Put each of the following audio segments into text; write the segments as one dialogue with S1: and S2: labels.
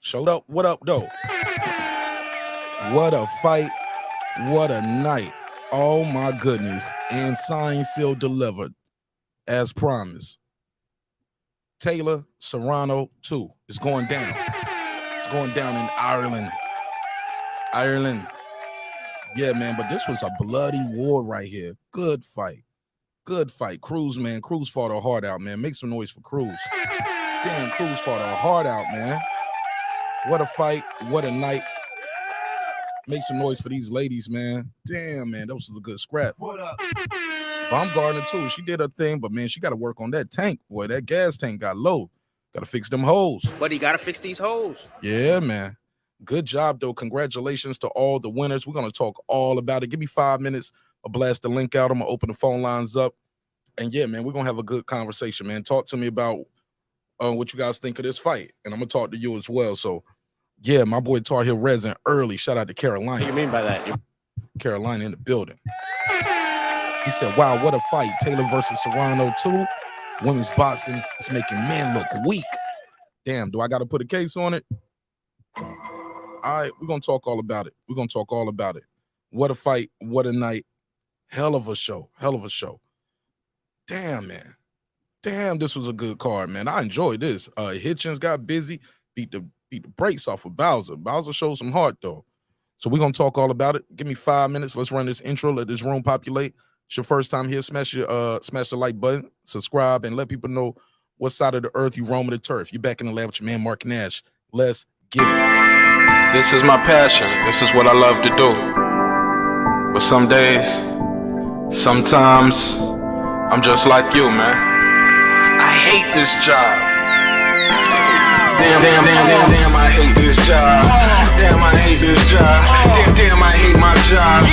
S1: Showed up. What up, though? What a fight. What a night. Oh, my goodness. And signed, sealed, delivered. As promised. Taylor, Serrano, 2. It's going down. It's going down in Ireland. Ireland. Yeah, man, but this was a bloody war right here. Good fight. Good fight. Cruz, man. Cruz fought her heart out, man. Make some noise for Cruz. Damn, Cruz fought her heart out, man. What a fight. What a night. Make some noise for these ladies, man. Damn, man, that was a good scrap.
S2: What up?
S1: Baumgardner, too. She did her thing, but, man, she got to work on that tank, boy. That gas tank got low. Got to fix them holes.
S3: But he got to fix these holes.
S1: Yeah, man. Good job, though. Congratulations to all the winners. We're going to talk all about it. Give me 5 minutes. I'll blast the link out. I'm going to open the phone lines up. And, yeah, man, we're going to have a good conversation, man. Talk to me about what you guys think of this fight. And I'm going to talk to you as well. So, yeah, my boy Tar Heel Resin early. Shout out to Carolina.
S2: What do you mean by that?
S1: Carolina in the building. He said, wow, what a fight. Taylor versus Serrano 2. Women's boxing is making men look weak. Damn, do I got to put a case on it? All right, we're going to talk all about it. We're going to talk all about it. What a fight. What a night. Hell of a show. Hell of a show. Damn, man. Damn, this was a good card, man. I enjoyed this. Hitchens got busy, beat the brakes off of Bowser. Bowser showed some heart, though. So we're going to talk all about it. Give me 5 minutes. Let's run this intro. Let this room populate. It's your first time here. Smash the like button, subscribe, and let people know what side of the earth you roaming the turf. You back in the lab with your man, Mark Nash. Let's get it.
S4: This is my passion. This is what I love to do. But some days, sometimes, I'm just like you, man. I hate this job. Damn, I hate this job. Damn, I hate this job. Damn, I hate my job.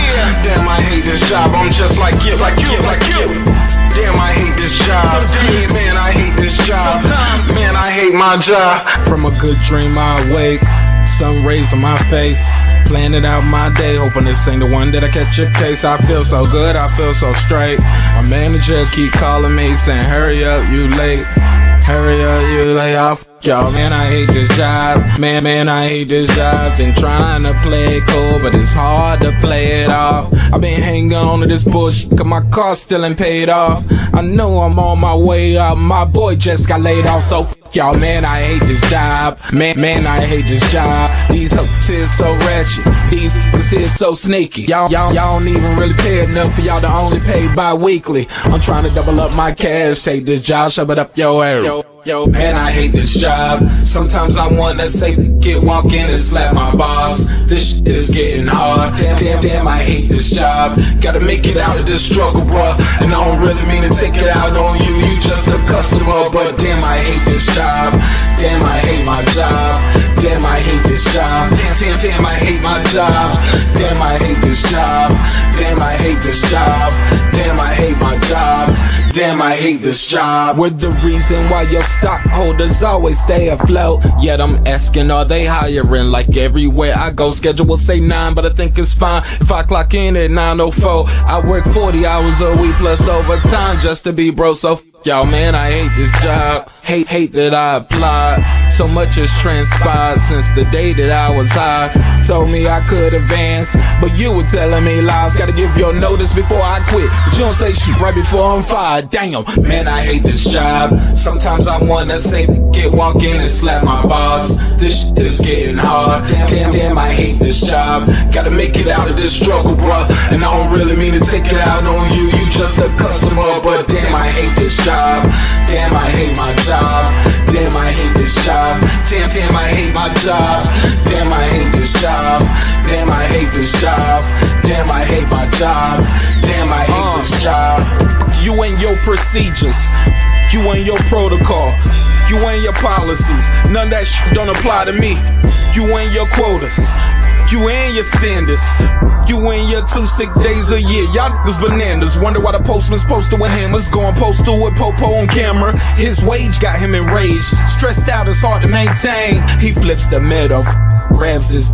S4: Damn, I hate this job. I'm just like you. Damn, I hate this job. Man, I hate this job. Man, I hate my job. From a good dream I wake, sun rays on my face, planning out my day, hoping this ain't the one that I catch a case. I feel so good, I feel so straight. My manager keep calling me saying, hurry up, you late. Hurry up, you lay off. Yo, man, I hate this job. Man, I hate this job. Been trying to play it cool, but it's hard to play it off. I've been hanging on to this bullshit, cause my car still ain't paid off. I know I'm on my way up. My boy just got laid off, so y'all, man, I hate this job. Man, I hate this job. These hoes here so ratchet. These niggas here so sneaky. Y'all don't even really pay enough for y'all to only pay bi-weekly. I'm trying to double up my cash. Take this job, shove it up your ass. Yo, man, I hate this job. Sometimes I wanna say, walk in and slap my boss. This shit is getting hard. Damn, I hate this job. Gotta make it out of this struggle, bruh. And I don't really mean to take it out on you. You just a customer, but damn, I hate this job. Damn, I hate my job. Damn, I hate this job. Damn, I hate my job. Damn, I hate this job. Damn, I hate this job. Damn, I hate my job. Damn, I hate this job. We're the reason why your stockholders always stay afloat. Yet I'm asking, are they hiring? Like everywhere I go, schedule will say 9, but I think it's fine if I clock in at 9:04. I work 40 hours a week plus overtime just to be bro. So y'all, man, I hate this job. Hate that I applied. So much has transpired since the day that I was high. Told me I could advance, but you were telling me lies. Gotta give your notice before I quit, but you don't say shit right before I'm fired. Damn, man, I hate this job. Sometimes I wanna say, walk in and slap my boss. This shit is getting hard. Damn, I hate this job. Gotta make it out of this struggle, bruh. And I don't really mean to take it out on you. You just a customer, but damn, I hate this job. Damn, I hate my job. Damn, I hate this job. Damn, I hate my job. Damn, I hate this job. Damn, I hate this job. Damn, I hate my job. Damn, I hate this job. You and your procedures. You and your protocol. You and your policies. None of that shit don't apply to me. You and your quotas. You and your standards. You and your 2 sick days a year. Y'all niggas bananas. Wonder why the postman's posted with hammers. Going postal with Popo on camera. His wage got him enraged. Stressed out, it's hard to maintain. He flips the middle, grabs his.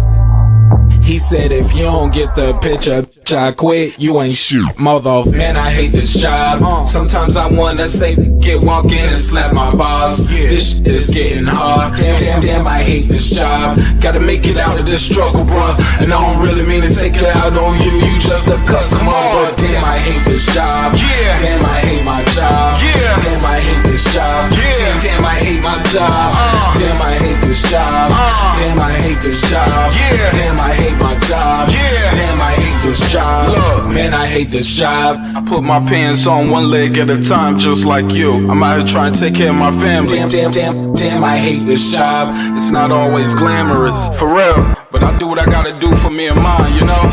S2: He said if you don't get the picture, I quit, you ain't shit. Mother, man, I hate this job. Sometimes I wanna say, walk in and slap my boss. This shit is getting hard. Damn, I hate this job. Gotta make it out of this struggle, bruh. And I don't really mean to take it out on you. You just a customer, but damn, I hate this job. Damn, I hate my job. Damn, I hate this job. Damn, I hate my job. Damn, I hate this job. Damn, I hate this job. Damn, I hate my job. Damn, I hate this job. Look, man, I hate this job.
S4: I put my pants on one leg at a time, just like you. I'm out here trying to take care of my family.
S2: Damn, I hate this job.
S4: It's not always glamorous, for real, but I do what I gotta do for me and mine, you know?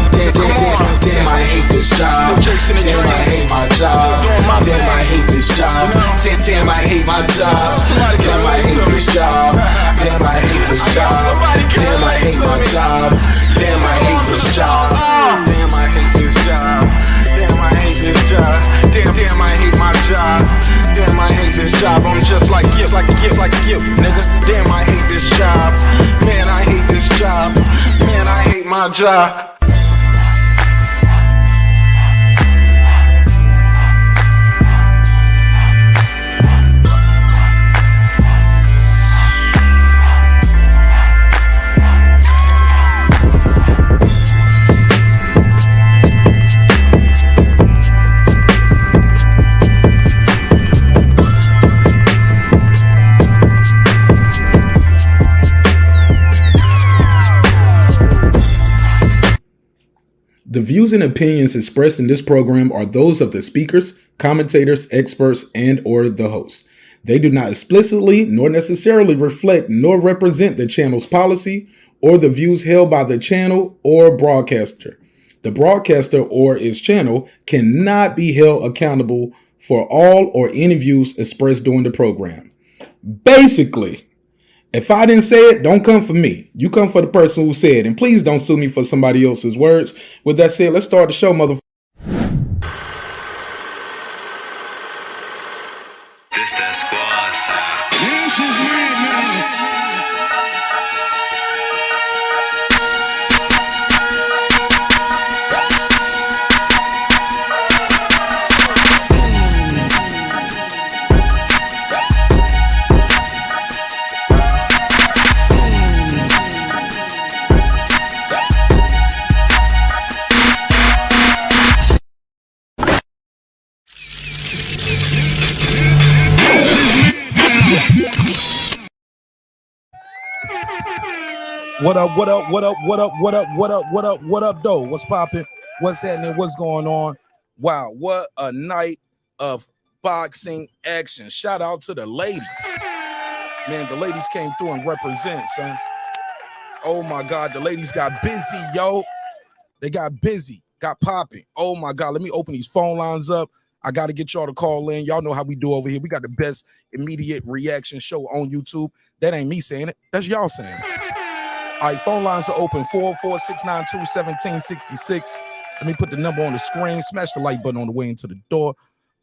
S2: Damn, I hate this job. Damn, I hate my job. Damn, I hate this job. Damn, I hate my job. Damn, I hate this job. Damn, I hate this job. Damn, I hate my job. Damn, I hate this job.
S4: Damn, I hate this job. Damn, I hate this job. Damn, I hate my job. Damn, I hate this job. I'm just like you, nigga. Damn, I hate this job. Man, I hate this job. Man, I hate my job.
S1: The views and opinions expressed in this program are those of the speakers, commentators, experts, and or the hosts. They do not explicitly nor necessarily reflect nor represent the channel's policy or the views held by the channel or broadcaster. The broadcaster or its channel cannot be held accountable for all or any views expressed during the program. Basically, if I didn't say it, don't come for me. You come for the person who said it. And please don't sue me for somebody else's words. With that said, let's start the show, motherfucker.
S3: This that squad sound.
S1: What up, though? What's popping? What's happening? What's going on? Wow, what a night of boxing action. Shout out to the ladies. Man, the ladies came through and represent, son. Oh my God, the ladies got busy, yo. They got busy, got popping. Oh my God, let me open these phone lines up. I got to get y'all to call in. Y'all know how we do over here. We got the best immediate reaction show on YouTube. That ain't me saying it. That's y'all saying it. All right, phone lines are open, 44692-1766. Let me put the number on the screen. Smash the like button on the way into the door.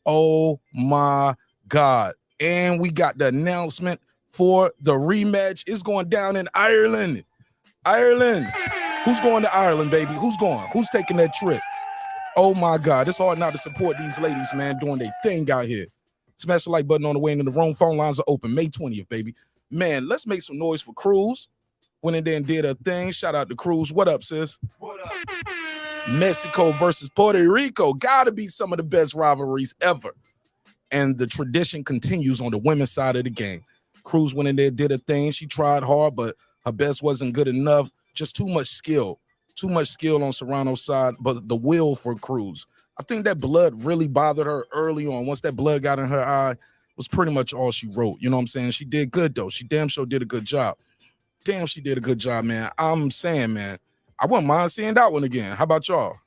S1: Oh, my God. And we got the announcement for the rematch. It's going down in Ireland. Ireland. Who's going to Ireland, baby? Who's going? Who's taking that trip? Oh, my God. It's hard not to support these ladies, man, doing their thing out here. Smash the like button on the way into the room. Phone lines are open May 20th, baby. Man, let's make some noise for Cruz. Went in there and did a thing. Shout out to Cruz. What up, sis? What up? Mexico versus Puerto Rico. Gotta be some of the best rivalries ever. And the tradition continues on the women's side of the game. Cruz went in there, did a thing. She tried hard, but her best wasn't good enough. Just too much skill. Too much skill on Serrano's side, but the will for Cruz. I think that blood really bothered her early on. Once that blood got in her eye, was pretty much all she wrote. You know what I'm saying? She did good, though. She damn sure did a good job. Damn, she did a good job, man. I'm saying, man, I wouldn't mind seeing that one again. How about y'all?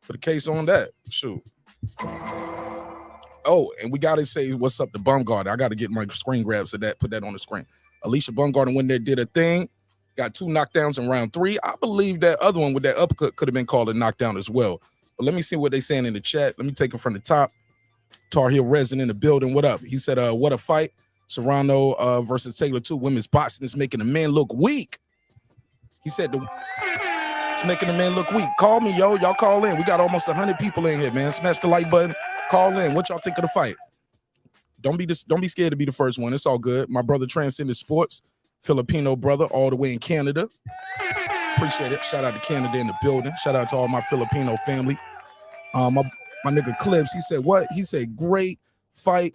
S1: Put a case on that. Shoot. Oh, and we got to say what's up to Baumgardner. I got to get my screen grabs of that, put that on the screen. Alycia Baumgardner went there, did a thing, got 2 knockdowns in round 3. I believe that other one with that uppercut could have been called a knockdown as well. But let me see what they're saying in the chat. Let me take it from the top. Tar Heel resident in the building. What up? He said, what a fight. Serrano versus Taylor 2. Women's boxing is making the men look weak. He said It's making the man look weak. Call me, yo. Y'all call in. We got almost 100 people in here, man. Smash the like button. Call in. What y'all think of the fight? Don't be scared to be the first one. It's all good. My brother Transcended Sports, Filipino brother, all the way in Canada. Appreciate it. Shout out to Canada in the building. Shout out to all my Filipino family. My nigga Clips, he said what? He said great fight.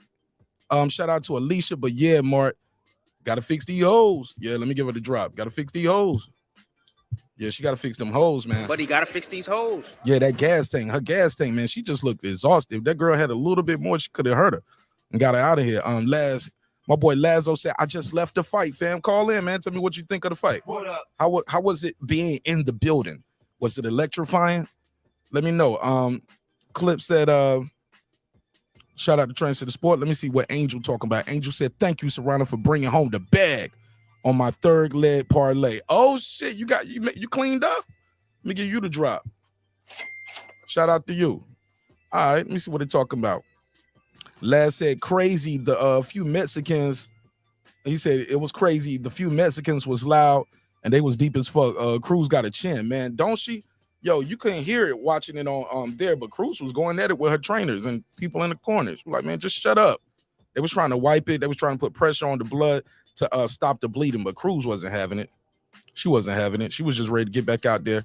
S1: Shout out to Alycia, but yeah, Mark, gotta fix these hoes. Yeah, let me give her the drop. Gotta fix these hoes. Yeah, she gotta fix them hoes, man.
S5: But he gotta fix these hoes.
S1: Yeah, that gas tank, her gas tank, man, she just looked exhausted. If that girl had a little bit more, she could have hurt her and got her out of here. My boy Lazo said, I just left the fight, fam. Call in, man. Tell me what you think of the fight.
S5: What up?
S1: How was it being in the building? Was it electrifying? Let me know. Clip said, shout out to Transcendent Sport. Let me see what Angel talking about. Angel said, thank you, Serrano, for bringing home the bag on my third leg parlay. Oh shit, you cleaned up? Let me give you the drop. Shout out to you. All right, let me see what they're talking about. Laz said crazy. The few Mexicans, he said it was crazy. The few Mexicans was loud and they was deep as fuck. Cruz got a chin, man. Don't she? Yo, you couldn't hear it watching it on there, but Cruz was going at it with her trainers and people in the corners. We're like, man, just shut up. They was trying to wipe it. They was trying to put pressure on the blood to stop the bleeding, but Cruz wasn't having it. She wasn't having it. She was just ready to get back out there.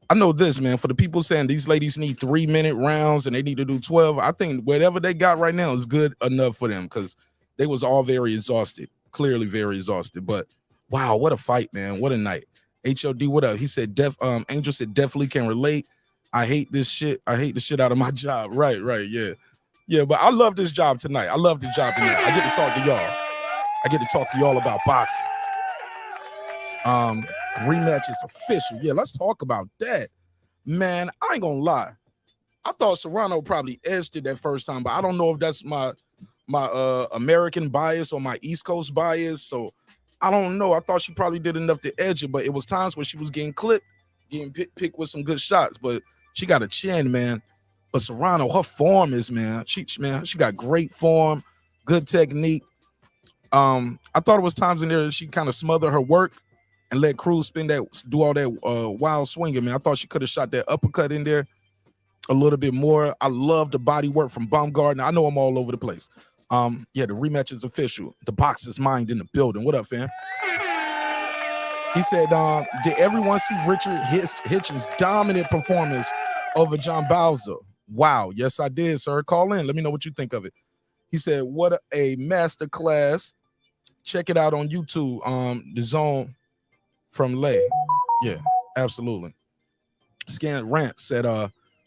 S1: I know this, man, for the people saying these ladies need 3-minute rounds and they need to do 12, I think whatever they got right now is good enough for them because they was all very exhausted, clearly very exhausted. But wow, what a fight, man. What a night. HOD, what up? He said, Angel said, definitely can relate. I hate this shit. I hate the shit out of my job. Right, yeah. Yeah, but I love this job tonight. I love the job tonight. I get to talk to y'all. I get to talk to y'all about boxing. Rematch is official. Yeah, let's talk about that. Man, I ain't gonna lie. I thought Serrano probably edged it that first time, but I don't know if that's my American bias or my East Coast bias. So I don't know. I thought she probably did enough to edge it, but it was times where she was getting clipped, getting picked with some good shots. But she got a chin, man. But Serrano, her form is, man, she got great form, good technique. I thought it was times in there that she kind of smothered her work and let Cruz do all that wild swinging, man. I thought she could have shot that uppercut in there a little bit more. I love the body work from Baumgardner. I know I'm all over the place. Yeah, the rematch is official. The boxer's mind in the building. What up, fam? He said, did everyone see Richard Hitchens' dominant performance over John Bowser? Wow. Yes, I did, sir. Call in. Let me know what you think of it. He said, what a master class. Check it out on YouTube. The Zone from Lay. Yeah, absolutely. Scan Rant said,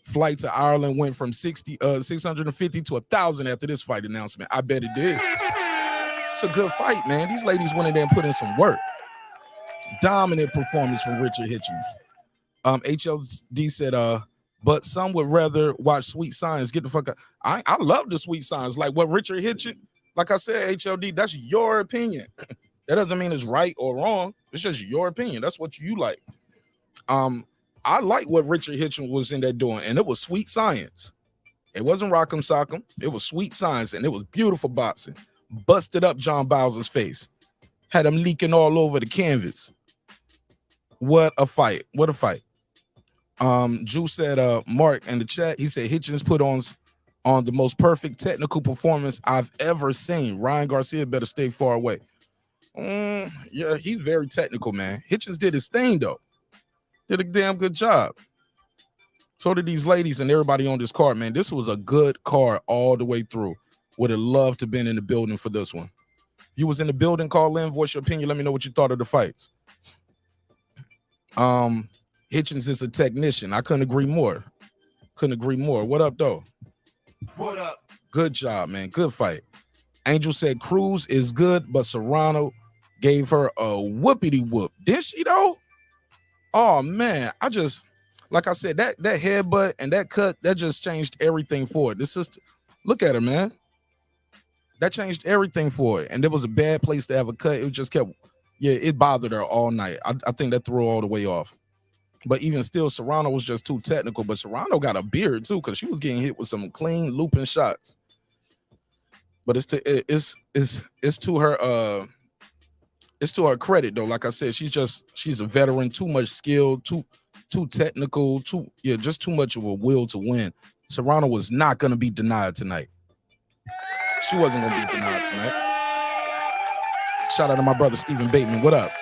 S1: flight to Ireland went from 650 to 1,000 after this fight announcement. I bet it did. It's a good fight, man. These ladies went in there and put in some work. Dominant performance from Richard Hitchens. HLD said, but some would rather watch Sweet Science. Get the fuck out. I love the Sweet Science. Like what Richard Hitchens, like I said, HLD, that's your opinion. That doesn't mean it's right or wrong. It's just your opinion. That's what you like. I like what Richard Hitchens was in there doing, and it was Sweet Science. It wasn't Rock'em Sock'em. It was Sweet Science, and it was beautiful boxing. Busted up John Bowser's face. Had him leaking all over the canvas. What a fight. What a fight. Drew said, Mark in the chat, he said Hitchens put on the most perfect technical performance I've ever seen. Ryan Garcia better stay far away. Yeah, he's very technical, man. Hitchens did his thing, though. Did a damn good job. So did these ladies and everybody on this card, man. This was a good card all the way through. Would have loved to have been in the building for this one. If you was in the building, call in, voice your opinion. Let me know what you thought of the fights. Hitchens is a technician. I couldn't agree more. Couldn't agree more. What up, though?
S5: What up?
S1: Good job, man. Good fight. Angel said Cruz is good, but Serrano gave her a whoopity whoop. Did she, though? Oh, man. Like I said, that headbutt and that cut, that just changed everything for it. This is, look at her, man. That changed everything for it. And there was a bad place to have a cut. It just kept, yeah, it bothered her all night. I think that threw her all the way off. But even still, Serrano was just too technical. But Serrano got a beard, too, because she was getting hit with some clean looping shots. But it's to her it's to her credit though. Like I said, she's a veteran, too much skill, too technical, just too much of a will to win. Serrano was not gonna be denied tonight. She wasn't gonna be denied tonight. Shout out to my brother Stephen Bateman. What up?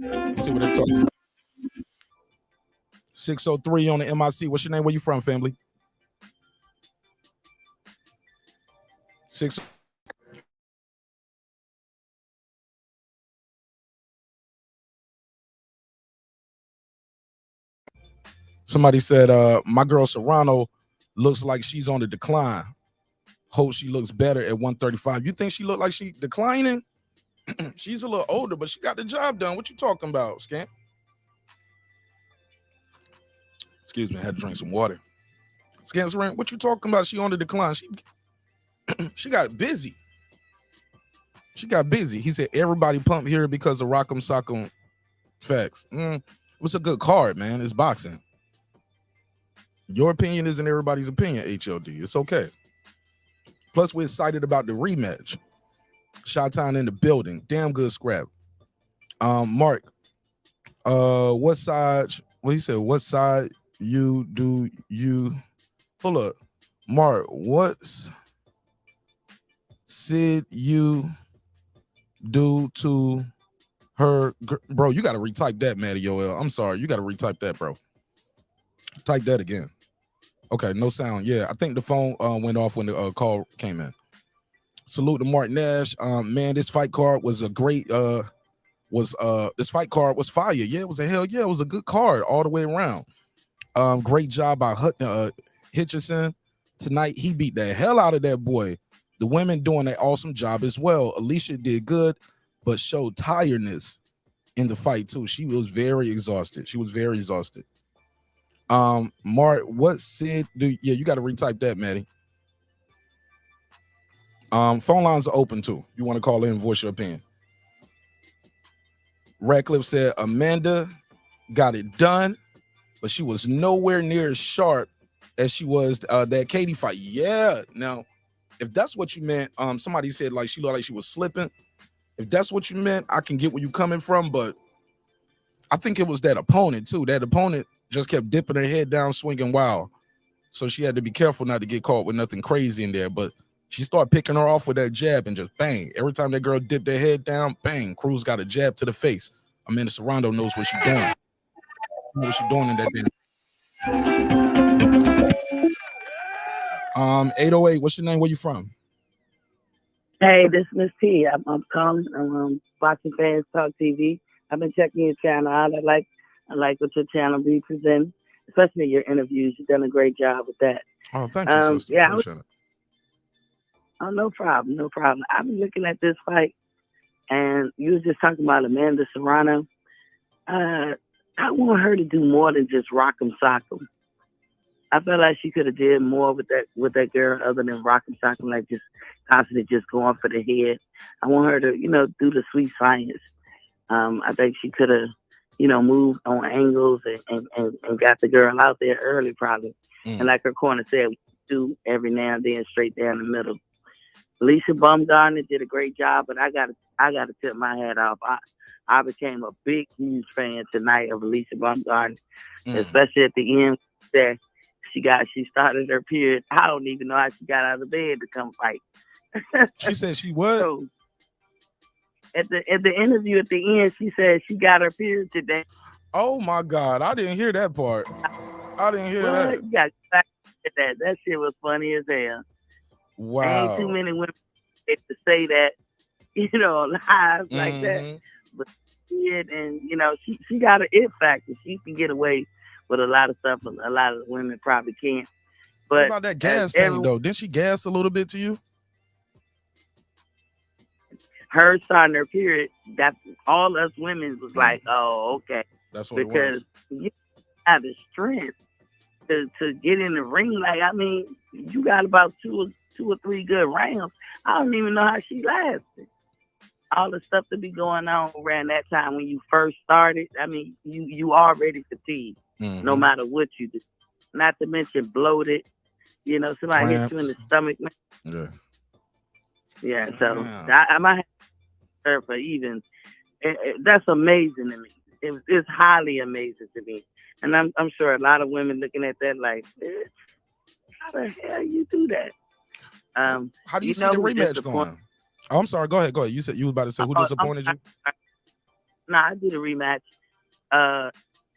S1: Let's see what they're talking about. 603 on the MIC. What's your name? Where you from, family? 6. Somebody said, my girl Serrano looks like she's on the decline. Hope she looks better at 135. You think she look like she declining? She's a little older, but she got the job done. What you talking about, Scamp? Excuse me, I had to drink some water. Scamp, what you talking about? She on the decline. She got busy. She got busy. He said everybody pumped here because of Rock'em Sock'em facts. It was a good card, man. It's boxing. Your opinion isn't everybody's opinion, HLD. It's okay. Plus, we're excited about the rematch. Shot-Town in the building. Damn good scrap. Mark, what side? Well, he said, what side you hold up. Mark, what's Sid you do to her? Bro, you got to retype that, Mathie Yoel. I'm sorry. You got to retype that, bro. Type that again. Okay, no sound. Yeah, I think the phone went off when the call came in. Salute to Mark Nash. Man, this fight card was a great this fight card was fire. Yeah, it was it was a good card all the way around. Great job by Hitchison tonight. He beat the hell out of that boy. The women doing an awesome job as well. Alycia did good, but showed tiredness in the fight too. She was very exhausted. Mark, what Sid do? Yeah, you got to retype that, Mathie. Phone lines are open too. You want to call in and voice your opinion. Radcliffe said Amanda got it done, but she was nowhere near as sharp as she was that Katie fight. Yeah. Now, if that's what you meant, somebody said like she looked like she was slipping. If that's what you meant, I can get where you coming from, but I think it was that opponent too. That opponent just kept dipping her head down, swinging wild. So she had to be careful not to get caught with nothing crazy in there. But she started picking her off with that jab and just bang. Every time that girl dipped her head down, bang. Cruz got a jab to the face. Amanda Serrano knows what she's doing. What she's doing in that damn. 808, what's your name? Where you from?
S6: Hey, this is Miss T. I'm calling. I'm watching Fans Talk TV. I've been checking your channel out. I like what your channel be presenting, especially your interviews. You've done a great job with that.
S1: Oh, thank you, sister.
S6: Yeah,
S1: appreciate it.
S6: Oh, no problem. I've been looking at this fight, and you was just talking about Amanda Serrano. I want her to do more than just rock'em sock'em. I feel like she could have did more with that girl other than rock'em sock'em, like just constantly just going for the head. I want her to, do the sweet science. I think she could have, moved on angles and got the girl out there early, probably. And like her corner said, we do every now and then straight down the middle. Alycia Baumgardner did a great job, but I gotta tip my hat off. I became a huge fan tonight of Alycia Baumgardner, especially at the end that she started her period. I don't even know how she got out of bed to come fight.
S1: She said she was.
S6: So, at the interview at the end, she said she got her period today.
S1: Oh my God, I didn't hear that part. I didn't hear that.
S6: You got that. That shit was funny as hell.
S1: Wow.
S6: Ain't too many women get to say that, live like that. But she did, and she got an it factor. She can get away with a lot of stuff a lot of women probably can't. But
S1: what about that gas tank though? Didn't she gas a little bit to you?
S6: Her starting her period, that all us women was like, oh, okay.
S1: That's what
S6: because
S1: it was.
S6: You have the strength to get in the ring. Like, I mean, you got about two or three good rounds. I don't even know how she lasted. All the stuff that be going on around that time when you first started, I mean, you already fatigued, no matter what you do. Not to mention bloated. Somebody hit you in the stomach.
S1: Yeah.
S6: Yeah, so I might have her for even. That's amazing to me. It's highly amazing to me, and I'm sure a lot of women looking at that like, how the hell you do that?
S1: How do you see the rematch going? Oh, I'm sorry. Go ahead. You said you were about to say who disappointed you?
S6: Nah, I do the rematch.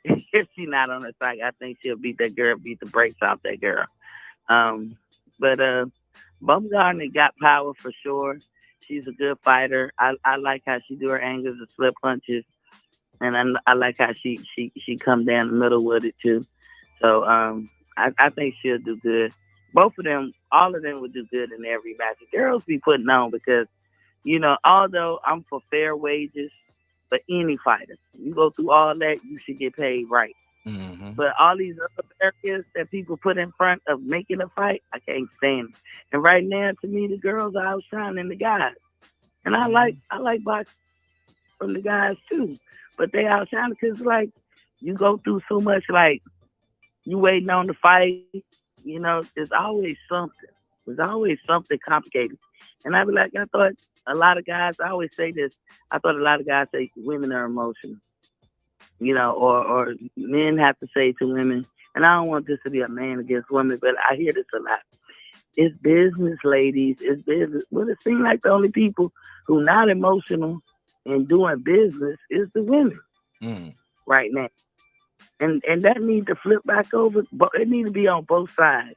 S6: If she's not on her side, I think she'll beat that girl, beat the brakes off that girl. But Baumgardner got power for sure. She's a good fighter. I like how she do her angles and slip punches, and I like how she come down the middle with it too. So I think she'll do good. Both of them, all of them would do good in every match. The girls be putting on because, although I'm for fair wages for any fighter, you go through all that, you should get paid right.
S1: Mm-hmm.
S6: But all these other areas that people put in front of making a fight, I can't stand it. And right now, to me, the girls are outshining the guys. And I like boxing from the guys too. But they outshine because, like, you go through so much, like, you waiting on the fight, there's always something. There's always something complicated. And I be like, I thought a lot of guys, I always say this, I thought a lot of guys say women are emotional, or men have to say to women, and I don't want this to be a man against women, but I hear this a lot. It's business, ladies. It's business. Well, it seems like the only people who not emotional and doing business is the women right now. And that needs to flip back over, but it needs to be on both sides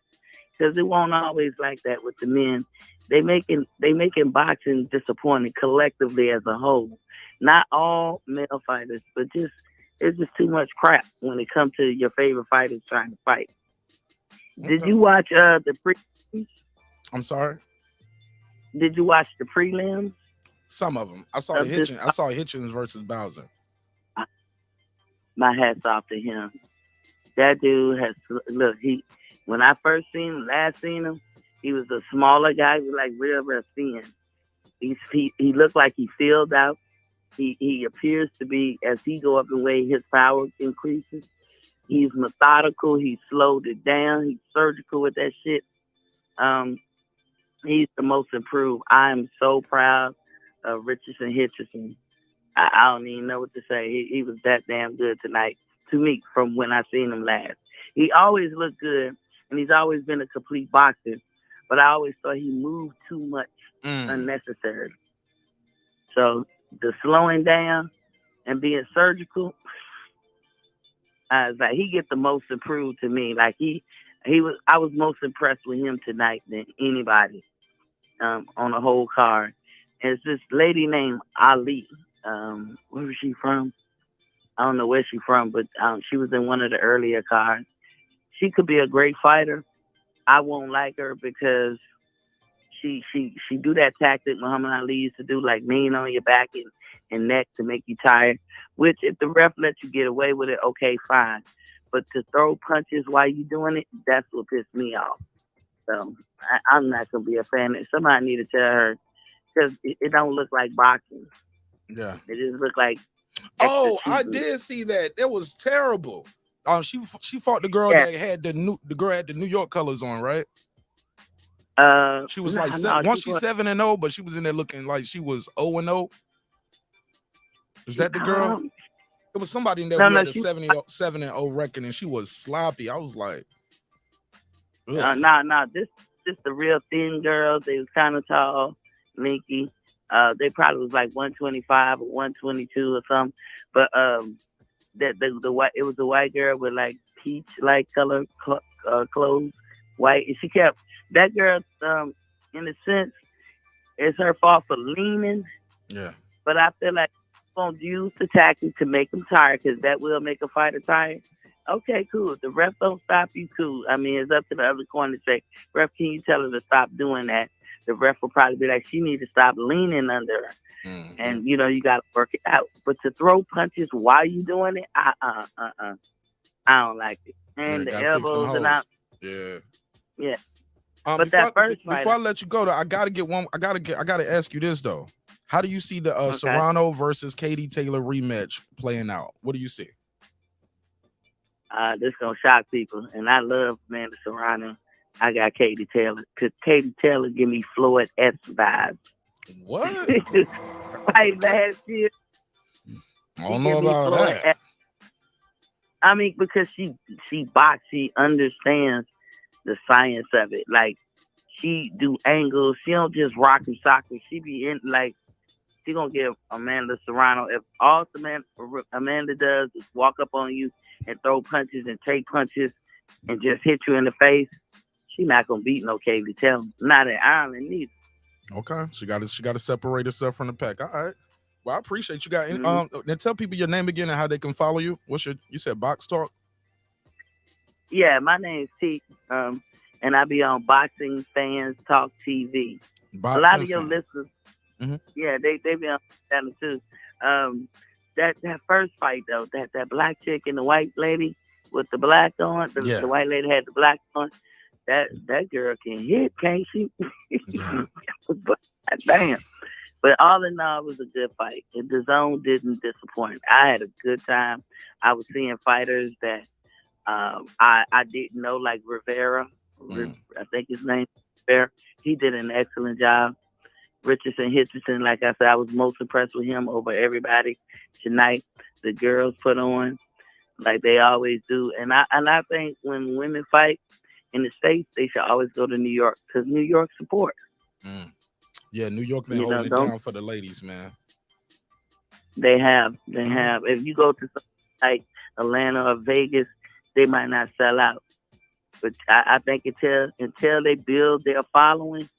S6: because it won't always like that with the men. They making boxing disappointing collectively as a whole. Not all male fighters, but it's just too much crap when it comes to your favorite fighters trying to fight. Okay. Did you watch the prelims?
S1: I'm sorry.
S6: Did you watch the prelims?
S1: Some of them. I saw Hitchens versus Bowser.
S6: My hat's off to him. That dude when I first seen him, he was a smaller guy. He was like real thin. He looked like he filled out. He appears to be, as he go up in weight, his power increases. He's methodical. He slowed it down. He's surgical with that shit. He's the most improved. I am so proud of Richardson Hitchison. I don't even know what to say. He was that damn good tonight to me from when I seen him last. He always looked good, and he's always been a complete boxer, but I always thought he moved too much unnecessarily. So the slowing down and being surgical, like he get the most improved to me. Like I was most impressed with him tonight than anybody on the whole card. And it's this lady named Ali. Where was she from? I don't know where she's from, but she was in one of the earlier cards. She could be a great fighter. I won't like her because she do that tactic Muhammad Ali used to do, like lean on your back and neck to make you tired. Which, if the ref lets you get away with it, okay, fine. But to throw punches while you doing it, that's what pissed me off. So I'm not gonna be a fan. Somebody need to tell her because it don't look like boxing.
S1: Yeah,
S6: it just looked like.
S1: Oh, I did see that. It was terrible. She fought the girl that had the New York colors on, right? She was she's 7-0, but she was in there looking like she was 0-0. Is that the girl? It was somebody in there who had a 7-0 record, and she was sloppy. I was like,
S6: nah. This the real thin girls. They was kind of tall, lanky. They probably was like 125 or 122 or something. But the white, it was a white girl with like peach like color clothes, white. And she kept that girl. In a sense, it's her fault for leaning.
S1: Yeah.
S6: But I feel like gonna use the tactic to make them tired because that will make a fighter tired. Okay, cool. If the ref don't stop you, cool. I mean, it's up to the other corner to say, ref, can you tell her to stop doing that? The ref will probably be like, she needs to stop leaning under her. Mm-hmm. And, you got to work it out. But to throw punches while you doing it, I don't like it. And the elbows and out.
S1: Yeah.
S6: Yeah. But
S1: before I let you go, though, I gotta ask you this though. How do you see the Serrano versus Katie Taylor rematch playing out? What do you see?
S6: This gonna shock people, and I love Amanda Serrano. I got Katie Taylor because Katie Taylor give me Floyd S vibes.
S1: What?
S6: fight last year.
S1: I don't know about that.
S6: I mean, because she boxes, she understands the science of it. Like, she do angles. She don't just rock and sock her. She be in, like, she gonna give Amanda Serrano. If all Amanda does is walk up on you and throw punches and take punches and just hit you in the face, she not gonna beat no Kaylee Taylor. Not in Ireland neither.
S1: Okay, she got to separate herself from the pack. All right. Well, I appreciate you guys. Then tell people your name again and how they can follow you. You said Box Talk?
S6: Yeah, my name's T. And I be on Boxing Fans Talk TV. A lot of your listeners, yeah, they be on that too. That first fight though, that black chick and the white lady with the black on, the white lady had the black on. That girl can hit, can't she?
S1: Yeah.
S6: But damn. But all in all, it was a good fight. And the zone didn't disappoint. I had a good time. I was seeing fighters that I didn't know, like Rivera. I think his name is Rivera. He did an excellent job. Richardson, like I said, I was most impressed with him over everybody tonight. The girls put on like they always do. And I think when women fight in the States, they should always go to New York because New York supports.
S1: Yeah, New York been holding it down for the ladies, man.
S6: They have. If you go to like Atlanta or Vegas, they might not sell out. But I think until they build their following,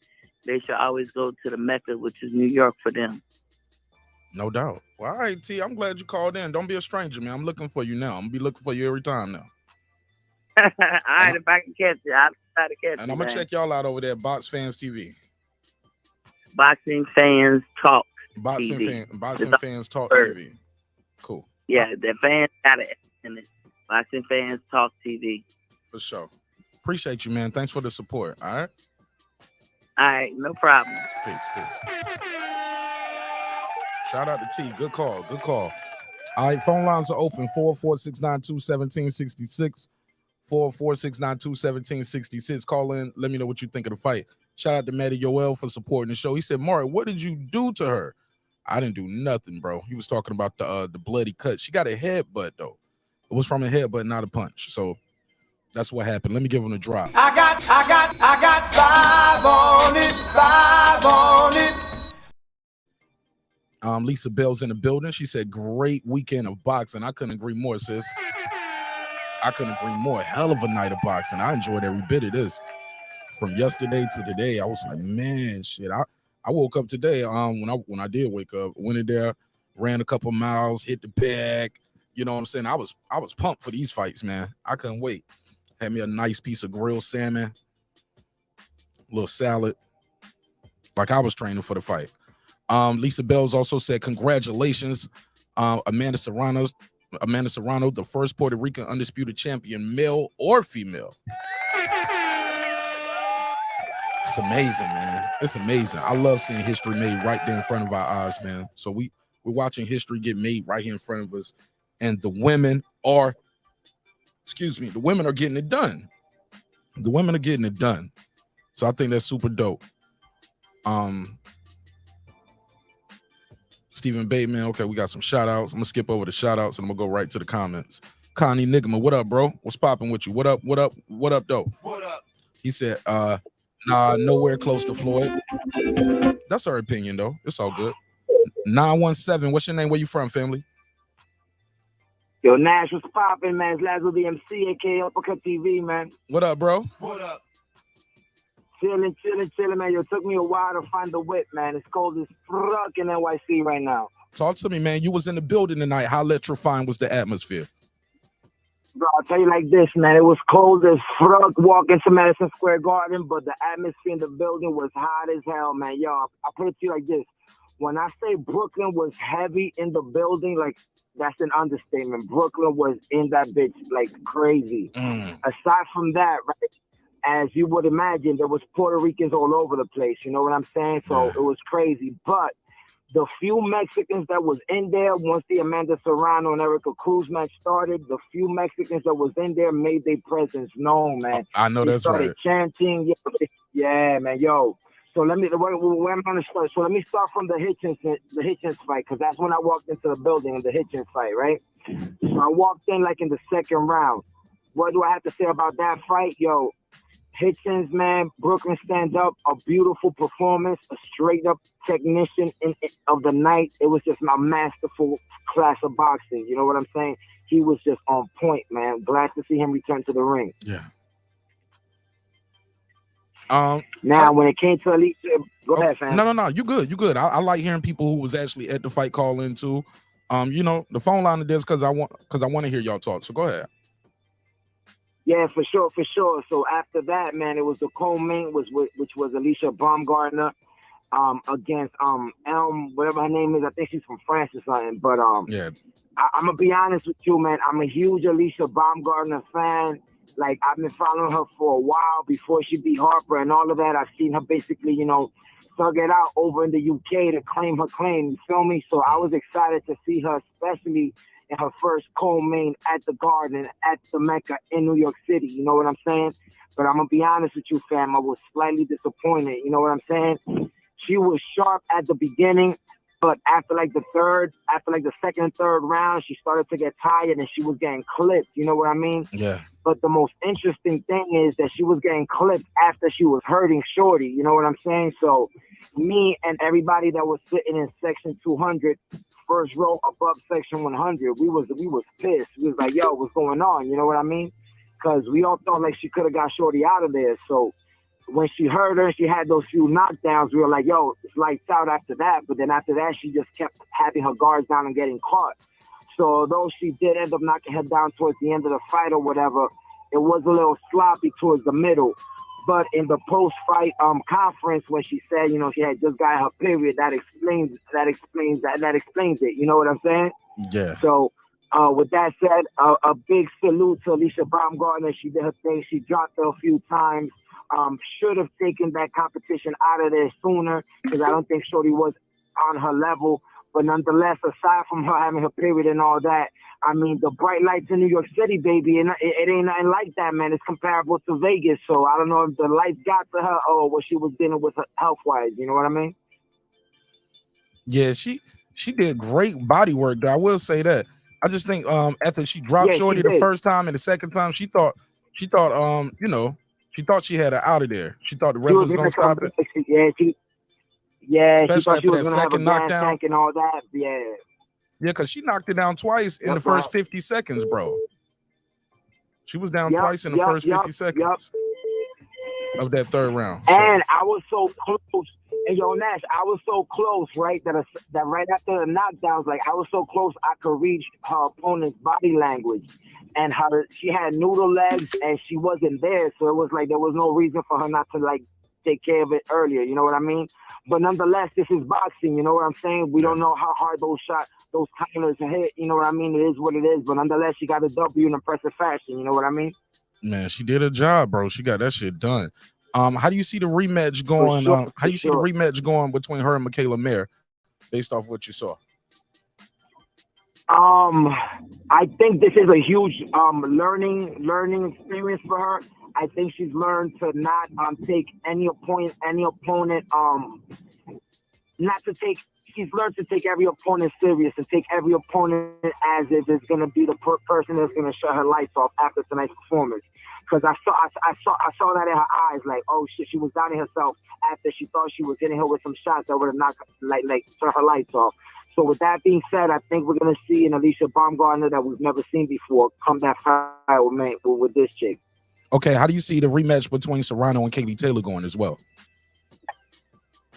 S6: they should always go to the Mecca, which is New York for them.
S1: No doubt. Well, all right, T, I'm glad you called in. Don't be a stranger, man. I'm looking for you now. I'm going to be looking for you every time now.
S6: All right, if I can catch you, I'll try to catch you.
S1: And I'm going to check y'all out over there at Box Fans TV.
S6: Boxing Fans Talk
S1: Boxing
S6: TV.
S1: Fans Talk TV. Cool.
S6: Yeah, the fans got it in it. Boxing Fans Talk TV.
S1: For sure. Appreciate you, man. Thanks for the support. All right?
S6: All right, no problem.
S1: Peace. Shout out to T. Good call. All right, phone lines are open. 446921766. 446921766. Call in. Let me know what you think of the fight. Shout out to Maddie Yoel for supporting the show. He said, Maury, what did you do to her? I didn't do nothing, bro. He was talking about the bloody cut. She got a headbutt, though. It was from a headbutt, not a punch. So that's what happened. Let me give him a drop.
S7: I got 5 on it.
S1: Lisa Bell's in the building. She said, great weekend of boxing. I couldn't agree more, sis. I couldn't agree more. Hell of a night of boxing. I enjoyed every bit of this. From yesterday to today, I was like, man, shit. I woke up today. When I did wake up, went in there, ran a couple miles, hit the bag. You know what I'm saying? I was pumped for these fights, man. I couldn't wait. Had me a nice piece of grilled salmon, a little salad. Like I was training for the fight. Lisa Bells also said, congratulations, Amanda Serrano, the first Puerto Rican undisputed champion, male or female. It's amazing, man. It's amazing. I love seeing history made right there in front of our eyes, man. So we're watching history get made right here in front of us. And the women are getting it done. The women are getting it done. So I think that's super dope. Stephen Bateman, okay, we got some shout outs. I'm gonna skip over the shout outs and I'm gonna go right to the comments. Connie Nigma, what up, bro? What's popping with you? What up, though?
S5: What up?
S1: He said, nah, nowhere close to Floyd. That's her opinion, though. It's all good. 917, what's your name? Where you from, family?
S8: Yo, Nash, what's popping, man? It's Lazo the MC, aka Uppercut TV, man.
S1: What up, bro?
S5: What up?
S8: Chilling, man. Yo, it took me a while to find the whip, man. It's cold as fuck in NYC right now.
S1: Talk to me, man. You was in the building tonight. How electrifying was the atmosphere?
S8: Bro, I'll tell you like this, man. It was cold as fuck walking to Madison Square Garden, but the atmosphere in the building was hot as hell, man. Yo, I'll put it to you like this. When I say Brooklyn was heavy in the building, like, that's an understatement. Brooklyn was in that bitch like crazy. Aside from that, right, as you would imagine, there was Puerto Ricans all over the place. You know what I'm saying? So it was crazy. But the few Mexicans that was in there, once the Amanda Serrano and Erika Cruz match started, the few Mexicans that was in there made their presence known, man.
S1: I know that's right.
S8: Started chanting. Yeah, man, yo. So where am I going to start? So let me start from the Hitchens fight, because that's when I walked into the building in the Hitchens fight, right? So I walked in like in the second round. What do I have to say about that fight? Yo, Hitchens, man, Brooklyn stand up, a beautiful performance, a straight up technician of the night. It was just my masterful class of boxing. You know what I'm saying? He was just on point, man. Glad to see him return to the ring.
S1: Yeah.
S8: Now, when it came to Alycia, go ahead, fam.
S1: No. You good. I like hearing people who was actually at the fight call in too. The phone line is because I want to hear y'all talk. So go ahead.
S8: Yeah, for sure. So after that, man, it was the co-main, which was Alycia Baumgardner against Elm, whatever her name is. I think she's from France or something. But
S1: yeah,
S8: I'm gonna be honest with you, man. I'm a huge Alycia Baumgardner fan. Like, I've been following her for a while before she beat Harper and all of that. I've seen her basically, thug it out over in the UK to claim her claim. You feel me? So I was excited to see her, especially in her first co-main at the Garden, at the Mecca in New York City. You know what I'm saying? But I'm going to be honest with you, fam. I was slightly disappointed. You know what I'm saying? She was sharp at the beginning, but after the second and third round, she started to get tired and she was getting clipped. You know what I mean?
S1: Yeah.
S8: But the most interesting thing is that she was getting clipped after she was hurting Shorty. You know what I'm saying? So me and everybody that was sitting in section 200, first row above section 100, we was pissed. We was like, yo, what's going on? You know what I mean? Because we all thought like she could have got Shorty out of there. So when she heard her, she had those few knockdowns. We were like, yo, it's lights out after that. But then after that, she just kept having her guards down and getting caught. So although she did end up knocking her down towards the end of the fight or whatever, it was a little sloppy towards the middle. But in the post-fight conference, when she said, she had just got her period, that explains it. You know what I'm saying?
S1: Yeah.
S8: So with that said, a big salute to Alycia Baumgardner. She did her thing. She dropped her a few times. Should have taken that competition out of there sooner, because I don't think Shorty was on her level. But nonetheless, aside from her having her period and all that, I mean, the bright lights in New York City, baby, and it ain't nothing like that, man. It's comparable to Vegas. So I don't know if the lights got to her or what she was dealing with health-wise. You know what I mean?
S1: Yeah, she did great body work, though. I will say that. I just think after she dropped Shorty the first time and the second time, she thought she had her out of there. She thought the ref was gonna stop it.
S8: She thought she was gonna have a gas tank and all that. Yeah,
S1: because she knocked it down twice in the first 50 seconds, bro. She was down twice in the first 50 seconds of that third round.
S8: And I was so close. And yo, Nash, I was so close, right? That right after the knockdowns, like I was so close, I could reach her opponent's body language. And she had noodle legs and she wasn't there. So it was like there was no reason for her not to like take care of it earlier. You know what I mean? But nonetheless, this is boxing. You know what I'm saying? We don't know how hard those counters hit. You know what I mean? It is what it is. But nonetheless, she got a W in impressive fashion. You know what I mean?
S1: Man, she did her job, bro. She got that shit done. How do you see the rematch going? How do you see the rematch going between her and Michaela Mayer, based off what you saw?
S8: I think this is a huge learning experience for her. I think she's learned to not take any opponent she's learned to take every opponent serious and take every opponent as if it's gonna be the person that's gonna shut her lights off after tonight's performance. Because I saw that in her eyes, like, oh shit, she was doubting herself after she thought she was hitting her with some shots that would have knocked like turn her lights off. So with that being said, I think we're gonna see an Alycia Baumgardner that we've never seen before come that fight with this chick.
S1: Okay, how do you see the rematch between Serrano and Katie Taylor going as well?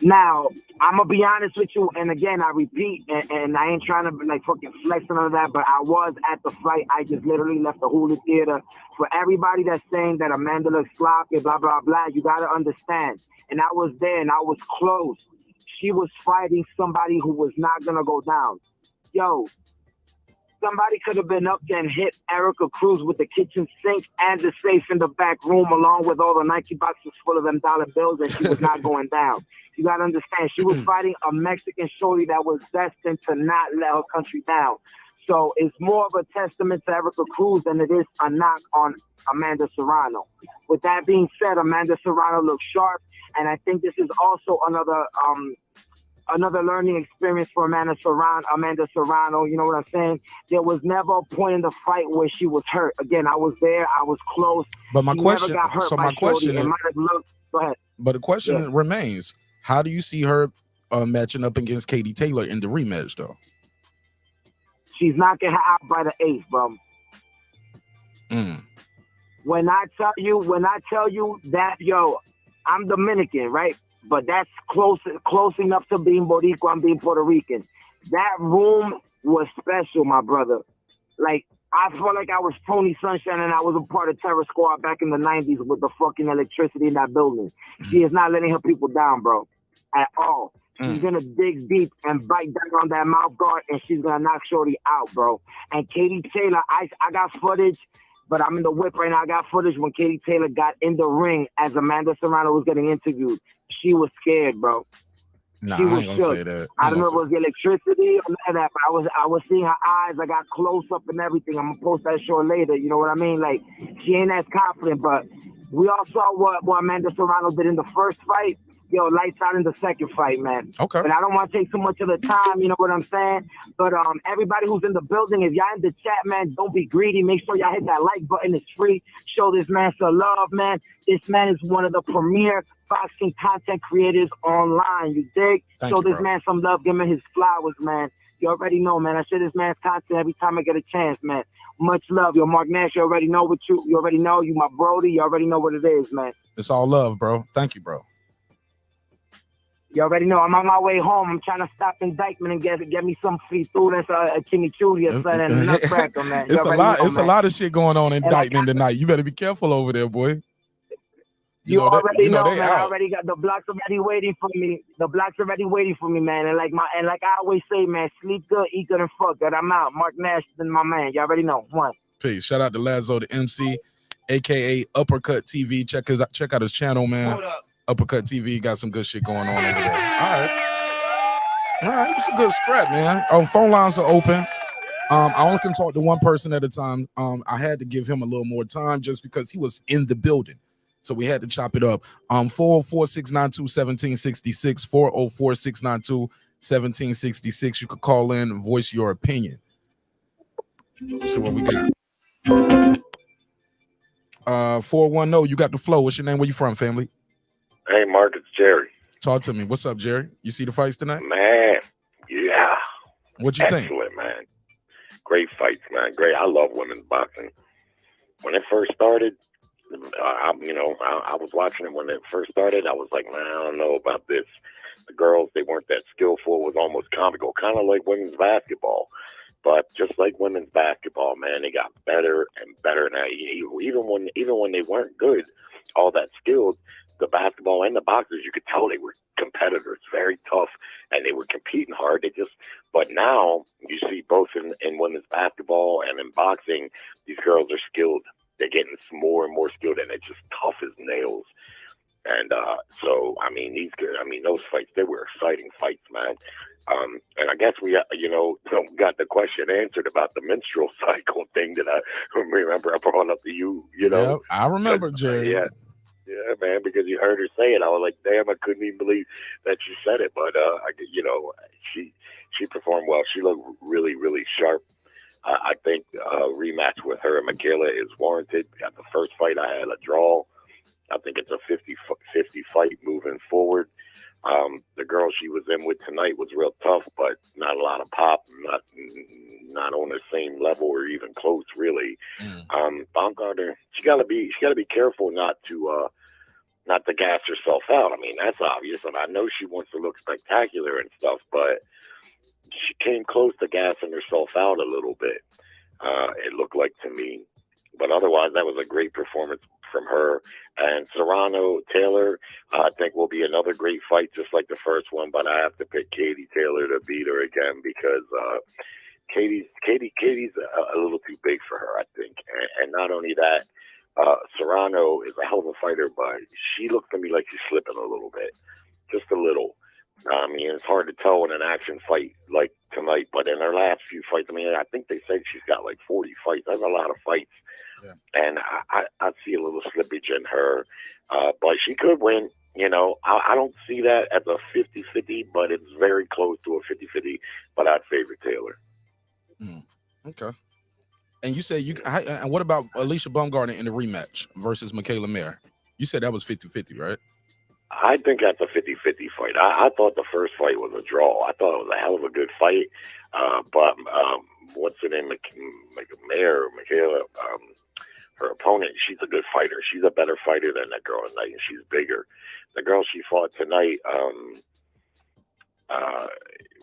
S8: Now, I'm gonna be honest with you, and again, I repeat, and I ain't trying to like fucking flex on all that, but I was at the fight. I just literally left the Hulu Theater. For everybody that's saying that Amanda looks sloppy, blah blah blah, you gotta understand. And I was there, and I was close. She was fighting somebody who was not gonna go down. Yo, somebody could have been up there and hit Erika Cruz with the kitchen sink and the safe in the back room, along with all the Nike boxes full of them dollar bills, and she was not going down. You got to understand, she was fighting a Mexican shorty that was destined to not let her country down. So it's more of a testament to Erika Cruz than it is a knock on Amanda Serrano. With that being said, Amanda Serrano looks sharp, and I think this is also another learning experience for Amanda Serrano. You know what I'm saying? There was never a point in the fight where she was hurt. Again, I was there. I was close.
S1: But my
S8: she
S1: question,
S8: never got hurt
S1: so
S8: by
S1: my question
S8: Shorty.
S1: is,
S8: Go ahead.
S1: but the question remains: how do you see her matching up against Katie Taylor in the rematch, though?
S8: She's knocking her out by the eighth, bro. When I tell you that, yo, I'm Dominican, right? But that's close enough to being Boricua and being Puerto Rican. That room was special, my brother. Like, I felt like I was Tony Sunshine and I was a part of Terror Squad back in the 90s with the fucking electricity in that building. She is not letting her people down, bro, at all. She's going to dig deep and bite down on that mouth guard, and she's going to knock Shorty out, bro. And Katie Taylor, I got footage, but I'm in the whip right now. I got footage when Katie Taylor got in the ring as Amanda Serrano was getting interviewed. She was scared, bro.
S1: Nah,
S8: she
S1: I
S8: was
S1: ain't gonna say that.
S8: I don't know if it was the electricity or none of that, but I was seeing her eyes. I got close up and everything. I'm gonna post that short later. You know what I mean? Like, she ain't as confident, but we all saw what Amanda Serrano did in the first fight. Yo, lights out in the second fight, man.
S1: Okay.
S8: But I don't want to take too much of the time, you know what I'm saying? But everybody who's in the building, if y'all in the chat, man, don't be greedy. Make sure y'all hit that like button. It's free. Show this man some love, man. This man is one of the premier boxing content creators online. You dig? Show this man some love. Give him his flowers, man. You already know, man. I share this man's content every time I get a chance, man. Much love. Yo, Mark Nash, you already know what you already know. You my brody. You already know what it is, man.
S1: It's all love, bro. Thank you, bro.
S8: You already know I'm on my way home. I'm trying to stop in Dykeman and get me some frituras, a chimichurri or something, and a nutcracker, man.
S1: It's a lot. It's a lot of shit going on in Dykeman tonight. You better be careful over there, boy.
S8: You already know, man.
S1: Out.
S8: I already got the blocks already waiting for me. The blocks already waiting for me, man. And like I always say, man, sleep good, eat good, and fuck good. I'm out. Mark Nash is my man. You already know. One.
S1: Peace. Shout out to Lazo, the MC, aka Uppercut TV. Check out his channel, man.
S5: Hold up.
S1: Uppercut TV got some good shit going on over there. All right, it's a good scrap, man. Phone lines are open. I only can talk to one person at a time. I had to give him a little more time just because he was in the building, so we had to chop it up. 404-692-1766, 404-692-1766. You could call in and voice your opinion. Let's see what we got. 410, you got the flow. What's your name? Where you from, family?
S9: Hey, Mark, it's Jerry.
S1: Talk to me. What's up, Jerry? You see the fights tonight?
S9: Man, yeah.
S1: What you think?
S9: Excellent, man. Great fights, man. Great. I love women's boxing. When it first started, I was watching it when it first started. I was like, man, I don't know about this. The girls, they weren't that skillful. It was almost comical, kind of like women's basketball. But just like women's basketball, man, they got better and better now. Even when they weren't good, all that skilled, the basketball and the boxers, you could tell they were competitors, very tough, and they were competing hard. But now you see both in women's basketball and in boxing, these girls are skilled. They're getting more and more skilled, and they're just tough as nails. And so, those fights, they were exciting fights, man. And I guess we got the question answered about the menstrual cycle thing that I remember I brought up to you.
S1: Yeah, I remember, Jerry.
S9: Yeah, man, because you heard her say it. I was like, damn, I couldn't even believe that she said it. But, she performed well. She looked really, really sharp. I think a rematch with her and Mekhaled is warranted. At the first fight, I had a draw. I think it's a 50-50 fight moving forward. The girl she was in with tonight was real tough, but not a lot of pop, not on the same level or even close, really. Baumgardner, she gotta be careful not to gas herself out. I mean, that's obvious, and I know she wants to look spectacular and stuff, but she came close to gassing herself out a little bit. It looked like to me, but otherwise, that was a great performance from her. And Serrano Taylor, I think will be another great fight, just like the first one. But I have to pick Katie Taylor to beat her again because Katie's a little too big for her, I think. And not only that, Serrano is a hell of a fighter, but she looks to me like she's slipping a little bit, just a little. I mean, it's hard to tell in an action fight like tonight, but in her last few fights, I mean, I think they said she's got like 40 fights. That's a lot of fights.
S1: Yeah.
S9: And I see a little slippage in her, but she could win. You know, I don't see that as a 50-50, but it's very close to a 50-50, but I'd favor Taylor.
S1: Okay. And you say and what about Alycia Baumgardner in the rematch versus Mekhaled Mayer? You said that was 50-50, right?
S9: I think that's a 50-50 fight. I thought the first fight was a draw. I thought it was a hell of a good fight. But what's her name? Mayer, Mekhaled, her opponent, she's a good fighter. She's a better fighter than that girl tonight, and she's bigger. The girl she fought tonight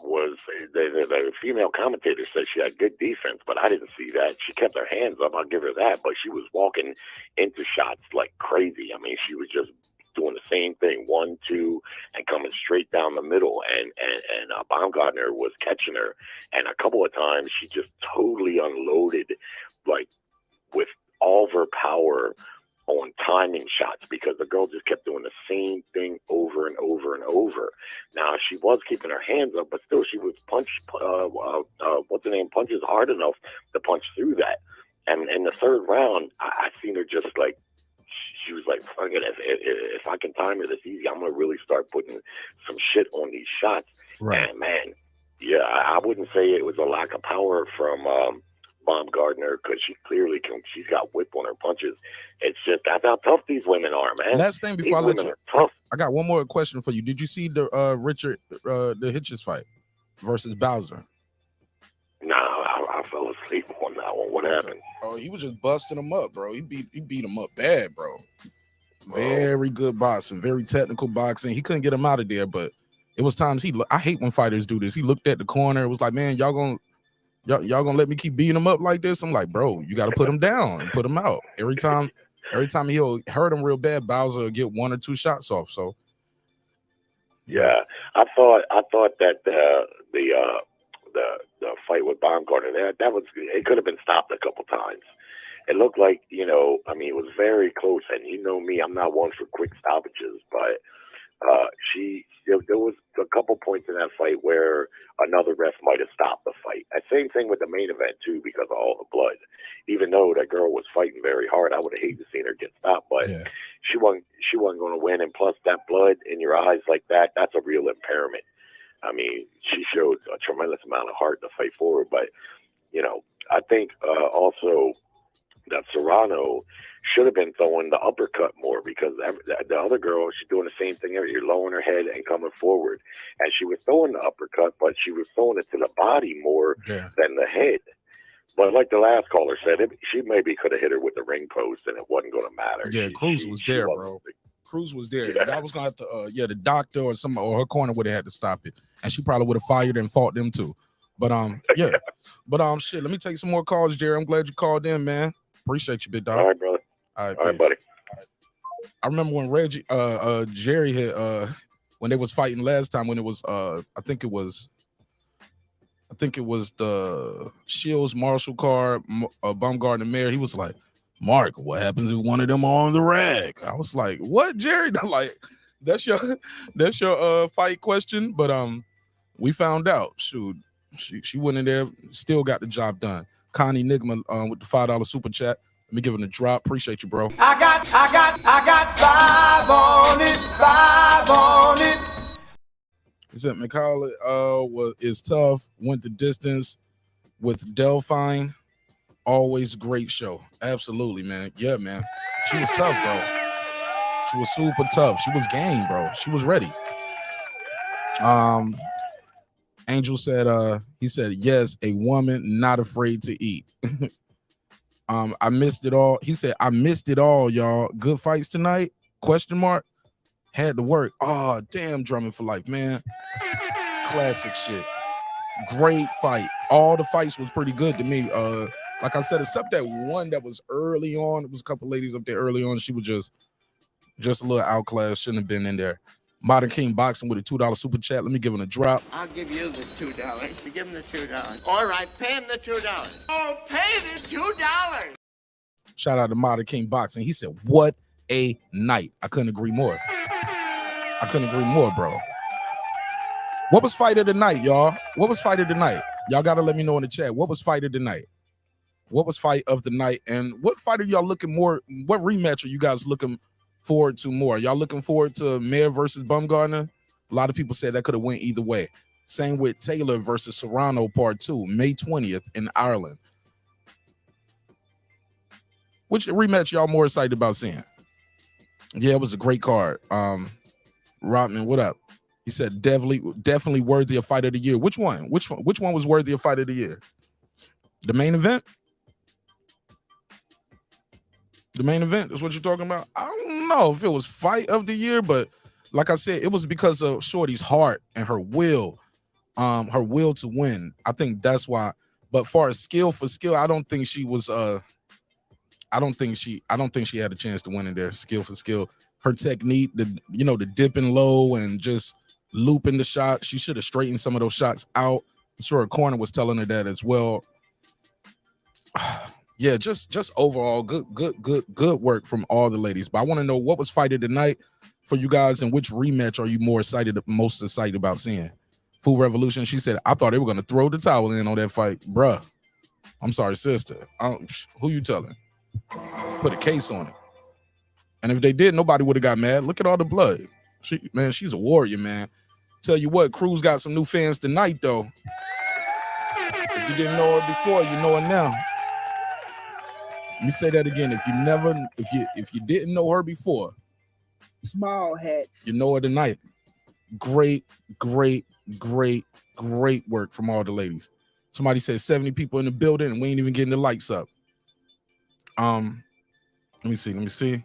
S9: was the female commentator said she had good defense, but I didn't see that. She kept her hands up. I'll give her that, but she was walking into shots like crazy. I mean, she was just doing the same thing, 1, 2, and coming straight down the middle. And Baumgardner was catching her, and a couple of times she just totally unloaded, like with all of her power on timing shots, because the girl just kept doing the same thing over and over and over. Now she was keeping her hands up, but still she was punches hard enough to punch through that. And in the third round, I seen her just like, she was like, fuck it, if I can time her this easy, I'm gonna really start putting some shit on these shots.
S1: Right.
S9: And man, yeah, I wouldn't say it was a lack of power from Baumgardner, because she's got whip on her punches. It's just that's how tough these women are, man.
S1: Last thing before I let you, I got one more question for you. Did you see the the Hitches fight versus Bowser?
S9: No, I fell asleep on that one. What happened?
S1: Oh, he was just busting him up, bro. He beat him up bad, bro. Very good boxing, very technical boxing. He couldn't get him out of there, but it was times I hate when fighters do this. He looked at the corner. It was like, man, y'all gonna let me keep beating him up like this? I'm like, bro, you got to put him down and put him out. Every time he'll hurt him real bad, Bowser will get 1 or 2 shots off. So
S9: yeah, I thought that the fight with Baumgardner, that was, it could have been stopped a couple times. It looked like, you know, I mean, it was very close, and you know me, I'm not one for quick stoppages, but there was a couple points in that fight where another ref might have stopped the fight. And same thing with the main event too, because of all the blood. Even though that girl was fighting very hard, I would have hated to see her get stopped, but
S1: yeah.
S9: she wasn't going to win. And plus, that blood in your eyes like that, that's a real impairment. I mean, she showed a tremendous amount of heart to fight forward, but you know, I think also that Serrano should have been throwing the uppercut more, because the other girl, she's doing the same thing. You're lowering her head and coming forward, and she was throwing the uppercut, but she was throwing it to the body more than the head. But like the last caller said, she maybe could have hit her with the ring post, and it wasn't going to matter.
S1: Yeah, Cruz was there, bro. Cruz was there.
S9: Yeah.
S1: I was gonna have to, the doctor or her corner would have had to stop it, and she probably would have fired and fought them too. But yeah. But shit, let me take some more calls, Jerry. I'm glad you called in, man. Appreciate you, big dog.
S9: All right, brother.
S1: All
S9: right, buddy.
S1: I remember when Jerry had when they was fighting last time, when it was I think it was the Shields Marshall card, Baumgardner Mayer. He was like, Mark, what happens if one of them are on the rack? I was like, what, Jerry? I'm like, that's your fight question. But we found out. Shoot, she went in there, still got the job done. Connie Nigma with the $5 super chat. Let me give him a drop. Appreciate you, bro.
S7: I got 5 on it.
S1: He said Mekhaled is tough, went the distance with Delphine. Always great show. Absolutely, man. Yeah, man. She was tough, bro. She was super tough. She was game, bro. She was ready. Angel said, he said, yes, a woman not afraid to eat. I missed it all. He said, I missed it all, y'all. Good fights tonight? Question mark. Had to work. Oh, damn, Drummond for life, man. Classic shit. Great fight. All the fights was pretty good to me. Like I said, except that one that was early on. It was a couple ladies up there early on. She was just a little outclassed. Shouldn't have been in there. Modern King Boxing with a $2 super chat. Let me give him a drop.
S10: I'll give you the $2. You give him the $2. All right, pay him the $2. Oh, pay the $2.
S1: Shout out to Modern King Boxing. He said, what a night. I couldn't agree more. Bro. What was fight of the night, y'all? What was fight of the night? Y'all gotta let me know in the chat. What was fight of the night? What was fight of the night? And what fight are y'all looking more? What rematch are you guys looking forward to more? Y'all looking forward to Mayer versus Baumgardner? A lot of people said that could have went either way. Same with Taylor versus Serrano Part 2, May 20th in Ireland. Which rematch y'all more excited about seeing? Yeah, it was a great card. Rodman, what up? He said definitely worthy of fight of the year. Which one? Which one was worthy of fight of the year? The main event? The main event is what you're talking about? I don't know if it was fight of the year, but like I said, it was because of Shorty's heart and her will to win. I think that's why. But far as skill for skill, I don't think she was I don't think she had a chance to win in there. Skill for skill. Her technique, the dipping low and just looping the shot. She should have straightened some of those shots out. I'm sure her corner was telling her that as well. Yeah, just overall good work from all the ladies. But I want to know what was fight of the night for you guys, and which rematch are you most excited about seeing? Food Revolution, she said, I thought they were going to throw the towel in on that fight. Bruh, I'm sorry, sister. Who you telling? Put a case on it. And if they did, nobody would have got mad. Look at all the blood. She's a warrior, man. Tell you what, Cruz got some new fans tonight, though. If you didn't know her before, you know her now. Let me say that again. If you didn't know her before,
S11: small hats,
S1: you know her tonight. Great work from all the ladies. Somebody said 70 people in the building and we ain't even getting the lights up. Let me see.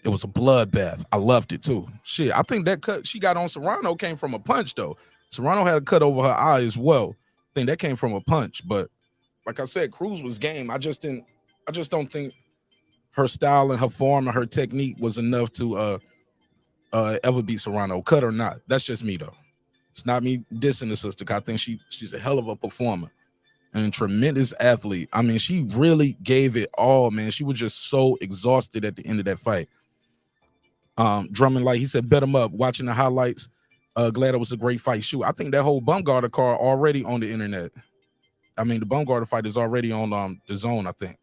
S1: It was a bloodbath. I loved it too. Shit, I think that cut she got on Serrano came from a punch though. Serrano had a cut over her eye as well. I think that came from a punch, but like I said, Cruz was game. I just don't think her style and her form and her technique was enough to ever beat Serrano, cut or not. That's just me though. It's not me dissing the sister. I think she's a hell of a performer and tremendous athlete. I mean, she really gave it all, man. She was just so exhausted at the end of that fight. Drummond Light, he said, bet him up. Watching the highlights. Glad it was a great fight. Shoot, I think that whole Baumgardner card already on the internet. I mean, the Baumgardner fight is already on the Zone, I think.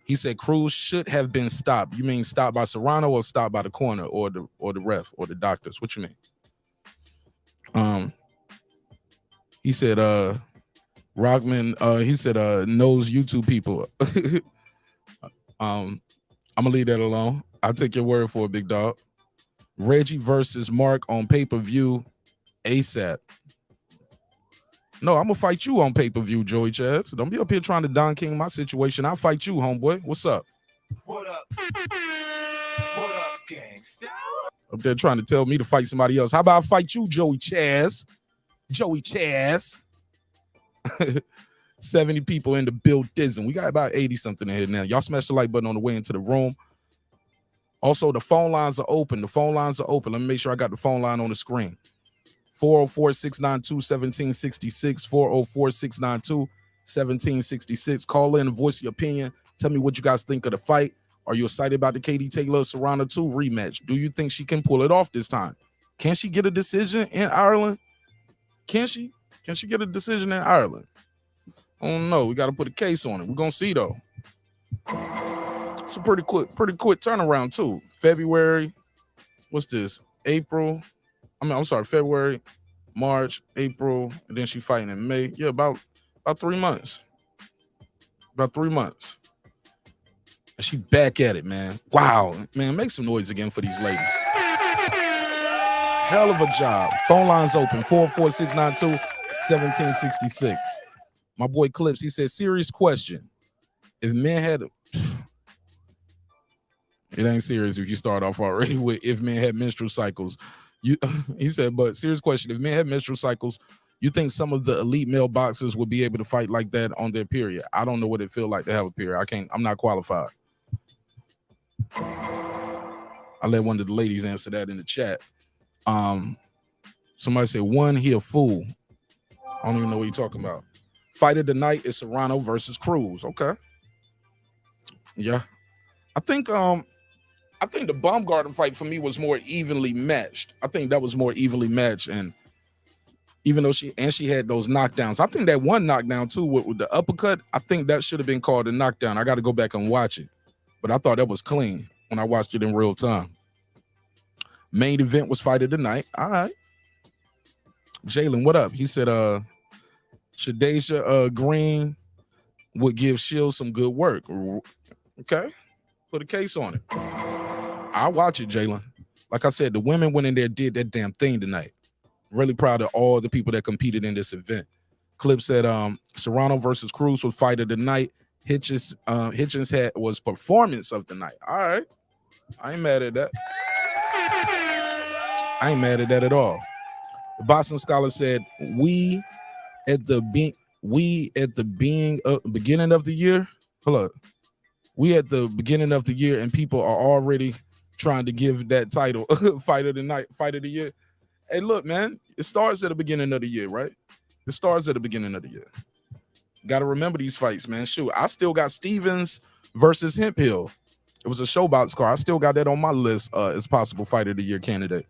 S1: He said Cruz should have been stopped. You mean stopped by Serrano or stopped by the corner or the ref or the doctors? What you mean? He said Rockman, he said knows YouTube people. I'm gonna leave that alone. I'll take your word for it, big dog. Reggie versus Mark on pay-per-view ASAP. No, I'm gonna fight you on pay-per-view, Joey Chavs. Don't be up here trying to Don King my situation. I'll fight you, homeboy. What's up?
S5: What up? What up, gangsta?
S1: Up there trying to tell me to fight somebody else. How about I fight you, Joey Chaz? Joey Chaz. 70 people in the building. We got about 80 something in here now. Y'all smash the like button on the way into the room. Also, the phone lines are open. Let me make sure I got the phone line on the screen. 404-692-1766. 404-692-1766. Call in and voice your opinion. Tell me what you guys think of the fight. Are you excited about the Katie Taylor Serrano 2 rematch? Do you think she can pull it off this time? Can she get a decision in Ireland? Can she? Can she get a decision in Ireland? I don't know. We got to put a case on it. We're going to see, though. It's a pretty quick turnaround, too. February. What's this? April. I'm sorry, February, March, April, and then she fighting in May. Yeah, about 3 months. About 3 months. And she back at it, man. Wow. Man, make some noise again for these ladies. Hell of a job. Phone lines open. 44692-1766. My boy Clips, he said, serious question. If men had... It ain't serious if you start off already with if men had menstrual cycles. He said, but serious question. If men had menstrual cycles, you think some of the elite male boxers would be able to fight like that on their period? I don't know what it feel like to have a period. I'm not qualified. I let one of the ladies answer that in the chat. Somebody said, one, he a fool. I don't even know what you're talking about. Fight of the night is Serrano versus Cruz. Okay. Yeah. I think I think the Baumgardner fight for me was more evenly matched. I think that was more evenly matched, and even though she had those knockdowns, I think that one knockdown too with the uppercut, I think that should have been called a knockdown. I got to go back and watch it, but I thought that was clean when I watched it in real time. Main event was fight of the night. All right, Jalen, what up? He said, Shadeja Green would give Shield some good work. Okay, put a case on it. I'll watch it, Jalen. Like I said, the women went in there, did that damn thing tonight. Really proud of all the people that competed in this event. Clip said Serrano versus Cruz was fight of the night. Hitchens was performance of the night. All right. I ain't mad at that. I ain't mad at that at all. The Boston Scholar said, we at the beginning of the year. Hold up. We at the beginning of the year and people are already trying to give that title fight of the night, fight of the year. Hey, look, man, it starts at the beginning of the year, right? It starts at the beginning of the year. Got to remember these fights, man. Shoot, I still got Stevens versus Hemphill. It was a showbox card. I still got that on my list as possible fight of the year candidate.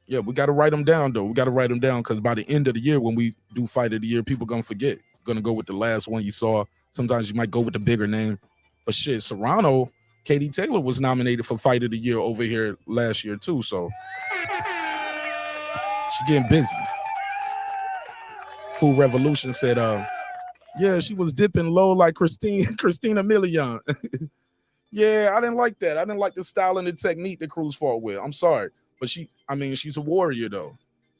S1: Yeah, we got to write them down, though. We got to write them down because by the end of the year, when we do fight of the year, people going to forget. Going to go with the last one you saw. Sometimes you might go with the bigger name. But shit, Serrano, Katie Taylor was nominated for fight of the year over here last year, too. So she getting busy. Food Revolution said, yeah, she was dipping low like Christina Milian. Yeah, I didn't like that. I didn't like the style and the technique that Cruz fought with. I'm sorry. But she's a warrior, though.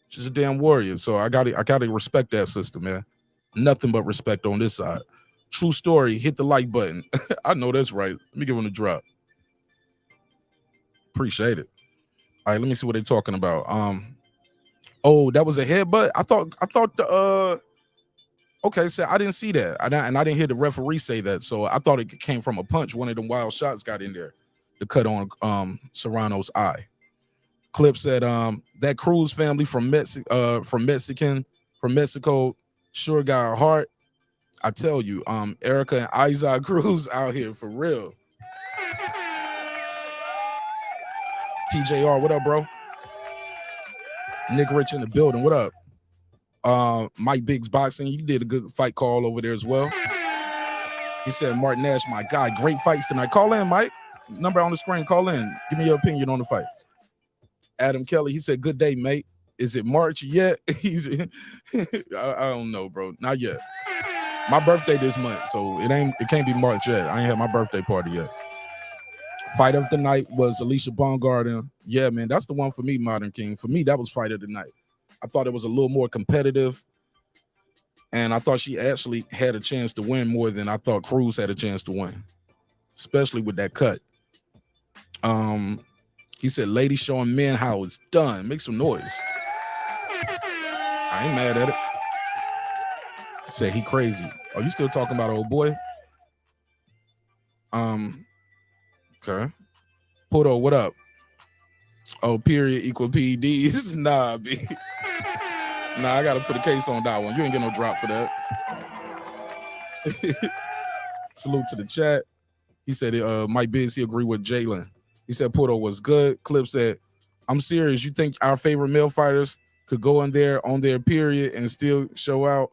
S1: She's a damn warrior. So I gotta respect that sister, man. Nothing but respect on this side. True story. Hit the like button. I know that's right. Let me give him a drop. Appreciate it. All right, let me see what they're talking about. Oh, that was a headbutt. I thought the okay, so I didn't see that. I didn't hear the referee say that. So I thought it came from a punch. One of them wild shots got in there to cut on Serrano's eye. Clip said that Cruz family from Mexico sure got a heart. I tell you, Erika and Isaac Cruz out here for real. TJR, what up, bro? Nick Rich in the building, what up? Mike Biggs Boxing, you did a good fight call over there as well. He said, Martin Nash, my guy, great fights tonight. Call in, Mike. Number on the screen, call in. Give me your opinion on the fights. Adam Kelly, he said, good day, mate. Is it March yet? I don't know, bro. Not yet. My birthday this month, so it can't be March yet. I ain't had my birthday party yet. Fight of the night was Alycia Baumgardner. Yeah, man, that's the one for me, Modern King. For me, that was fight of the night. I thought it was a little more competitive, and I thought she actually had a chance to win more than I thought Cruz had a chance to win, especially with that cut. He said, ladies showing men how it's done. Make some noise. I ain't mad at it. Said he crazy. Are you still talking about old boy? Okay. Puto, what up? Oh, period equal PEDs. Nah, B. Nah, I gotta put a case on that one. You ain't get no drop for that. Salute to the chat. He said Mike Biz, he agree with Jalen. He said Puto was good. Clip said, I'm serious. You think our favorite male fighters could go in there on their period and still show out?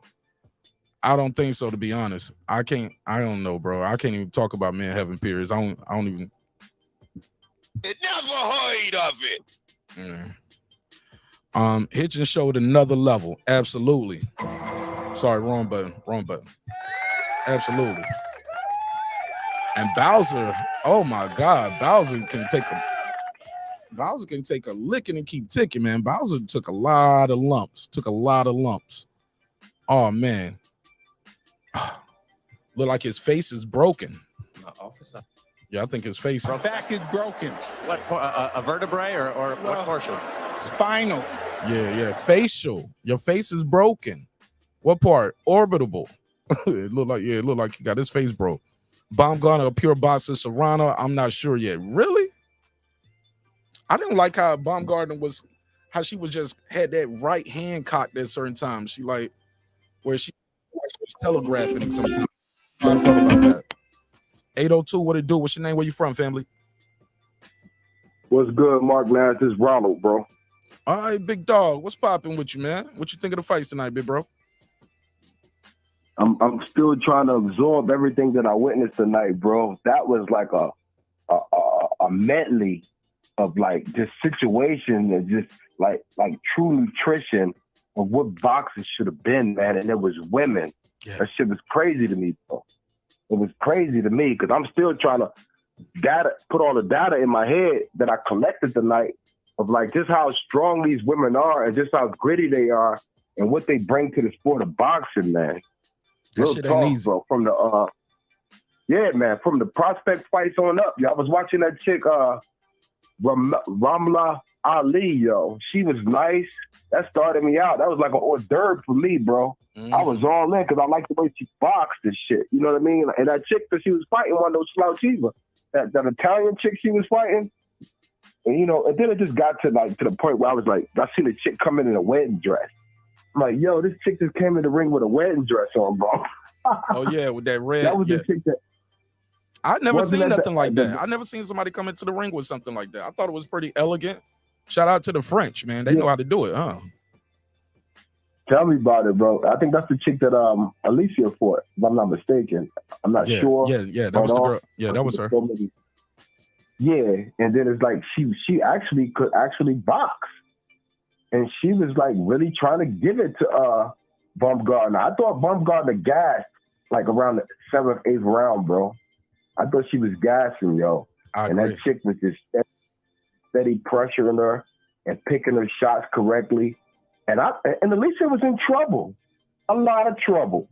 S1: I don't think so, to be honest. I don't know, bro. I can't even talk about men having periods. I don't even.
S12: Never heard of it.
S1: Hitchens showed another level. Absolutely. Sorry, wrong button. Absolutely. And Bowser, oh my God, Bowser can take a licking and keep ticking, man. Bowser took a lot of lumps. Oh man. Look like his face is broken.
S13: Officer.
S1: Yeah, I think his face.
S11: My back is broken.
S13: What, a vertebrae or what portion?
S11: Spinal.
S1: Yeah, facial. Your face is broken. What part? Orbital. It looked like he got his face broke. Baumgardner, a pure boxer. Serrano, I'm not sure yet. Really? I didn't like how Baumgardner was, how she was just had that right hand cocked at certain times. She like where she was telegraphing sometimes. How I felt about that. 802, what it do? What's your name? Where you from, family?
S14: What's good, Mark Nash? This is Ronald, bro.
S1: All right, big dog. What's popping with you, man? What you think of the fights tonight, big bro?
S14: I'm still trying to absorb everything that I witnessed tonight, bro. That was like a medley of like just situation and just like true nutrition of what boxing should have been, man. And it was women. Yeah. That shit was crazy to me, bro. It was crazy to me because I'm still trying to put all the data in my head that I collected tonight of like just how strong these women are and just how gritty they are and what they bring to the sport of boxing, man.
S1: That shit ain't easy,
S14: bro. From the from the prospect fights on up. Yo, I was watching that chick, Ramla Ali, yo. She was nice. That started me out. That was like an hors d'oeuvre for me, bro. I was all in because I like the way she boxed and shit. You know what I mean? And that chick that she was fighting, one of those slouch either. That Italian chick she was fighting. And, you know, and then it just got to the point where I was like, I seen a chick come in a wedding dress. I'm like, yo, this chick just came in the ring with a wedding dress on, bro.
S1: Oh, yeah, with that red.
S14: That was the chick that...
S1: I never seen nothing like that. I never seen somebody come into the ring with something like that. I thought it was pretty elegant. Shout out to the French, man. They know how to do it, huh?
S14: Tell me about it, bro. I think that's the chick that Alycia fought, if I'm not mistaken. I'm not sure.
S1: Yeah, that was the girl. Yeah, that was her.
S14: Yeah, and then it's like she actually could box. And she was like really trying to give it to Baumgardner. I thought Baumgardner gassed like around the 7th, 8th round, bro. I thought she was gassing, yo. And that chick was just steady pressuring her and picking her shots correctly. And Alycia was in trouble, a lot of trouble.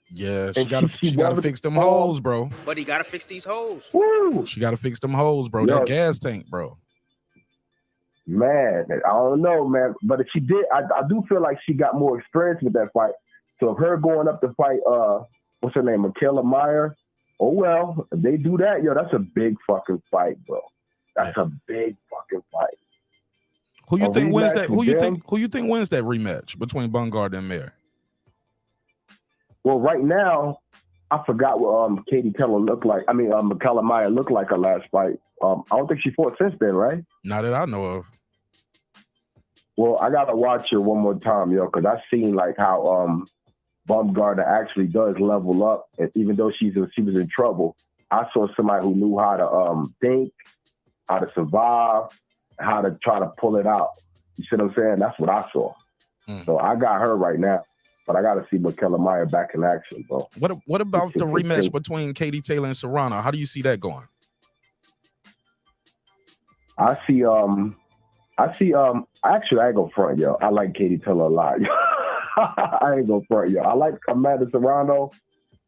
S1: Yeah, she gotta fix them holes, bro.
S15: But he gotta fix these holes.
S14: Woo!
S1: She gotta fix them holes, bro.
S14: Yo.
S1: That gas tank, bro.
S14: Man, I don't know, man. But if she did, I do feel like she got more experience with that fight. So if her going up to fight, what's her name, Michaela Meyer? Oh well, if they do that, yo, that's a big fucking fight, bro. That's a big fucking fight.
S1: Who you think wins that? Who you think wins that rematch between Baumgardner and Meyer?
S14: Well, right now, I forgot what Katie Keller looked like. I mean, Michaela Meyer looked like her last fight. I don't think she fought since then, right?
S1: Not that I know of.
S14: Well, I gotta watch her one more time, yo, because I seen like how Baumgardner actually does level up, and even though she was in trouble, I saw somebody who knew how to think, how to survive, how to try to pull it out. You see what I'm saying? That's what I saw. So I got her right now, but I got to see Michaela Meyer back in action, bro.
S1: What about the rematch between Katie Taylor and Serrano? How do you see that going?
S14: Actually, I ain't gonna front, yo. I like Katie Taylor a lot. I ain't gonna front, yo. I like Amanda Serrano,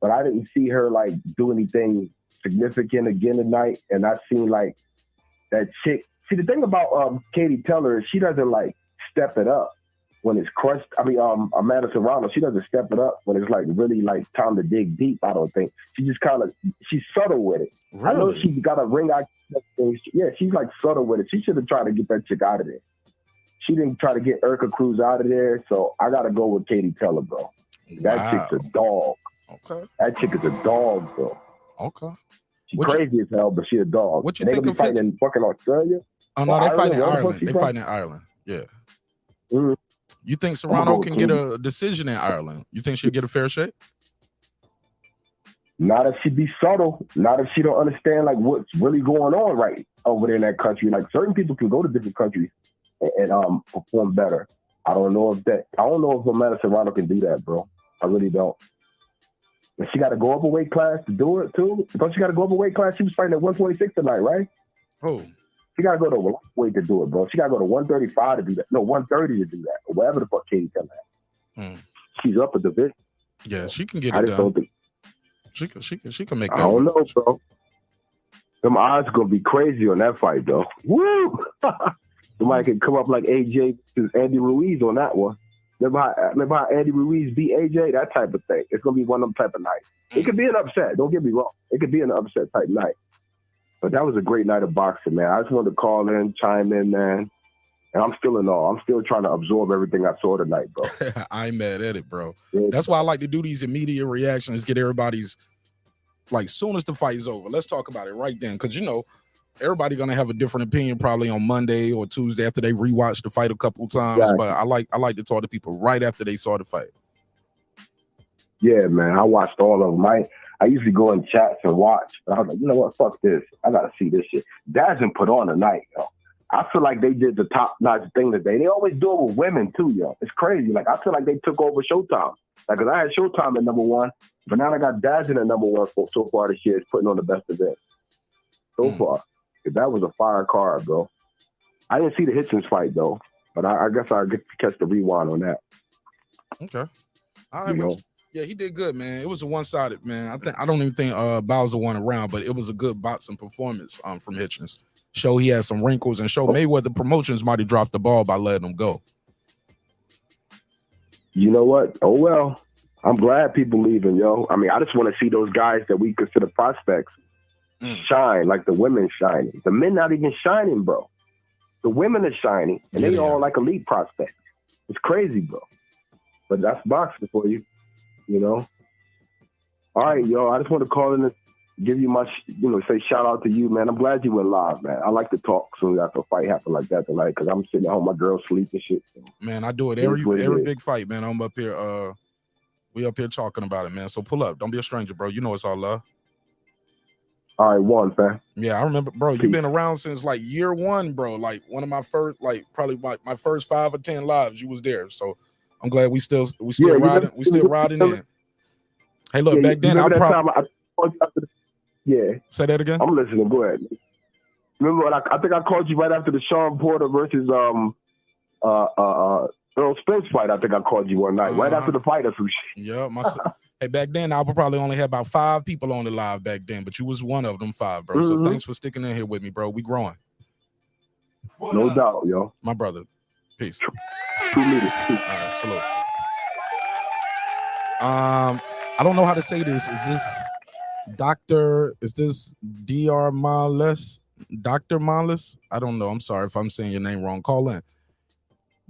S14: but I didn't see her like do anything significant again tonight. And I seen like that chick. See, the thing about Katie Taylor is she doesn't like step it up when it's crushed. I mean, Amanda Serrano, she doesn't step it up when it's like really like time to dig deep. I don't think she just she's subtle with it. Really? I know she's got a ring eye. Yeah, she's like subtle with it. She should have tried to get that chick out of there. She didn't try to get Erika Cruz out of there, so I gotta go with Katie Taylor, bro. That chick's a dog.
S1: Okay.
S14: That chick is a dog, bro.
S1: Okay.
S14: She's crazy as hell, but she's a dog.
S1: What you
S14: and
S1: think
S14: they
S1: of
S14: fighting in fucking Australia?
S1: Oh no, they fight in Ireland. They fight in Ireland. Yeah.
S14: Mm-hmm.
S1: You think Serrano can get a decision in Ireland? You think she'll get a fair shake?
S14: Not if she be subtle. Not if she don't understand like what's really going on right over there in that country. Like certain people can go to different countries and perform better. I don't know if Amanda Serrano can do that, bro. I really don't. And she got to go up a weight class to do it too. Don't she got to go up a weight class? She was fighting at 126 tonight, right?
S1: Oh.
S14: She got to go to weight to do it, bro. She got to go to 135 to do that. No, 130 to do that. Or whatever the fuck Katie Taylor had. She's up a division.
S1: Yeah, she can get it done. She can make that.
S14: I don't know, bro. Them odds gonna be crazy on that fight, though. Woo! Somebody can come up like AJ to Andy Ruiz on that one. Remember how Andy Ruiz beat AJ? That type of thing. It's gonna be one of them type of nights. It could be an upset. Don't get me wrong. It could be an upset type night. But that was a great night of boxing, man. I just wanted to call in, chime in, man. And I'm still in awe. I'm still trying to absorb everything I saw tonight, bro.
S1: I ain't mad at it, bro. Yeah. That's why I like to do these immediate reactions, get everybody's, like, soon as the fight is over, let's talk about it right then. Because, you know, everybody gonna have a different opinion probably on Monday or Tuesday after they rewatch the fight a couple times.
S14: Exactly.
S1: But I like to talk to people right after they saw the fight.
S14: Yeah, man, I watched all of them. I usually go in chats and watch, but I was like, you know what? Fuck this. I gotta see this shit. Dazin put on a night, yo. I feel like they did the top-notch thing today. They always do it with women too, yo. It's crazy. Like I feel like they took over Showtime. Like, 'cause I had Showtime at number one, but now I got Dazin at number one so far this year. It's putting on the best event so far. That was a fire card, bro. I didn't see the Hitchens fight though, but I guess I'll get to catch the rewind on that.
S1: Okay. All right. Yeah, he did good, man. It was a one-sided, man. I don't even think Bowser won a round, but it was a good boxing performance from Hitchens. Show he had some wrinkles and show Mayweather Promotions might have dropped the ball by letting him go.
S14: You know what? Oh well. I'm glad people leaving, yo. I mean, I just want to see those guys that we consider prospects shine, like the women shining. The men not even shining, bro. The women are shining, and they all like elite prospects. It's crazy, bro. But that's boxing for you, you know. All right, yo. I just want to call in and give you my, say shout out to you, man. I'm glad you went live, man. I like to talk soon after a fight happen like that tonight because I'm sitting at home, my girl sleep and shit. So.
S1: Man, I do it every big fight, man. I'm up here. We up here talking about it, man. So pull up. Don't be a stranger, bro. You know it's all love.
S14: All right, one, fam.
S1: Yeah, I remember, bro. You've been around since like year one, bro. Like one of my first, like probably my first 5 or 10 lives. You was there, so I'm glad we still riding. We still riding in. Hey, look, back then I probably. Say that again.
S14: I'm listening. Go ahead. Remember when I think I called you right after the Sean Porter versus Earl Spence fight. I think I called you one night right after the fight or some shit.
S1: Yeah, hey, back then I would probably only have about 5 people on the live back then, but you was one of them 5, bro. So thanks for sticking in here with me, bro. We growing.
S14: No doubt, yo.
S1: My brother. Peace.
S14: True leader.
S1: All right, salute. I don't know how to say this. Is this Dr. Males? Dr. Males? I don't know. I'm sorry if I'm saying your name wrong. Call in.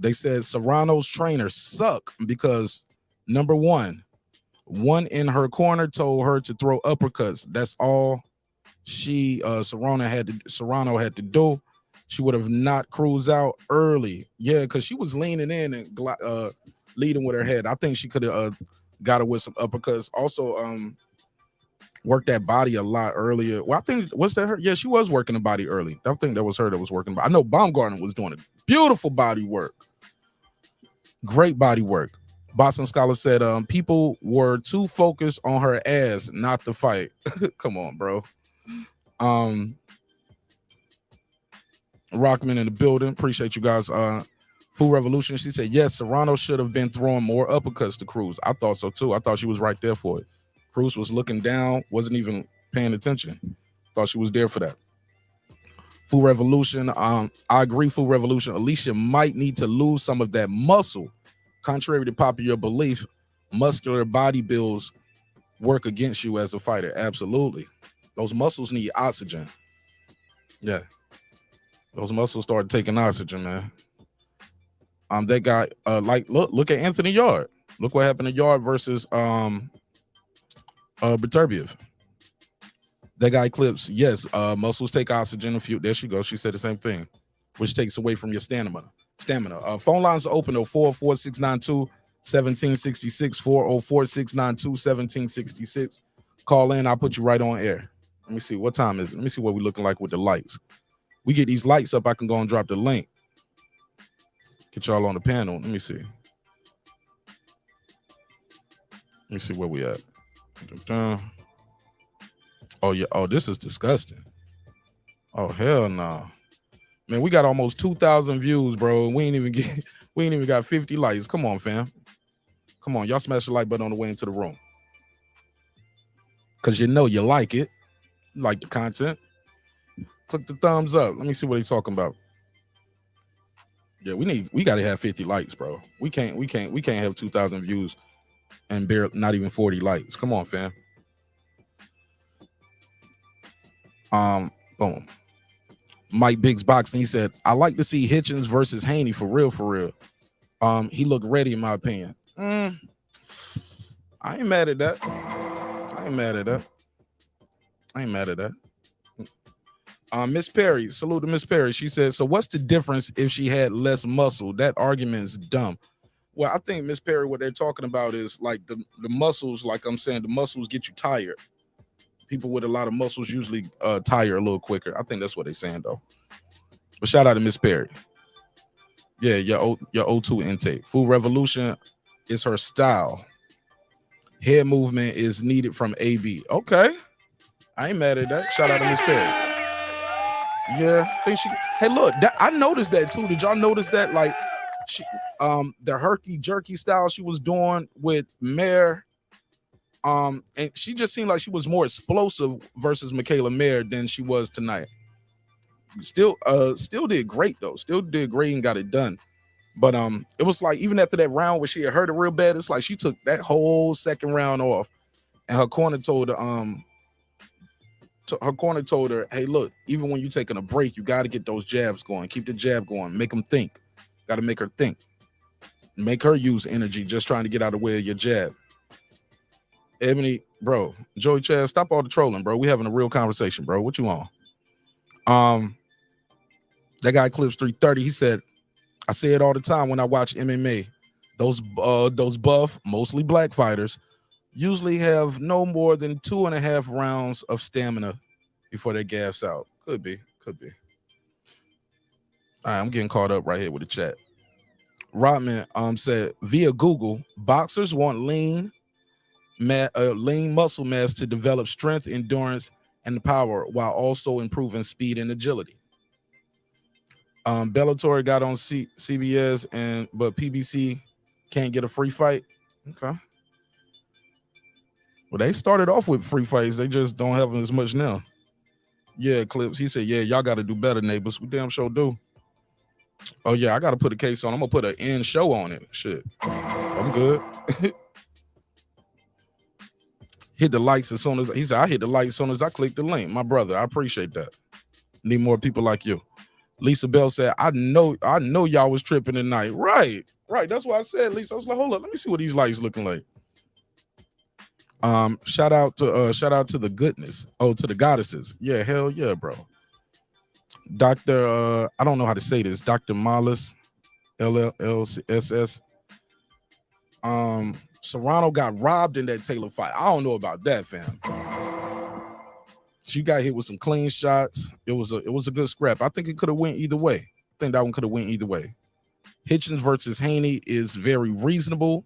S1: They said Serrano's trainers suck because number one in her corner told her to throw uppercuts. That's all Serrano had to do. She would have knocked Cruz out early. Yeah, because she was leaning in and leading with her head. I think she could have got her with some uppercuts. Also, worked that body a lot earlier. Well, I think, was that her? Yeah, she was working the body early. I think that was her that was working. I know Baumgardner was doing it. Beautiful body work. Great body work. Boston Scholar said people were too focused on her ass, not the fight. Come on, bro. Rockman in the building. Appreciate you guys. Food Revolution. She said, yes, Serrano should have been throwing more uppercuts to Cruz. I thought so too. I thought she was right there for it. Cruz was looking down, wasn't even paying attention. Thought she was there for that. Food Revolution. I agree, Food Revolution. Alycia might need to lose some of that muscle. Contrary to popular belief, muscular body builds work against you as a fighter. Absolutely. Those muscles need oxygen. Yeah. Those muscles started taking oxygen, man. That guy, look at Anthony Yard. Look what happened to Yard versus Beterbiev. That guy clips, yes, muscles take oxygen. There she goes. She said the same thing, which takes away from your stamina. Phone lines are open, 404-692-1766, 404-692-1766. Call in. I'll put you right on air. Let me see. What time is it? Let me see what we're looking like with the lights. We get these lights up, I can go and drop the link. Get y'all on the panel. Let me see. Let me see where we at. Oh, yeah. Oh, this is disgusting. Oh, hell no. Man, we got almost 2,000 views, bro. We ain't even got 50 likes. Come on, fam. Come on. Y'all smash the like button on the way into the room. Because you know you like it. You like the content. Click the thumbs up. Let me see what he's talking about. Yeah, we gotta have 50 likes, bro. We can't have 2,000 views and barely not even 40 likes. Come on, fam. Boom. Mike Biggs boxing. He said, I like to see Hitchens versus Haney for real. He looked ready, in my opinion. I ain't mad at that. Miss Perry, salute to Miss Perry. She said, so what's the difference if she had less muscle? That argument is dumb. Well, I think, Miss Perry, what they're talking about is like the muscles, like I'm saying, the muscles get you tired. People with a lot of muscles usually tire a little quicker. I think that's what they're saying, though. But shout out to Miss Perry. Yeah, your O2 intake. Food Revolution is her style. Head movement is needed from AB. Okay. I ain't mad at that. Shout out to Miss Perry. Yeah, I think she. Hey, look, I noticed that too. Did y'all notice that? Like, she, the herky jerky style she was doing with Mare, and she just seemed like she was more explosive versus Michaela Mare than she was tonight. Still did great though. Still did great and got it done. But it was like even after that round where she had hurt it real bad, it's like she took that whole second round off, and her corner told her, hey, look, even when you're taking a break, you got to get those jabs going. Keep the jab going. Make them think. Got to make her think. Make her use energy just trying to get out of the way of your jab. Ebony, bro, Joey Chaz, stop all the trolling, bro. We having a real conversation, bro. What you on? That guy Clips 330, he said, I say it all the time when I watch MMA. Those buff, mostly black fighters usually have no more than 2.5 rounds of stamina before they gas out. Could be. All right, I'm getting caught up right here with the chat. Rodman said via Google, boxers want lean muscle mass to develop strength, endurance, and power while also improving speed and agility. Bellator got on CBS, but PBC can't get a free fight. Okay. Well, they started off with free fights. They just don't have as much now. Yeah, Clips. He said, yeah, y'all got to do better, neighbors. We damn sure do. Oh, yeah, I got to put a case on. I'm going to put an end show on it. Shit. I'm good. Hit the likes as soon as, he said, I hit the like as soon as I click the link. My brother, I appreciate that. Need more people like you. Lisa Bell said, I know y'all was tripping tonight. Right. That's why I said, Lisa, I was like, hold up, let me see what these lights looking like. Shout out to the goodness. Oh, to the goddesses. Yeah, hell yeah, bro. Dr. I don't know how to say this. Dr. Malis, LLSS. Serrano got robbed in that Taylor fight. I don't know about that, fam. She got hit with some clean shots. It was a good scrap. I think it could have went either way. I think that one could have went either way. Hitchens versus Haney is very reasonable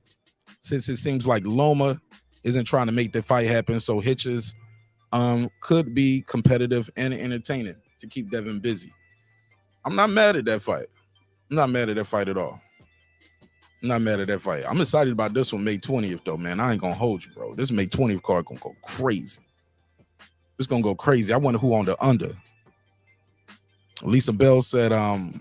S1: since it seems like Loma isn't trying to make the fight happen. So Hitchens could be competitive and entertaining to keep Devin busy. I'm not mad at that fight. I'm not mad at that fight at all. I'm not mad at that fight. I'm excited about this one May 20th, though, man. I ain't going to hold you, bro. This May 20th card going to go crazy. It's going to go crazy. I wonder who on the under. Lisa Bell said, I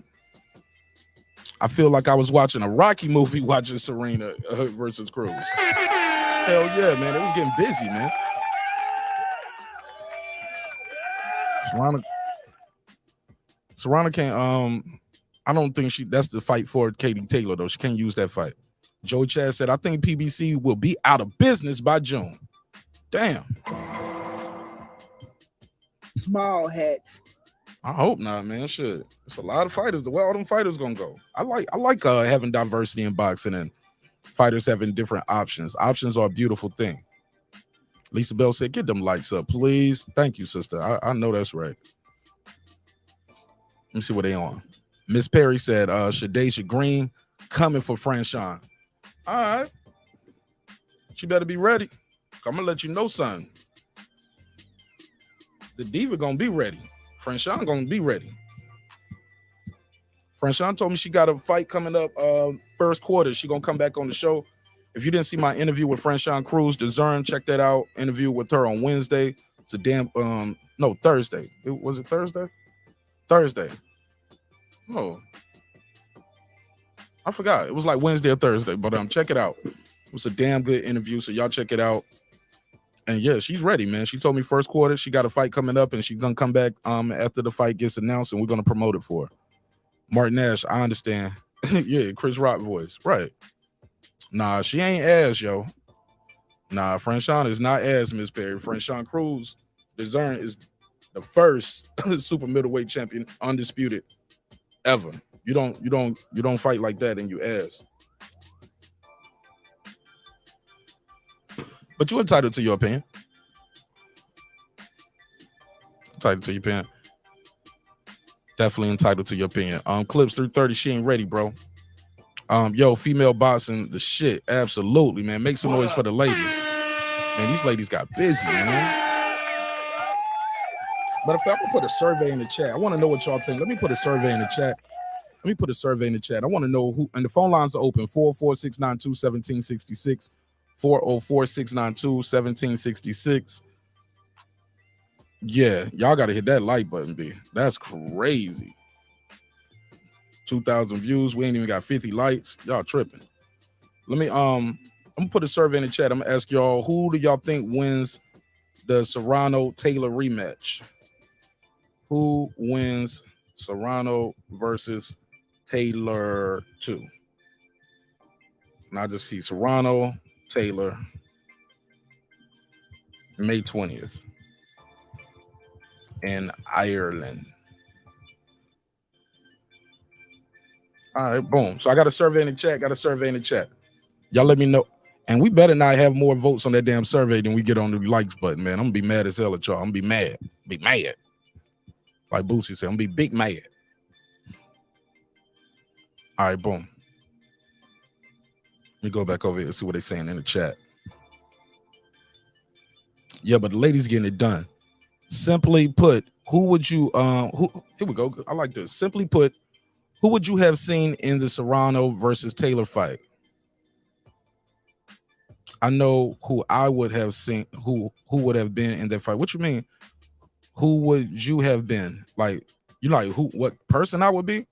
S1: feel like I was watching a Rocky movie watching Serena versus Cruz. Hell yeah, man. It was getting busy, man. Serrano can't, I don't think that's the fight for Katie Taylor, though. She can't use that fight. Joey Chad said, I think PBC will be out of business by June. Damn.
S15: Small hats.
S1: I hope not, man. Shit. It's a lot of fighters. Where all them fighters gonna go? I like having diversity in boxing and fighters having different options. Options are a beautiful thing. Lisa Bell said, get them likes up, please. Thank you, sister. I know that's right. Let me see what they on. Miss Perry said, Shadeja Green coming for Franchon. All right. She better be ready. I'm gonna let you know, son. The diva gonna be ready. Franchon gonna be ready. Franchon told me she got a fight coming up first quarter. She gonna come back on the show. If you didn't see my interview with Franchon Cruz, DAZN, check that out. Interview with her on Wednesday. It's a Thursday. Was it Thursday? Thursday. Oh, I forgot. It was like Wednesday or Thursday, but check it out. It was a damn good interview, so y'all check it out. And yeah, she's ready, man. She told me first quarter she got a fight coming up, and she's gonna come back after the fight gets announced, and we're gonna promote it for her. Martin Nash, I understand. Yeah, Chris Rock voice, right? Nah, she ain't ass, yo. Nah, Franchon is not ass, Miss Perry. Franchon Cruz, DAZN is the first super middleweight champion, undisputed ever. You don't fight like that and you ass. But you're entitled to your opinion. Entitled to your opinion. Definitely entitled to your opinion. Clips 330, she ain't ready, bro. Yo, female boxing, the shit. Absolutely, man. Make some noise for the ladies. Man, these ladies got busy, man. But if I'm gonna put a survey in the chat, I want to know what y'all think. Let me put a survey in the chat. I want to know who, and the phone lines are open, 404-692-1766, 404-692-1766. Yeah, y'all got to hit that like button, B. That's crazy. 2,000 views. We ain't even got 50 likes. Y'all tripping. Let me, I'm going to put a survey in the chat. I'm going to ask y'all, who do y'all think wins the Serrano-Taylor rematch? Who wins Serrano versus Taylor 2? And I just see Serrano, Taylor, May 20th in Ireland. All right, boom. So I got a survey in the chat. Y'all let me know. And we better not have more votes on that damn survey than we get on the likes button, man. I'm gonna be mad as hell at y'all. I'm gonna be mad. Like Boosie said, I'm gonna be big mad. All right, boom. Let me go back over here and see what they're saying in the chat. Yeah, but the ladies getting it done. Simply put, who would you here we go. I like this. Simply put, who would you have seen in the Serrano versus Taylor fight? I know who I would have seen, who would have been in that fight. What you mean? Who would you have been? Like, you like who, what person I would be?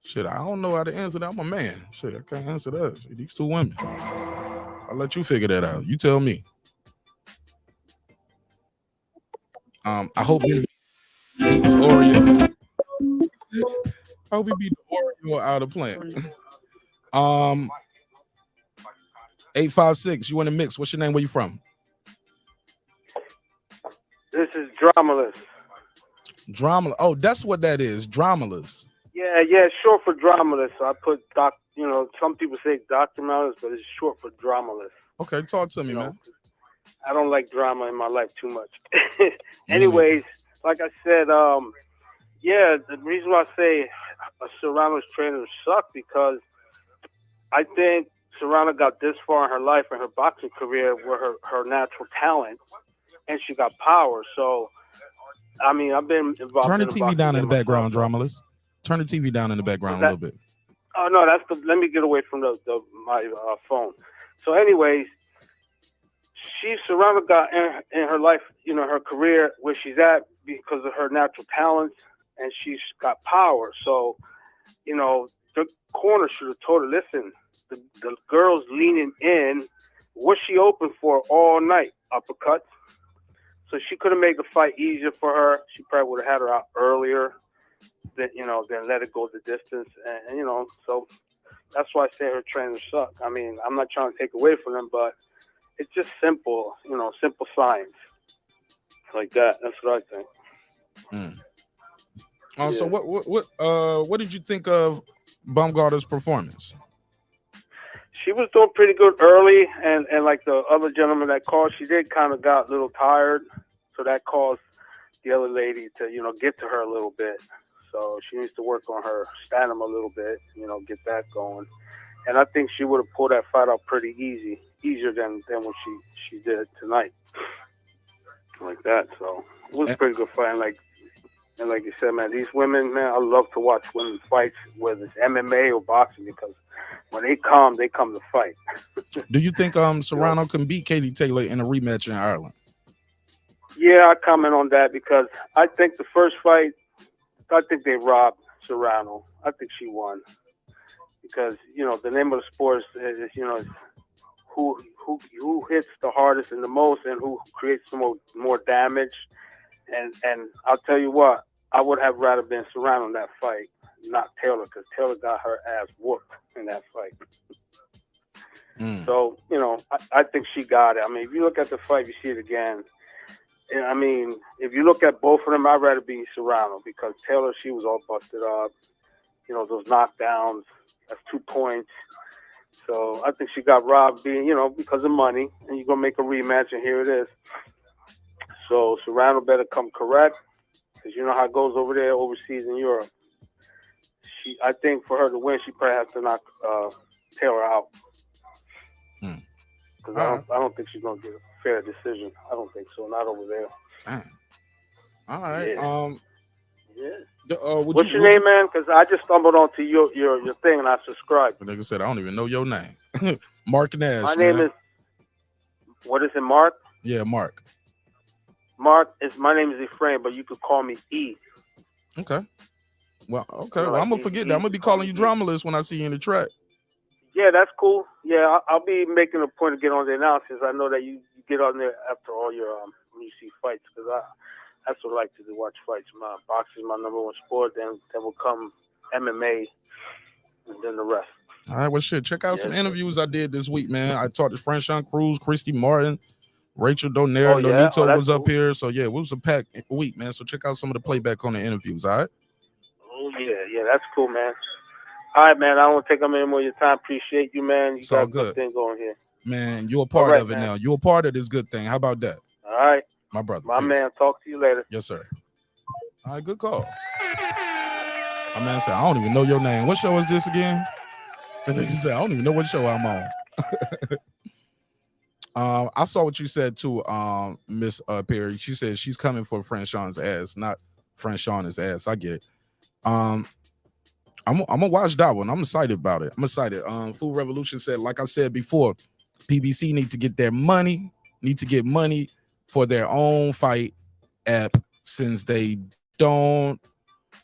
S1: Shit, I don't know how to answer that. I'm a man. Shit, I can't answer that. Shit, these two women. I'll let you figure that out. You tell me. I hope he beats Oreo. I hope he beat Oreo out of plant. 856, you in the mix. What's your name? Where you from?
S16: This is Dramaless.
S1: Drama. Oh, that's what that is. Dramaless.
S16: Yeah, short for Dramaless. So I put some people say Dr. Malus, but it's short for Dramaless.
S1: Okay, talk to me, man.
S16: I don't like drama in my life too much. Anyways, like I said, the reason why I say Serrano's trainers suck because I think Serrano got this far in her life and her boxing career with her natural talent, and she got power. So, I mean, I've been involved.
S1: Turn the TV down in the background, Dramaless. Turn the TV down in the background a little bit.
S16: Oh no, let me get away from my phone. So, anyways, Serrano got in her life, her career where she's at because of her natural talents, and she's got power. So, the corner should have told her, listen, the girl's leaning in. What's she open for all night? Uppercuts. So she could have made the fight easier for her. She probably would have had her out earlier than let it go the distance. And so that's why I say her trainers suck. I mean, I'm not trying to take away from them, but it's just simple, simple science. Like that. That's what I think.
S1: So what did you think of Baumgardner's performance?
S16: She was doing pretty good early, and like the other gentleman that called, she did kind of got a little tired, so that caused the other lady to get to her a little bit. So she needs to work on her stamina a little bit, get that going. And I think she would have pulled that fight out pretty easier than what she did tonight, like that. So it was a pretty good fight. And like you said, man, these women, man, I love to watch women fights, whether it's MMA or boxing, because when they come to fight.
S1: Do you think Serrano can beat Katie Taylor in a rematch in Ireland?
S16: Yeah, I comment on that because I think the first fight, I think they robbed Serrano. I think she won because the name of the sport is who hits the hardest and the most, and who creates the more damage. And I'll tell you what, I would have rather been Serrano in that fight, not Taylor, because Taylor got her ass whooped in that fight. So, I think she got it. I mean, if you look at the fight, you see it again, I mean, if you look at both of them, I'd rather be Serrano because Taylor, she was all busted up. You know, those knockdowns, that's 2 points. So I think she got robbed because of money, and you're going to make a rematch, and here it is. So Serrano better come correct because you know how it goes over there overseas in Europe. I think for her to win, she probably has to knock Taylor out. Because I don't think she's going to get a fair decision. I don't think so. Not over there.
S1: Damn. All right.
S16: Yeah. What's your name, man? Because I just stumbled onto your thing and I subscribed.
S1: Like I said, I don't even know your name. Mark Nash.
S16: My name is. What is it, Mark?
S1: Yeah, Mark.
S16: My name is Ephraim, but you could call me E.
S1: Okay. Well, okay. Well, I'm gonna forget that. I'm gonna be calling you Dramalist when I see you in the track.
S16: Yeah, that's cool. Yeah, I'll be making a point to get on the analysis. I know that you get on there after all your when you see fights because that's what I like to do, watch fights. Boxing is my number one sport. Then will come MMA, and then the rest.
S1: All right, well, shit. Check out some interviews I did this week, man. I talked to Franchon Cruz, Christy Martin, Rachel Donaire, Nonito was up here. So yeah, it was a packed week, man. So check out some of the playback on the interviews. All right.
S16: Oh yeah, that's cool, man. All right, man. I don't want to take up any more of your time. Appreciate you, man. You got a good thing going here.
S1: Man, you're a part of it now. You're a part of this good thing. How about that?
S16: All right.
S1: My brother.
S16: My man, talk to you later.
S1: Yes, sir. All right, good call. My man said, I don't even know your name. What show is this again? And he said, I don't even know what show I'm on. I saw what you said too, Miss Perry. She said she's coming for Franchon's ass, not Franchon's ass. I get it. I'm gonna watch that one. I'm excited about it. I'm excited. Food Revolution said, like I said before, PBC need to get their money, for their own fight app since they don't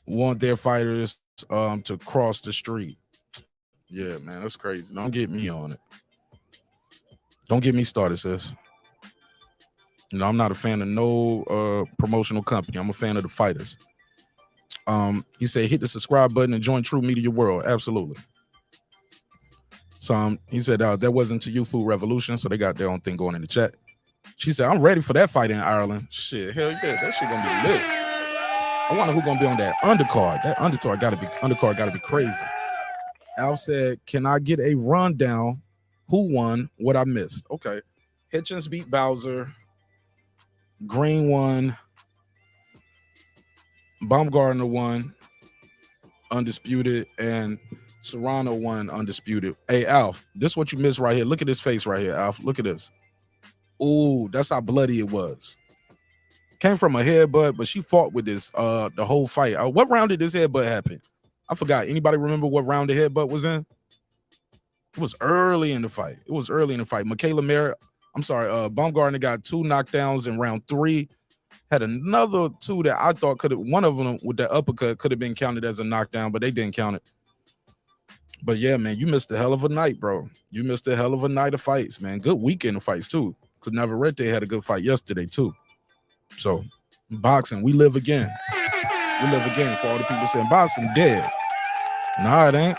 S1: want their fighters to cross the street. Yeah, man, that's crazy. Don't get me on it. Don't get me started, sis. You know, I'm not a fan of no promotional company. I'm a fan of the fighters. He said, hit the subscribe button and join True Media World. Absolutely. So he said, that wasn't to you, Food Revolution. So they got their own thing going in the chat. She said, I'm ready for that fight in Ireland. Shit, hell yeah, that shit gonna be lit. I wonder who's gonna be on that undercard. That undercard gotta be crazy. Al said, can I get a rundown? Who won? What I missed? Okay. Hitchens beat Bowser. Green won. Baumgardner won. Undisputed. And Serrano won undisputed. Hey, Alf, this is what you missed right here. Look at his face right here, Alf. Look at this. Ooh, that's how bloody it was. Came from a headbutt, but she fought with this the whole fight. What round did this headbutt happen? I forgot. Anybody remember what round the headbutt was in? It was early in the fight. Baumgardner got 2 knockdowns in round 3. Had another 2 that I thought one of them with that uppercut could have been counted as a knockdown, but they didn't count it. But yeah, man, you missed a hell of a night, bro. You missed a hell of a night of fights, man. Good weekend of fights, too. Because Navarrete had a good fight yesterday, too. So, boxing, we live again. We live again for all the people saying boxing dead. No, it ain't.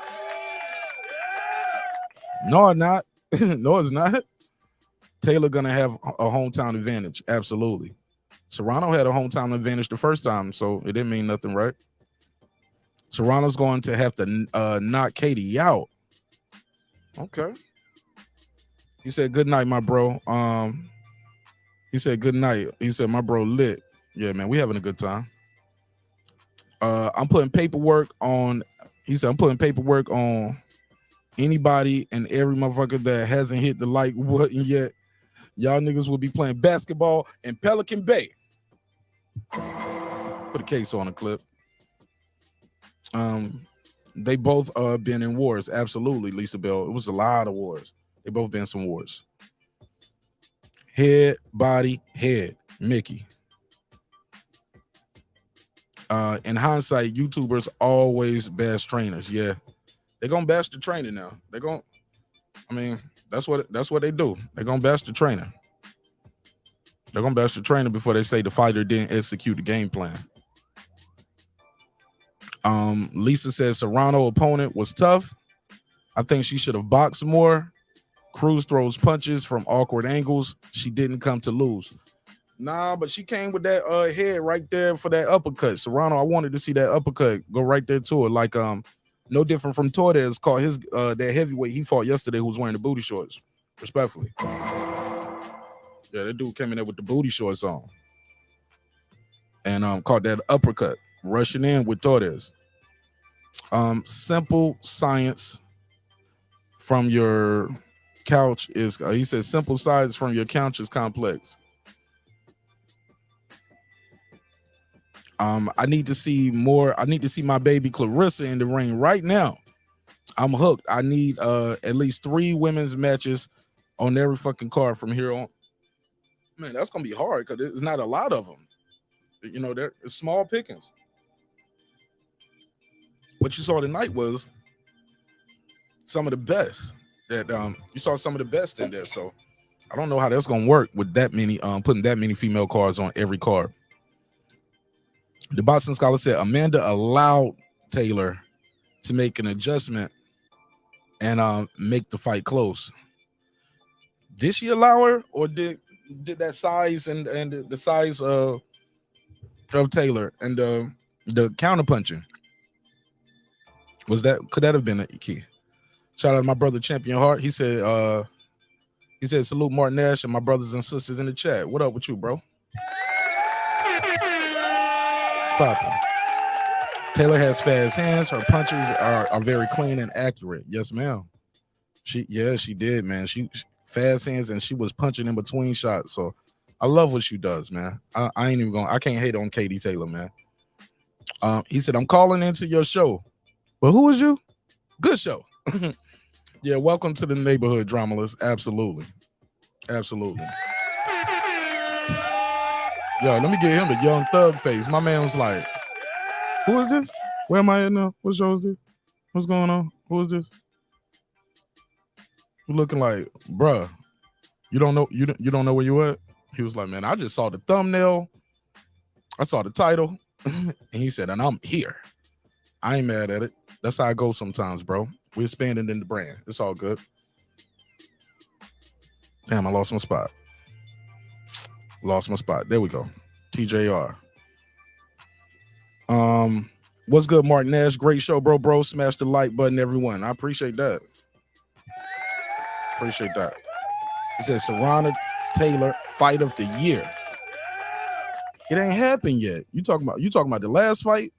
S1: No, it's not. No, it's not. Taylor gonna have a hometown advantage. Absolutely. Serrano had a hometown advantage the first time, so it didn't mean nothing, right? Serrano's going to have to knock Katie out. Okay. He said, good night, my bro. He said, good night. He said, my bro lit. Yeah, man, we having a good time. I'm putting paperwork on. He said, I'm putting paperwork on anybody and every motherfucker that hasn't hit the like button yet. Y'all niggas will be playing basketball in Pelican Bay. Put a case on a clip. They both been in wars. Absolutely, Lisa Bell. It was a lot of wars. They both been some wars. Head, body, head. Mickey. In hindsight, YouTubers always bash trainers. Yeah, they're gonna bash the trainer now. That's what they do. They're gonna bash the trainer. They're gonna bash the trainer before they say the fighter didn't execute the game plan. Lisa says Serrano opponent was tough. I think she should have boxed more. Cruz throws punches from awkward angles. She didn't come to lose. Nah, but she came with that head right there for that uppercut. Serrano, I wanted to see that uppercut go right there to it. Like no different from Torres caught his that heavyweight he fought yesterday who was wearing the booty shorts. Respectfully. Yeah, that dude came in there with the booty shorts on. And caught that uppercut, rushing in with Torres. Simple science from your couch is he said simple science from your couch is complex. I need to see more. I need to see my baby Clarissa in the ring right now. I'm hooked. I need at least 3 women's matches on every fucking card from here on. Man, that's gonna be hard because there's not a lot of them. You know, they're small pickings. What you saw tonight was some of the best that you saw some of the best in there. So I don't know how that's gonna work with that many putting that many female cards on every card. The Boston Scholar said Amanda allowed Taylor to make an adjustment and make the fight close. Did she allow her, or did that size and the size of Taylor and the counter punching could that have been a key? Shout out to my brother Champion Hart. He said salute Martin Nash and my brothers and sisters in the chat. What up with you, bro? Poppin'. Taylor has fast hands. Her punches are very clean and accurate. Yes, ma'am. She did, man. She fast hands and she was punching in between shots. So I love what she does, man. I ain't even I can't hate on Katie Taylor, man. He said, I'm calling into your show. Well, who is you? Good show. Yeah, welcome to the neighborhood, Drama List. Absolutely. Absolutely. Yo, let me get him the young thug face. My man was like, who is this? Where am I at now? What show is this? What's going on? Who is this? We're looking like, bruh, you don't know where you at? He was like, man, I just saw the thumbnail. I saw the title. And he said, and I'm here. I ain't mad at it. That's how I go sometimes, bro. We're expanding in the brand. It's all good. Damn, I lost my spot. There we go. TJR. What's good, Martin Nash? Great show, bro. Smash the like button, everyone. I appreciate that. He says Serrano Taylor fight of the year. It ain't happened yet. You talking about the last fight?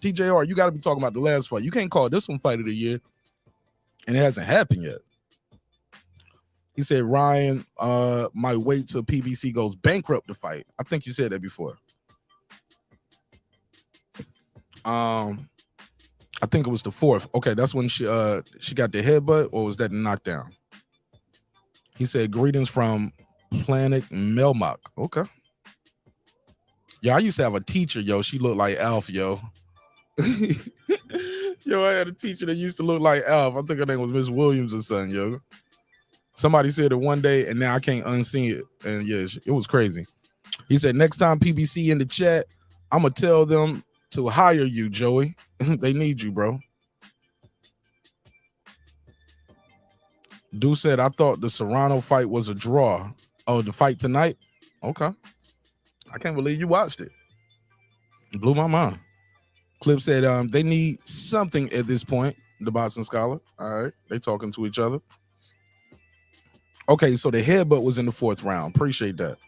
S1: TJR, you got to be talking about the last fight. You can't call this one fight of the year, and it hasn't happened yet. He said Ryan might wait till PBC goes bankrupt to fight. I think you said that before. I think it was the 4th. Okay, that's when she got the headbutt, or was that the knockdown? He said greetings from Planet Melmock. Okay. Yo, I used to have a teacher, yo. She looked like Alf, yo. Yo, I had a teacher that used to look like Alf. I think her name was Miss Williams or something, yo. Somebody said it one day, and now I can't unsee it. And yeah, it was crazy. He said, next time PBC in the chat, I'm going to tell them to hire you, Joey. They need you, bro. Dude said, I thought the Serrano fight was a draw. Oh, the fight tonight? Okay. I can't believe you watched it. It blew my mind. Clip said they need something at this point, the Boston Scholar. All right. They talking to each other. Okay, so the headbutt was in the 4th round. Appreciate that.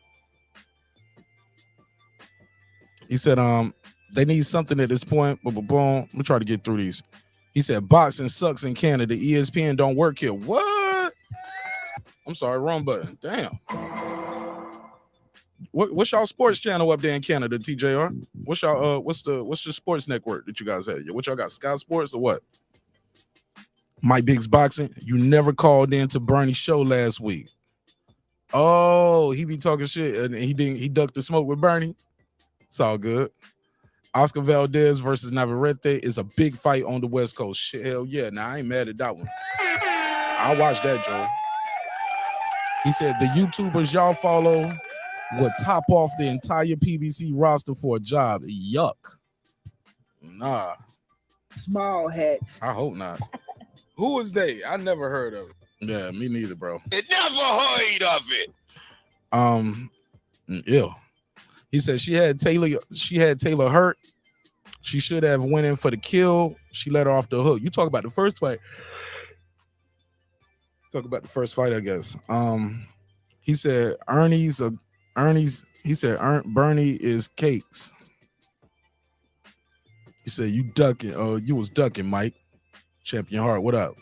S1: He said they need something at this point. Boom. Let me try to get through these. He said boxing sucks in Canada. ESPN don't work here. What? I'm sorry, wrong button. Damn. What's y'all sports channel up there in Canada, TJR? What's y'all what's your sports network that you guys have? What y'all got? Sky Sports or what? Mike Biggs Boxing. You never called in to Bernie's show last week. Oh, he be talking shit and he ducked the smoke with Bernie. It's all good. Oscar Valdez versus Navarrete is a big fight on the West Coast. Shit, hell yeah. Now I ain't mad at that one. I watched that, Joe. He said the YouTubers y'all follow would top off the entire PBC roster for a job. Yuck. Nah.
S15: Small hats.
S1: I hope not. Who is they? I never heard of it. Yeah, me neither, bro.
S12: It never heard of it.
S1: Ill. He said she had Taylor hurt. She should have went in for the kill. She let her off the hook. You talk about the first fight. I guess. He said Bernie is cakes. He said you ducking. You was ducking, Mike. Champion Heart, what up?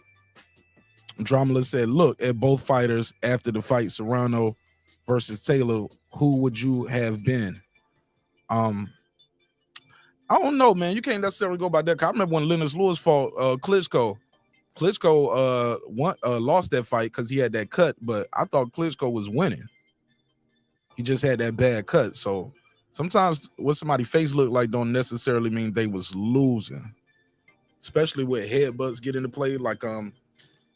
S1: Dramala said, look at both fighters after the fight, Serrano versus Taylor. Who would you have been? I don't know, man. You can't necessarily go by that. I remember when Lennox Lewis fought Klitschko. Klitschko lost that fight because he had that cut, but I thought Klitschko was winning. He just had that bad cut. So sometimes what somebody's face looked like don't necessarily mean they was losing, especially with headbutts get into play. Like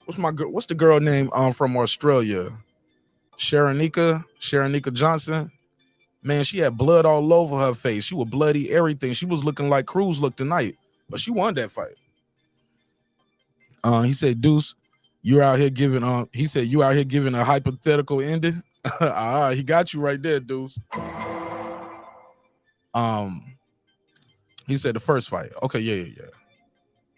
S1: what's the girl name from Australia? Sharonika Johnson. Man, she had blood all over her face. She was bloody, everything. She was looking like Cruz looked tonight, but she won that fight. He said, Deuce, you're out here giving he said you out here giving a hypothetical ending. He got you right there, Deuce. He said the first fight. Okay, yeah.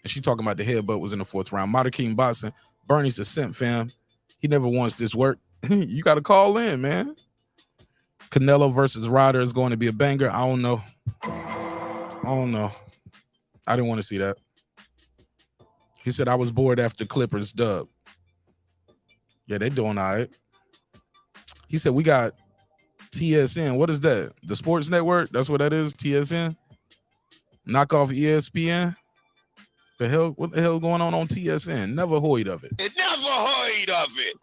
S1: And she talking about the headbutt was in the 4th round. Mathie King boxing. Bernie's a simp, fam. He never wants this work. You got to call in, man. Canelo versus Ryder is going to be a banger. I don't know. I didn't want to see that. He said I was bored after Clippers dub. Yeah, they doing all right. He said we got TSN. What is that? The Sports Network? That's what that is? TSN? Knock off ESPN? What the hell going on TSN? Never heard of it.
S12: Never heard of it.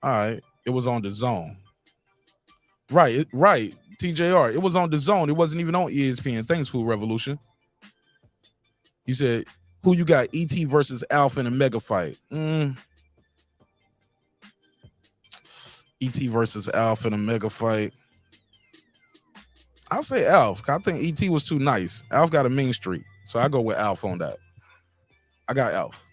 S1: All right. It was on the Zone. Right. TJR. It was on the Zone. It wasn't even on ESPN. Thanks, Food Revolution. He said, who you got? ET versus Alf in a mega fight. ET versus Alf in a mega fight. I'll say Alf. I think ET was too nice. Alf got a mean streak. So I go with Alf on that. I got Alf.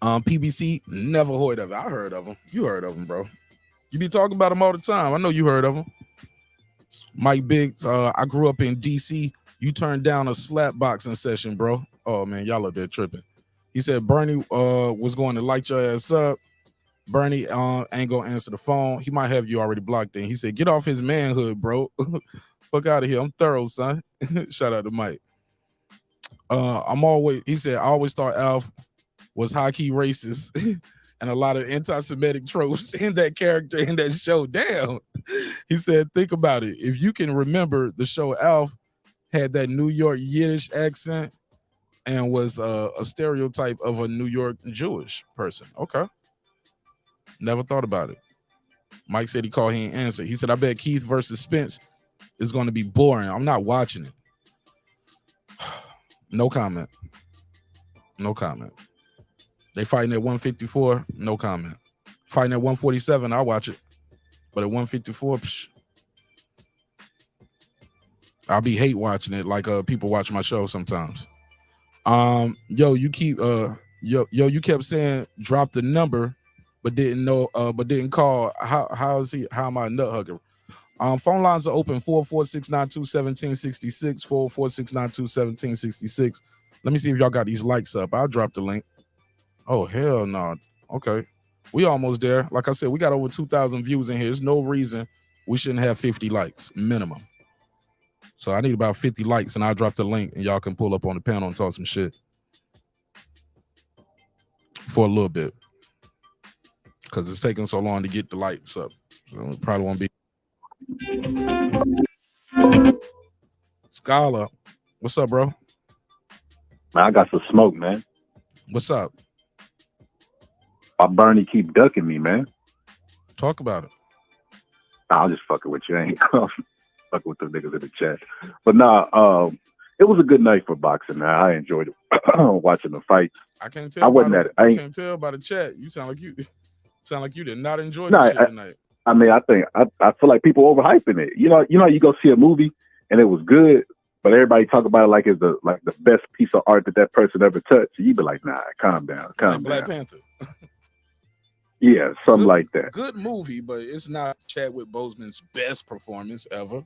S1: PBC, never heard of it. I heard of him. You heard of him, bro. You be talking about him all the time. I know you heard of him. Mike Biggs, I grew up in DC. You turned down a slap boxing session, bro. Oh, man, y'all up there tripping. He said Bernie was going to light your ass up. Bernie ain't going to answer the phone. He might have you already blocked in. He said, get off his manhood, bro. Fuck out of here. I'm thorough, son. Shout out to Mike. He said, I always thought Alf was high-key racist and a lot of anti-Semitic tropes in that character in that show. Damn. He said, think about it. If you can remember the show, Alf had that New York Yiddish accent and was a stereotype of a New York Jewish person. Okay. Never thought about it. Mike said he ain't answer. He said, I bet Keith versus Spence is going to be boring. I'm not watching it. No comment. They fighting at 154. No comment. Fighting at 147. I'll watch it. But at 154, I'll be hate watching it like people watch my show sometimes. You kept saying drop the number, but didn't call. How am I a nut hugger? Phone lines are open 446921766, 446921766. Let me see if y'all got these likes up. I'll drop the link. Oh, hell no. Okay. We almost there. Like I said, we got over 2,000 views in here. There's no reason we shouldn't have 50 likes minimum. So I need about 50 likes and I'll drop the link and y'all can pull up on the panel and talk some shit for a little bit. Because it's taking so long to get the lights up. So it probably won't be. Scholar, what's up, bro?
S17: Man, I got some smoke, man.
S1: What's up?
S17: Why Bernie keep ducking me, man?
S1: Talk about it.
S17: I'll just fucking with you. I ain't fucking with the niggas in the chat. But it was a good night for boxing, man. I enjoyed it. Watching the fights.
S1: I can't tell. I can't tell by the chat. You sound like you did not enjoy the shit tonight.
S17: I mean, I feel like people overhyping it. You know, you go see a movie and it was good, but everybody talk about it like it's the best piece of art that person ever touched. You be like, nah, calm down.
S1: Black Panther.
S17: Yeah, something
S1: Good-
S17: like that.
S1: Good movie, but it's not Chadwick Boseman's best performance ever.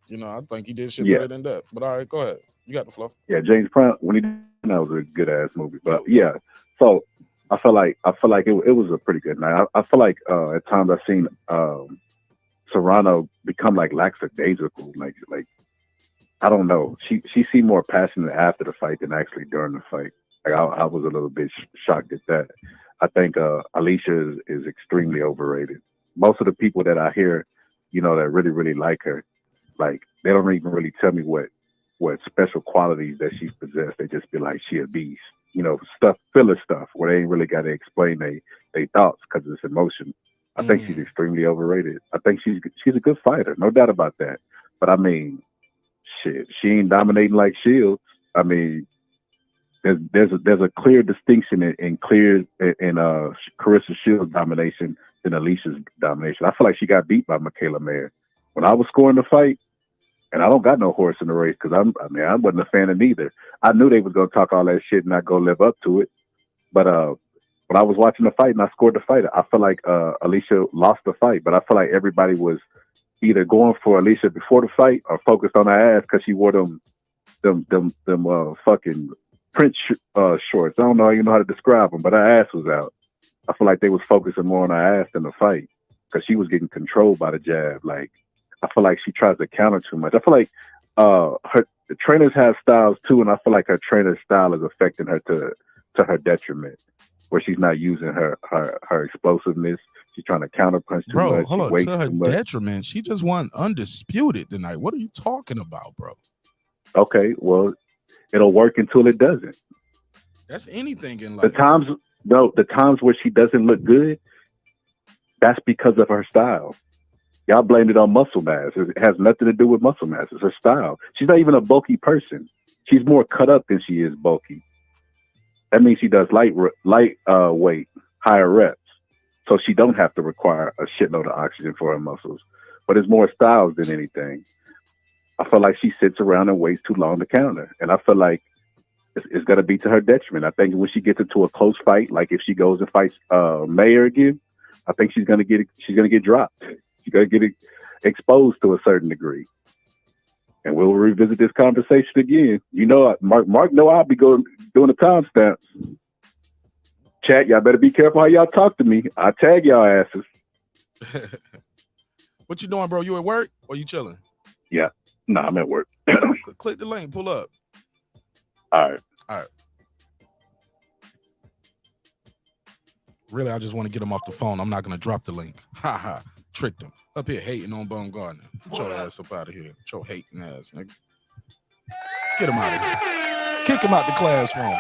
S1: You know, I think he did shit
S17: Yeah.
S1: better than that. But all right, go ahead. You got the flow.
S17: Yeah, James Brown when he did that was a good ass movie. But yeah, so I feel like it was a pretty good night. I feel like at times I've seen Serrano become like lackadaisical. Like I don't know. She seemed more passionate after the fight than actually during the fight. Like I was a little bit shocked at that. I think Alycia is extremely overrated. Most of the people that I hear, that really, really like her, like they don't even really tell me what special qualities that she's possessed. They just be like, she a beast. Filler stuff where they ain't really got to explain they thoughts because it's emotion. I think she's extremely overrated. I think she's a good fighter, no doubt about that. But I mean, shit, she ain't dominating like Shields. I mean, there's a clear distinction in Carissa Shields' domination than Alicia's domination. I feel like she got beat by Mekhaled. When I was scoring the fight, and I don't got no horse in the race because I wasn't a fan of neither. I knew they was gonna talk all that shit and not go live up to it. But when I was watching the fight and I scored the fight, I feel like Alycia lost the fight. But I feel like everybody was either going for Alycia before the fight or focused on her ass because she wore them fucking print shorts. I don't know how you know how to describe them, but her ass was out. I feel like they was focusing more on her ass than the fight because she was getting controlled by the jab. Like I feel like she tries to counter too much. I feel like the trainers have styles too, and I feel like her trainer's style is affecting her to her detriment, where she's not using her explosiveness. She's trying to counter punch too much.
S1: Hold on. To her detriment, she just won undisputed tonight. What are you talking about, bro?
S17: Okay, well, it'll work until it doesn't.
S1: That's anything in life.
S17: The times where she doesn't look good, that's because of her style. Y'all blamed it on muscle mass. It has nothing to do with muscle mass. It's her style. She's not even a bulky person. She's more cut up than she is bulky. That means she does light weight, higher reps. So she don't have to require a shitload of oxygen for her muscles. But it's more styles than anything. I feel like she sits around and waits too long to counter. And I feel like it's going to be to her detriment. I think when she gets into a close fight, like if she goes and fights Mayer again, I think she's going to get dropped. She's going to get exposed to a certain degree. And we'll revisit this conversation again. Mark know I'll be doing the timestamps. Chat, y'all better be careful how y'all talk to me. I tag y'all asses.
S1: What you doing, bro? You at work or you chilling?
S17: Yeah. No, I'm at work.
S1: Click the link. Pull up.
S17: All
S1: right. Really, I just want to get him off the phone. I'm not going to drop the link. Ha ha. Tricked him. Up here hating on Baumgardner. Get your ass up out of here. Get your hating ass, nigga. Get him out of here. Kick him out the classroom.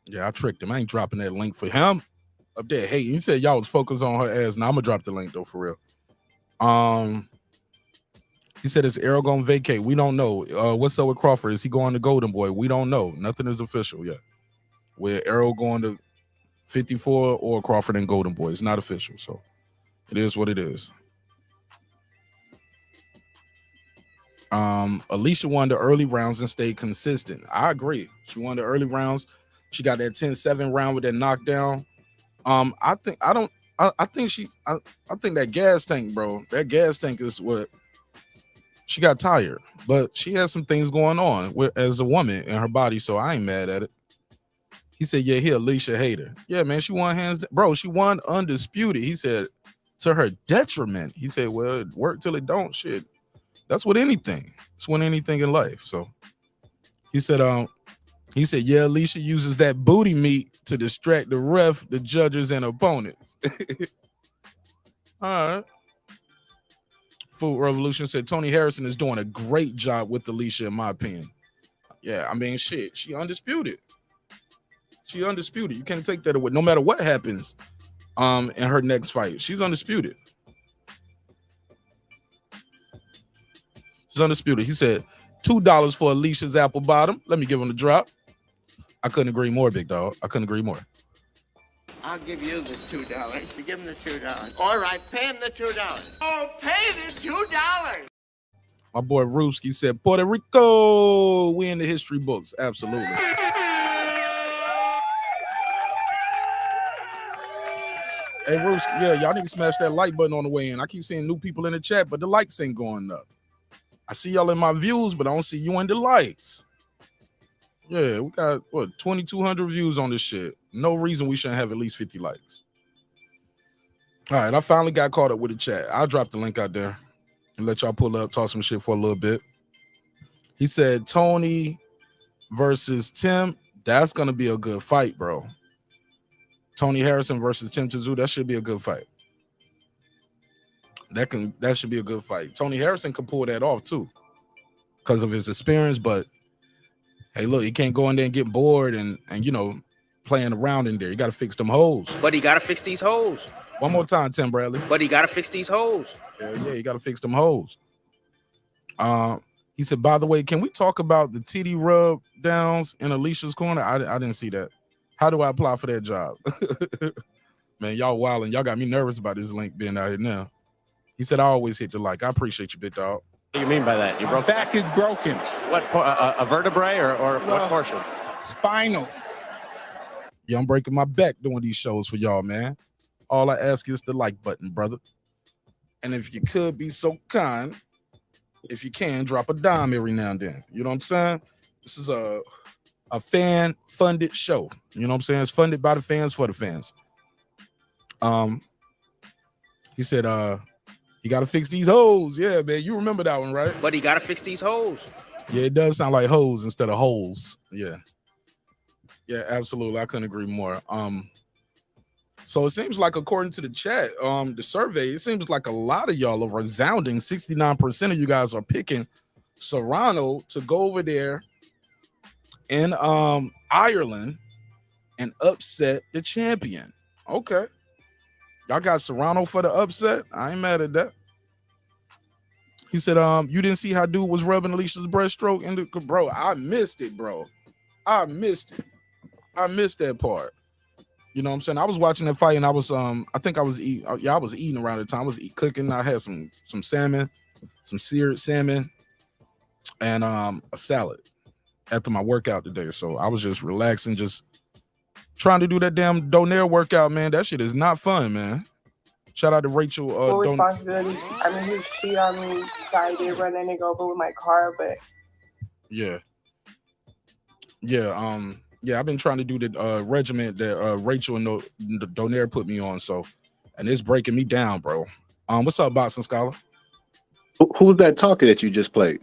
S1: Yeah, I tricked him. I ain't dropping that link for him. Up there hating. He said y'all was focused on her ass. Now I'm going to drop the link, though, for real. He said, is Errol going to vacate? We don't know. What's up with Crawford? Is he going to Golden Boy? We don't know. Nothing is official yet. Where Errol going to 54 or Crawford and Golden Boy. It's not official, so it is what it is. Alycia won the early rounds and stayed consistent. I agree. She won the early rounds. She got that 10-7 round with that knockdown. I think that gas tank, bro. That gas tank is what she got tired, but she has some things going on as a woman in her body, so I ain't mad at it. He said, yeah, he Alycia hater. Yeah, man, she won hands down. Bro, she won undisputed. He said, to her detriment. He said, well, it worked till it don't. Shit. That's with anything. It's with anything in life. So he said, yeah, Alycia uses that booty meat to distract the ref, the judges, and opponents. All right. Food Revolution said Tony Harrison is doing a great job with Alycia, in my opinion. Yeah, I mean, shit, she undisputed. She undisputed. You can't take that away. No matter what happens in her next fight, she's undisputed. She's undisputed. He said $2 for Alicia's apple bottom. Let me give him the drop. I couldn't agree more, big dog. I couldn't agree more.
S10: I'll give you the $2. You give him the $2. All right, pay him the $2. Oh, pay the $2.
S1: My boy Ruski said, Puerto Rico, we in the history books. Absolutely. Hey, Rooski, yeah, y'all need to smash that like button on the way in. I keep seeing new people in the chat, but the likes ain't going up. I see y'all in my views, but I don't see you in the likes. Yeah, we got, 2,200 views on this shit. No reason we shouldn't have at least 50 likes. All right, I finally got caught up with the chat. I'll drop the link out there and let y'all pull up, talk some shit for a little bit. He said Tony versus Tim. That's going to be a good fight, bro. Tony Harrison versus Tim Tszyu, that should be a good fight. That should be a good fight. Tony Harrison can pull that off too because of his experience, but hey, look, he can't go in there and get bored and playing around in there. You got to fix them holes.
S18: But he got to fix these holes.
S1: One more time, Tim Bradley.
S18: But he got to fix these holes.
S1: Yeah, you got to fix them holes. He said, by the way, can we talk about the TD rub downs in Alicia's corner? I didn't see that. How do I apply for that job? Man, y'all wilding. Y'all got me nervous about this link being out here now. He said, I always hit the like. I appreciate you, big dog.
S13: What do you mean by that? You broke
S11: back is broken.
S13: What, a vertebrae or what portion?
S11: Spinal.
S1: Yeah, I'm breaking my back doing these shows for y'all, man. All I ask is the like button, brother. And if you could be so kind, if you can, drop a dime every now and then. You know what I'm saying? This is a fan-funded show. You know what I'm saying? It's funded by the fans for the fans. He said, you got to fix these holes. Yeah, man. You remember that one, right?
S18: But he got to fix these holes.
S1: Yeah, it does sound like hoes instead of holes. Yeah. Yeah, absolutely. I couldn't agree more. So it seems like, according to the chat, the survey, it seems like a lot of y'all, a resounding 69% of you guys are picking Serrano to go over there in Ireland and upset the champion. Okay. Y'all got Serrano for the upset? I ain't mad at that. He said, you didn't see how dude was rubbing Alicia's breaststroke? Bro, I missed it, bro. I missed it. I missed that part. You know what I'm saying? I was watching that fight and I was I think I was eating. I was eating around the time. I was cooking. I had some salmon, some seared salmon, and a salad after my workout today. So I was just relaxing, just trying to do that damn Donaire workout, man. That shit is not fun, man. Shout out to Rachel.
S19: Full responsibility. I mean, he cheated on me, so I did run that nigga over with my car, but
S1: yeah. I've been trying to do the regiment that Rachel and Donaire put me on, so, and it's breaking me down, bro. What's up, Boxing Scholar?
S17: Who's that talking that you just played?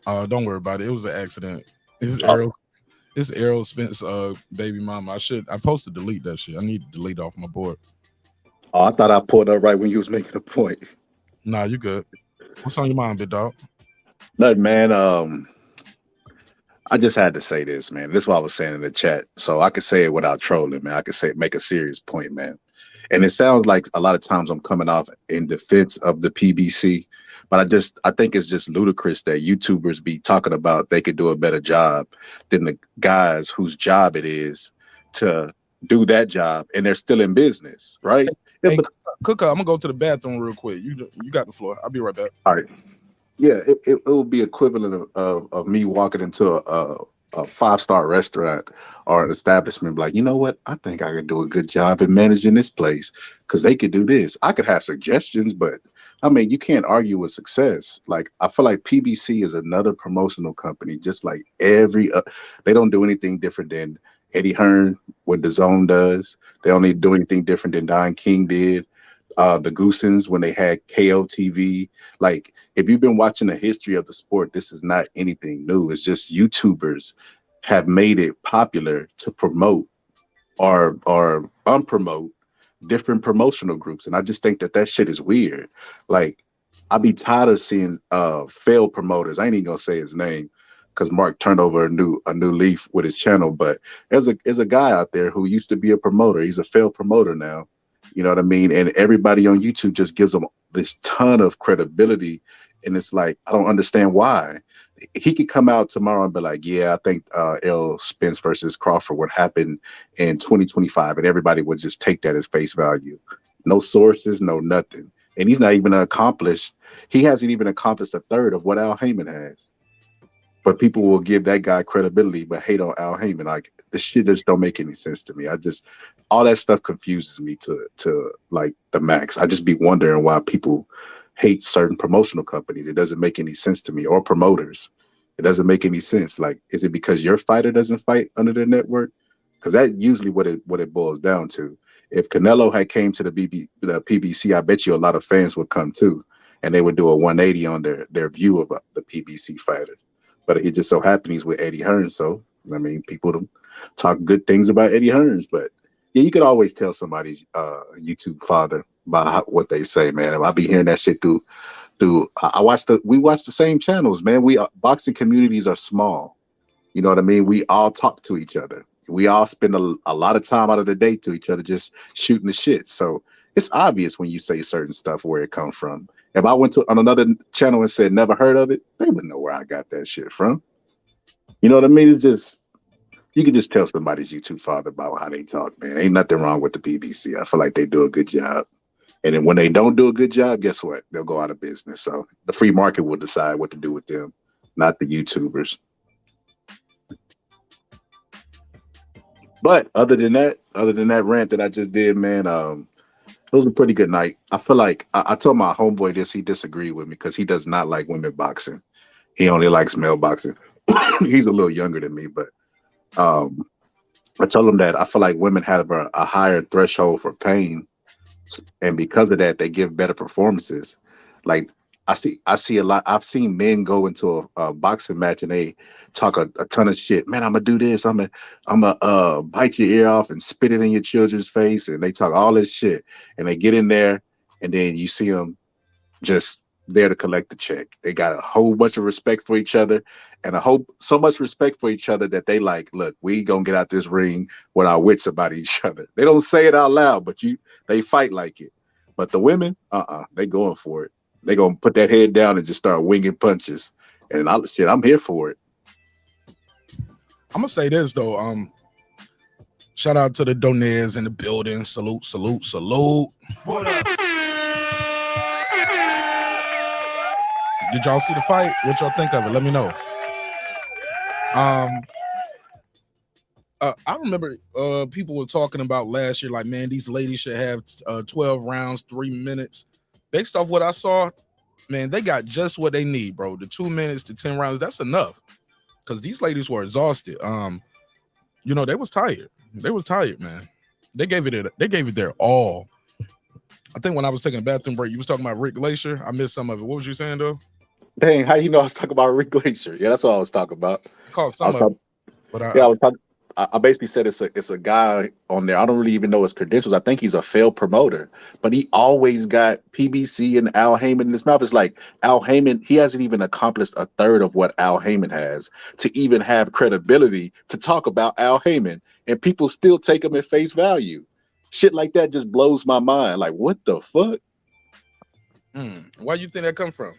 S1: Don't worry about it. It was an accident. It's Errol Spence, baby mama. I supposed to delete that shit. I need to delete off my board.
S17: Oh, I thought I pulled up right when you was making a point.
S1: Nah, you good. What's on your mind, big dog?
S17: Nothing, man. I just had to say this, man. This is what I was saying in the chat. So I could say it without trolling, man. I could make a serious point, man. And it sounds like a lot of times I'm coming off in defense of the PBC, but I think it's just ludicrous that YouTubers be talking about they could do a better job than the guys whose job it is to do that job, and they're still in business, right?
S1: Hey, Cooker, I'm gonna go to the bathroom real quick. You got the floor. I'll be right back.
S17: All right. Yeah, it will be equivalent of me walking into a 5-star restaurant or an establishment, like, you know what? I think I could do a good job in managing this place because they could do this. I could have suggestions, but I mean, you can't argue with success. Like, I feel like PBC is another promotional company, just like they don't do anything different than Eddie Hearn, what DAZN does. They don't need to do anything different than Don King did. The Goosens, when they had KO TV. Like, if you've been watching the history of the sport, this is not anything new. It's just YouTubers have made it popular to promote or unpromote different promotional groups. And I just think that shit is weird. Like, I'd be tired of seeing failed promoters. I ain't even gonna say his name because Mark turned over a new leaf with his channel. But there's a guy out there who used to be a promoter. He's a failed promoter now. You know what I mean? And everybody on YouTube just gives him this ton of credibility. And it's like, I don't understand why. He could come out tomorrow and be like, yeah, I think Errol Spence versus Crawford would happen in 2025. And everybody would just take that as face value. No sources, no nothing. And he's not even he hasn't even accomplished a third of what Al Heyman has. But people will give that guy credibility, but hate on Al Heyman. Like, this shit just don't make any sense to me. all that stuff confuses me to like the max. I just be wondering why people hate certain promotional companies. It doesn't make any sense to me, or promoters. It doesn't make any sense. Like, is it because your fighter doesn't fight under their network? Because that's usually what it boils down to. If Canelo had came to the PBC, I bet you a lot of fans would come too, and they would do a 180 on their view of the PBC fighters. But it just so happened he's with Eddie Hearn, so I mean, people talk good things about Eddie Hearns, but yeah, you could always tell somebody's YouTube father by what they say, man. I be hearing that shit through. We watch the same channels, man. Boxing communities are small. You know what I mean? We all talk to each other. We all spend a lot of time out of the day to each other just shooting the shit. So it's obvious when you say certain stuff where it comes from. If I went on another channel and said never heard of it, they wouldn't know where I got that shit from. You know what I mean? It's just, you can just tell somebody's YouTube father about how they talk, man. Ain't nothing wrong with the BBC. I feel like they do a good job. And then when they don't do a good job, guess what? They'll go out of business. So the free market will decide what to do with them, not the YouTubers. But other than that rant that I just did, man, it was a pretty good night. I feel like I told my homeboy this. He disagreed with me because he does not like women boxing. He only likes male boxing. He's a little younger than me, but I told him that I feel like women have a higher threshold for pain, and because of that, they give better performances. Like I see a lot. I've seen men go into a boxing match and they talk a ton of shit. Man, I'm gonna do this. I'm gonna bite your ear off and spit it in your children's face, and they talk all this shit. And they get in there, and then you see them just there to collect the check. They got a whole bunch of respect for each other, and so much respect for each other that they like, look, we gonna get out this ring with our wits about each other. They don't say it out loud, but they fight like it. But the women, they going for it. They gonna put that head down and just start winging punches. And I'm here for it.
S1: I'm gonna say this though. Shout out to the Donez in the building. Salute, salute, salute.
S5: What up?
S1: Did y'all see the fight? What y'all think of it? Let me know. I remember people were talking about last year, like, man, these ladies should have 12 rounds, 3 minutes. Based off what I saw, man, they got just what they need, bro. The 2 minutes to 10 rounds, that's enough. Because these ladies were exhausted. They was tired. They was tired, man. They gave it their all. I think when I was taking a bathroom break, you was talking about Rick Glacier. I missed some of it. What was you saying, though?
S17: Dang, how you know I was talking about Rick Glacier? Yeah, that's what I was talking about. I basically said it's a guy on there. I don't really even know his credentials. I think he's a failed promoter, but he always got PBC and Al Heyman in his mouth. It's like Al Heyman, he hasn't even accomplished a third of what Al Heyman has to even have credibility to talk about Al Heyman, and people still take him at face value. Shit like that just blows my mind. Like, what the fuck?
S1: Why do you think that come from?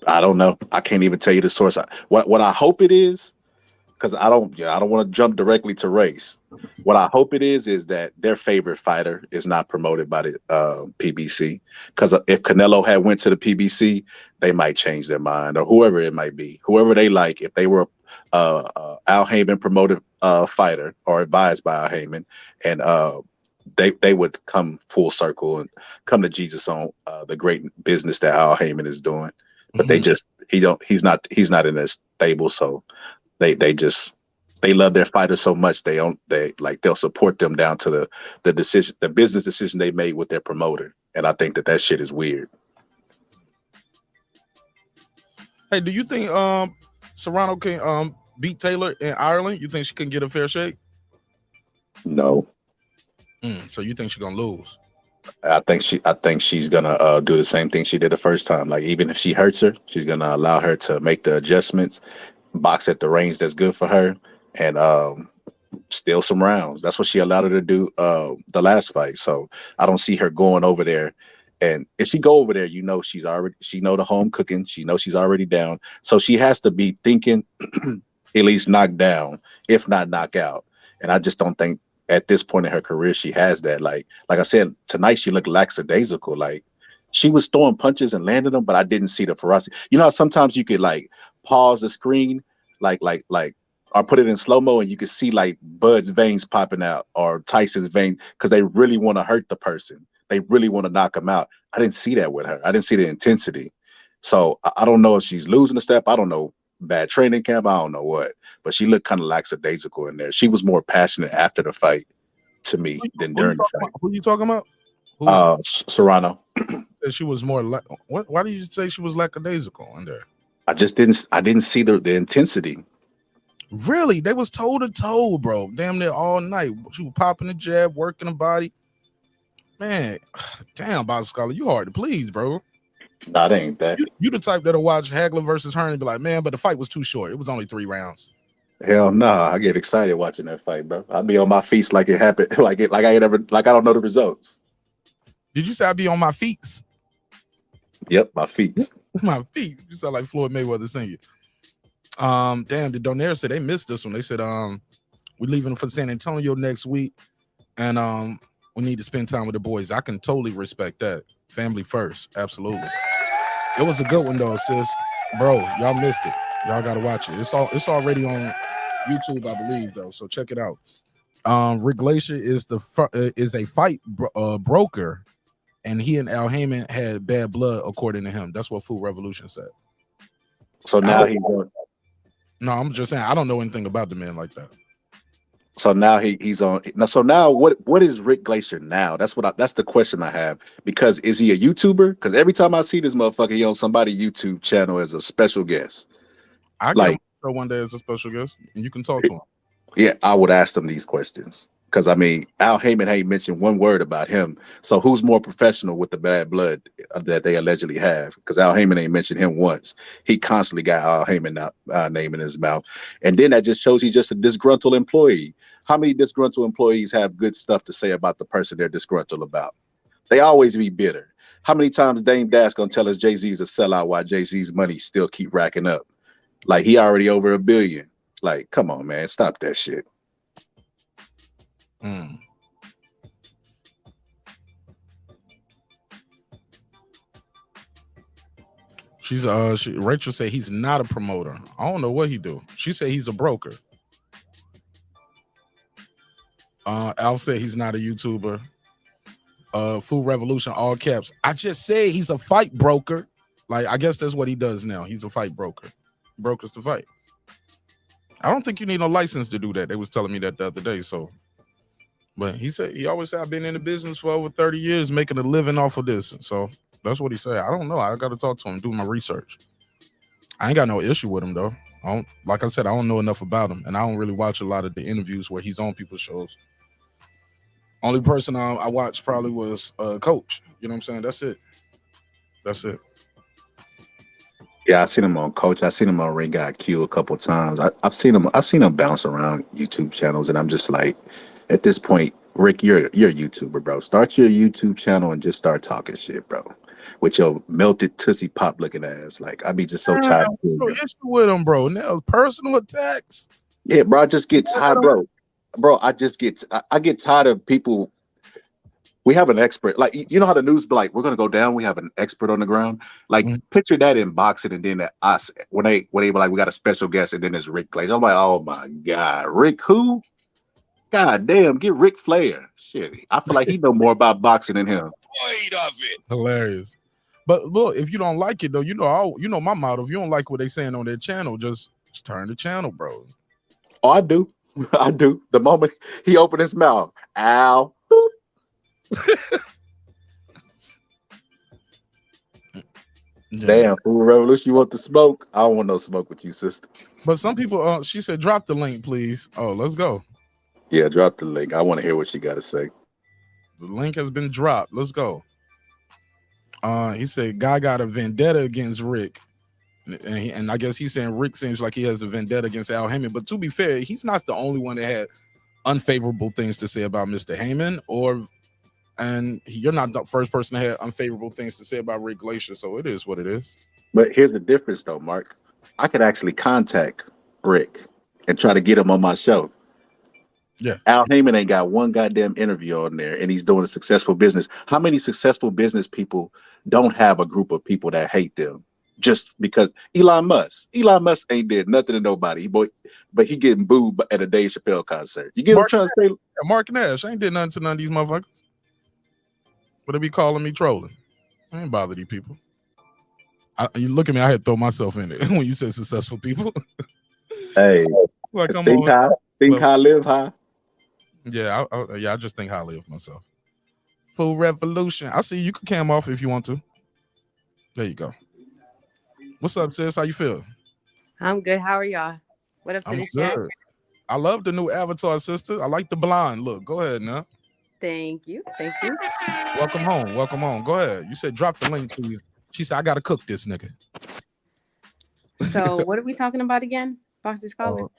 S17: I don't know. I can't even tell you the source. What I hope it is, because I don't want to jump directly to race. What I hope it is that their favorite fighter is not promoted by the PBC. Because if Canelo had went to the PBC, they might change their mind, or whoever it might be, whoever they like. If they were Al Heyman promoted fighter or advised by Al Heyman, and they would come full circle and come to Jesus on the great business that Al Heyman is doing. But he's not in a stable, so they love their fighters so much they'll support them down to the business decision they made with their promoter. And I think that shit is weird.
S1: Hey, do you think Serrano can beat Taylor in Ireland? You think she can get a fair shake?
S17: No.
S1: So you think she's gonna lose?
S17: I think she's gonna do the same thing she did the first time. Like, even if she hurts her, she's gonna allow her to make the adjustments, box at the range that's good for her, and steal some rounds. That's what she allowed her to do the last fight. So I don't see her going over there. And if she go over there, she know the home cooking. She knows she's already down. So she has to be thinking at least knocked down, if not knock out. And I just don't think at this point in her career she has that. Like I said, tonight she looked lackadaisical. Like, she was throwing punches and landing them, but I didn't see the ferocity. You know how sometimes you could like pause the screen, like or put it in slow-mo and you can see like Bud's veins popping out or Tyson's veins because they really want to hurt the person. They really want to knock him out. I didn't see that with her. I didn't see the intensity. So I don't know if she's losing a step. I don't know. Bad training camp. I don't know what. But she looked kind of lackadaisical in there. She was more passionate after the fight to me than during the fight.
S1: Who you talking about?
S17: Serrano.
S1: She was more what? Why did you say she was lackadaisical in there?
S17: I didn't see the intensity.
S1: Really? They was toe to toe, bro. Damn near all night. She was popping the jab, working the body. Man, damn, Bob Scholar, you hard to please, bro.
S17: Nah, that ain't that.
S1: You the type that'll watch Hagler versus Hearn and be like, man, but the fight was too short. It was only 3 rounds.
S17: Hell no, I get excited watching that fight, bro. I'll be on my feet like it happened, like I don't know the results. Did
S1: you say I'd be on my feet?
S17: Yep, my feet.
S1: My feet. You sound like Floyd Mayweather singing. Damn, the Donaire said they missed this one. They said, we're leaving for San Antonio next week, and we need to spend time with the boys. I can totally respect that. Family first, absolutely. It was a good one though, sis. Bro, y'all missed it. Y'all gotta watch it. It's already on YouTube, I believe, though. So check it out. Rick Glacier is a fight broker, and he and Al Heyman had bad blood, according to him. That's what Food Revolution said.
S17: So now
S1: No, I'm just saying I don't know anything about the man like that.
S17: So now he's on. So now what is Rick Glacier now? That's the question I have. Because is he a YouTuber? Because every time I see this motherfucker, he on somebody's YouTube channel as a special guest.
S1: I like one day as a special guest, and you can talk to him.
S17: Yeah, I would ask them these questions. Because I mean, Al Heyman ain't mentioned one word about him. So who's more professional with the bad blood that they allegedly have? Because Al Heyman ain't mentioned him once. He constantly got Al Heyman name in his mouth, and then that just shows he's just a disgruntled employee. How many disgruntled employees have good stuff to say about the person they're disgruntled about? They always be bitter. How many times Dame Dash gonna tell us Jay-Z's a sellout while Jay-Z's money still keep racking up? Like he already over $1 billion. Like, come on, man, stop that shit.
S1: Rachel said he's not a promoter. I don't know what he do. She said he's a broker. Alf said he's not a YouTuber. Food Revolution, all caps. I just said he's a fight broker. Like, I guess that's what he does now. He's a fight broker. Brokers to fight. I don't think you need no license to do that. They was telling me that the other day. So, but he always said I've been in the business for over 30 years, making a living off of this. So that's what he said. I don't know. I got to talk to him, do my research. I ain't got no issue with him though. Like I said, I don't know enough about him, and I don't really watch a lot of the interviews where he's on people's shows. Only person I watched probably was Coach. You know what I'm saying? That's it.
S17: Yeah, I seen him on Coach. I seen him on Ring Guy Q a couple times. I've seen him bounce around YouTube channels, and I'm just like, at this point, Rick, you're a YouTuber, bro. Start your YouTube channel and just start talking shit, bro. With your melted Tootsie Pop looking ass. Like, I be just so tired.
S1: No issue with him, bro. Now personal attacks.
S17: Yeah, bro. I just get tired, bro. Bro, I get tired of people. We have an expert, like, you know how the news be like, we're gonna go down. We have an expert on the ground. Like, picture that in boxing, and then us when they were like, we got a special guest, and then there's Rick Glacier. I'm like, oh my god, Rick who? God damn, get Ric Flair. Shit, I feel like he know more about boxing than him.
S12: Wait of it.
S1: Hilarious. But look, if you don't like it though, you know my motto. If you don't like what they saying on their channel, just turn the channel, bro.
S17: Oh, I do. I do. The moment he opened his mouth, ow. Damn, Food Revolution, you want the smoke? I don't want no smoke with you, sister.
S1: But some people, she said, drop the link, please. Oh, let's go.
S17: Yeah, drop the link. I want to hear what she got to say.
S1: The link has been dropped. Let's go. He said, guy got a vendetta against Rick. And I guess he's saying Rick seems like he has a vendetta against Al Heyman. But to be fair, he's not the only one that had unfavorable things to say about Mr. Heyman, and you're not the first person that had unfavorable things to say about Rick Glacier. So it is what it is.
S17: But here's the difference, though, Mark. I could actually contact Rick and try to get him on my show.
S1: Yeah.
S17: Al Heyman ain't got one goddamn interview on there, and he's doing a successful business. How many successful business people don't have a group of people that hate them? just because Elon Musk ain't did nothing to nobody, but he getting booed at a Dave Chappelle concert. You get what I'm trying to say?
S1: Mark Nash ain't did nothing to none of these motherfuckers. But they be calling me trolling. I ain't bother these people. You look at me, I had to throw myself in it when you said successful people.
S17: Hey,
S1: like I'm
S17: think high, live high.
S1: Yeah, I just think highly of myself. Full revolution. I see you can cam off if you want to. There you go. What's up, sis? How you feel?
S20: I'm good. How are y'all? What up to the chat?
S1: I love the new avatar, sister. I like the blonde look. Go ahead now.
S20: Thank you. Thank you.
S1: Welcome home. Welcome home. Go ahead. You said drop the link, please. She said, I gotta cook this nigga.
S20: So what are we talking about again? Fox's calling.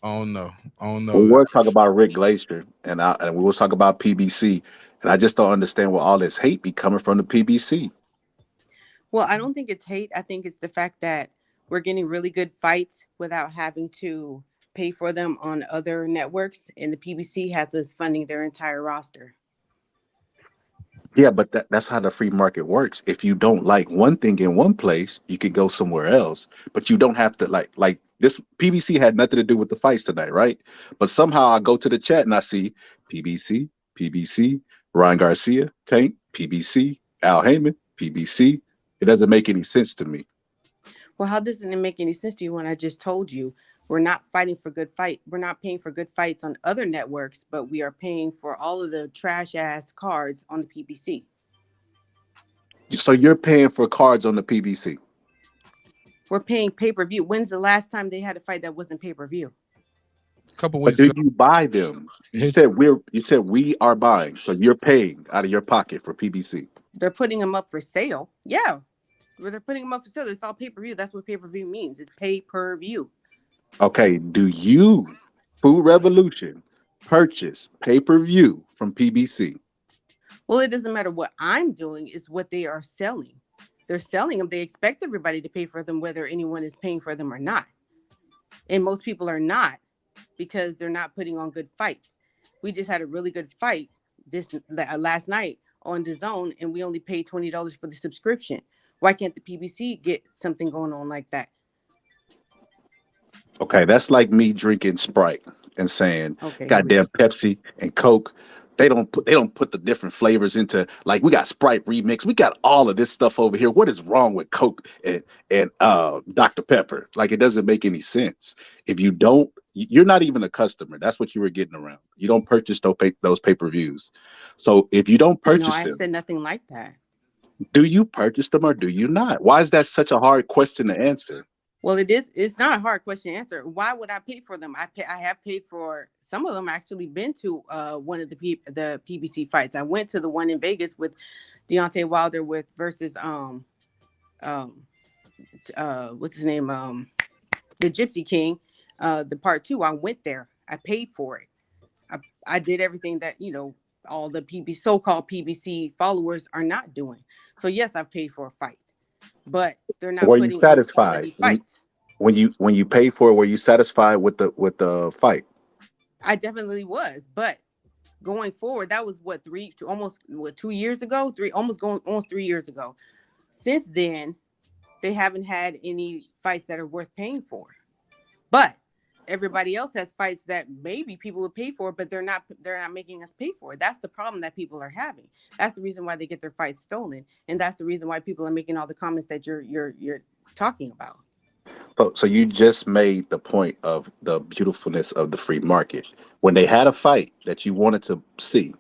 S1: Oh no.
S17: We were talking about Rick Glacier and we were talking about PBC. And I just don't understand where all this hate be coming from the PBC.
S20: Well, I don't think it's hate. I think it's the fact that we're getting really good fights without having to pay for them on other networks. And the PBC has us funding their entire roster.
S17: Yeah, but that's how the free market works. If you don't like one thing in one place, you could go somewhere else. But you don't have to like this. PBC had nothing to do with the fights tonight, right? But somehow I go to the chat and I see PBC, Ryan Garcia, Tank, PBC, Al Heyman, PBC. It doesn't make any sense to me.
S20: Well, how doesn't it make any sense to you when I just told you we're not fighting for good fight? We're not paying for good fights on other networks, but we are paying for all of the trash ass cards on the PBC.
S17: So you're paying for cards on the PBC?
S20: We're paying pay-per-view. When's the last time they had a fight that wasn't pay-per-view?
S1: A couple
S17: weeks ago. Did you buy them? You said we are buying. So you're paying out of your pocket for PBC.
S20: They're putting them up for sale. Yeah. They're putting them up for sale. It's all pay-per-view. That's what pay-per-view means. It's pay-per-view.
S17: Okay. Do you, Food Revolution, purchase pay-per-view from PBC?
S20: Well, it doesn't matter what I'm doing. It's what they are selling. They're selling them. They expect everybody to pay for them, whether anyone is paying for them or not. And most people are not, because they're not putting on good fights. We just had a really good fight last night on DAZN, and we only paid $20 for the subscription. Why can't the PBC get something going on like that?
S17: Okay, that's like me drinking Sprite and saying, goddamn Pepsi and Coke. They don't put the different flavors into, like, we got Sprite remix. We got all of this stuff over here. What is wrong with Coke and Dr. Pepper? Like, it doesn't make any sense. If you don't, you're not even a customer. That's what you were getting around. You don't purchase those pay-per-views. So if you don't purchase them,
S20: I said nothing like that.
S17: Do you purchase them or do you not? Why is that such a hard question to answer?
S20: Well, it is. It's not a hard question to answer. Why would I pay for them? I have paid for some of them. I actually been to one of the PBC fights. I went to the one in Vegas with Deontay Wilder versus what's his name? The Gypsy King. The part 2. I went there. I paid for it. I did everything that all the so-called PBC followers are not doing. So yes, I paid for a fight. But they're not.
S17: Were you satisfied when you paid for it? Were you satisfied with the fight?
S20: I definitely was, but going forward, that was almost 2 years ago. Almost 3 years ago. Since then, they haven't had any fights that are worth paying for. But everybody else has fights that maybe people would pay for, but they're not making us pay for it. That's the problem that people are having. That's the reason why they get their fights stolen, and that's the reason why people are making all the comments that you're talking about.
S17: So you just made the point of the beautifulness of the free market. When they had a fight that you wanted to see,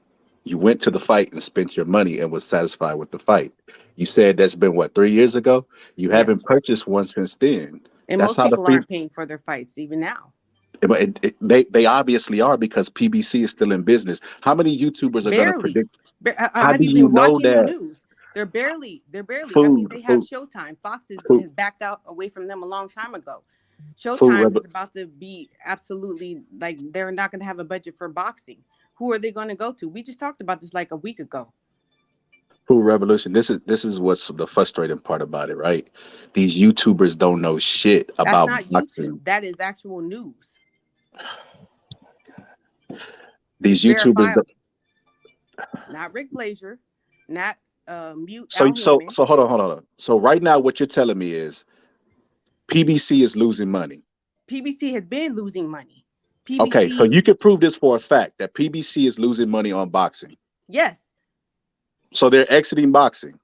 S17: you went to the fight and spent your money and was satisfied with the fight. You said that's been 3 years ago? You haven't purchased one since then.
S20: And
S17: that's
S20: most people aren't paying for their fights even now.
S17: But they obviously are, because PBC is still in business. How many YouTubers are going to predict?
S20: How do you know that? News? They're barely. I mean, they have Showtime. Fox has backed out away from them a long time ago. Showtime is about to be absolutely, like, they're not going to have a budget for boxing. Who are they going to go to? We just talked about this like a week ago.
S17: Food Revolution. This is what's the frustrating part about it, right? These YouTubers don't know shit about
S20: boxing. That's not YouTube. That is actual news.
S17: These YouTubers,
S20: not Rick Glacier, not mute
S21: So
S20: Al Heyman.
S21: hold on. So right now, what you're telling me is PBC is losing money.
S20: PBC has been losing money. PBC,
S21: Okay, so you can prove this for a fact that PBC is losing money on boxing.
S20: yes.
S21: So they're exiting boxing.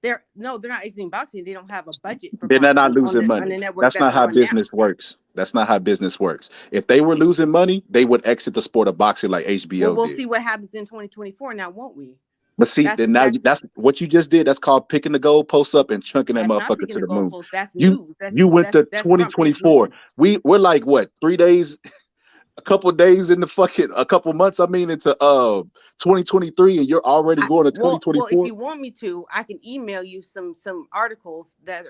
S20: They're not exiting boxing. They don't have a budget for
S21: Then they're
S20: boxing
S21: not losing
S20: on
S21: money.
S20: the network
S21: That's
S20: that
S21: not
S20: they're
S21: how
S20: on now.
S21: business works. That's not how business works. If they were losing money, they would exit the sport of boxing like HBO
S20: Well, we'll
S21: did.
S20: see what happens in 2024 now, won't we?
S21: But see, then now that's what you just did. That's called picking the goalposts up and chunking that
S20: That's not
S21: motherfucker
S20: picking
S21: to
S20: the
S21: the moon.
S20: goalposts. That's
S21: You
S20: news. That's
S21: went to
S20: that's front page
S21: 2024.
S20: news.
S21: We're like what, 3 days, a couple days in the fucking, a couple months. I mean, into 2023, and you're already going to 2024.
S20: Well, if you want me to, I can email you some articles that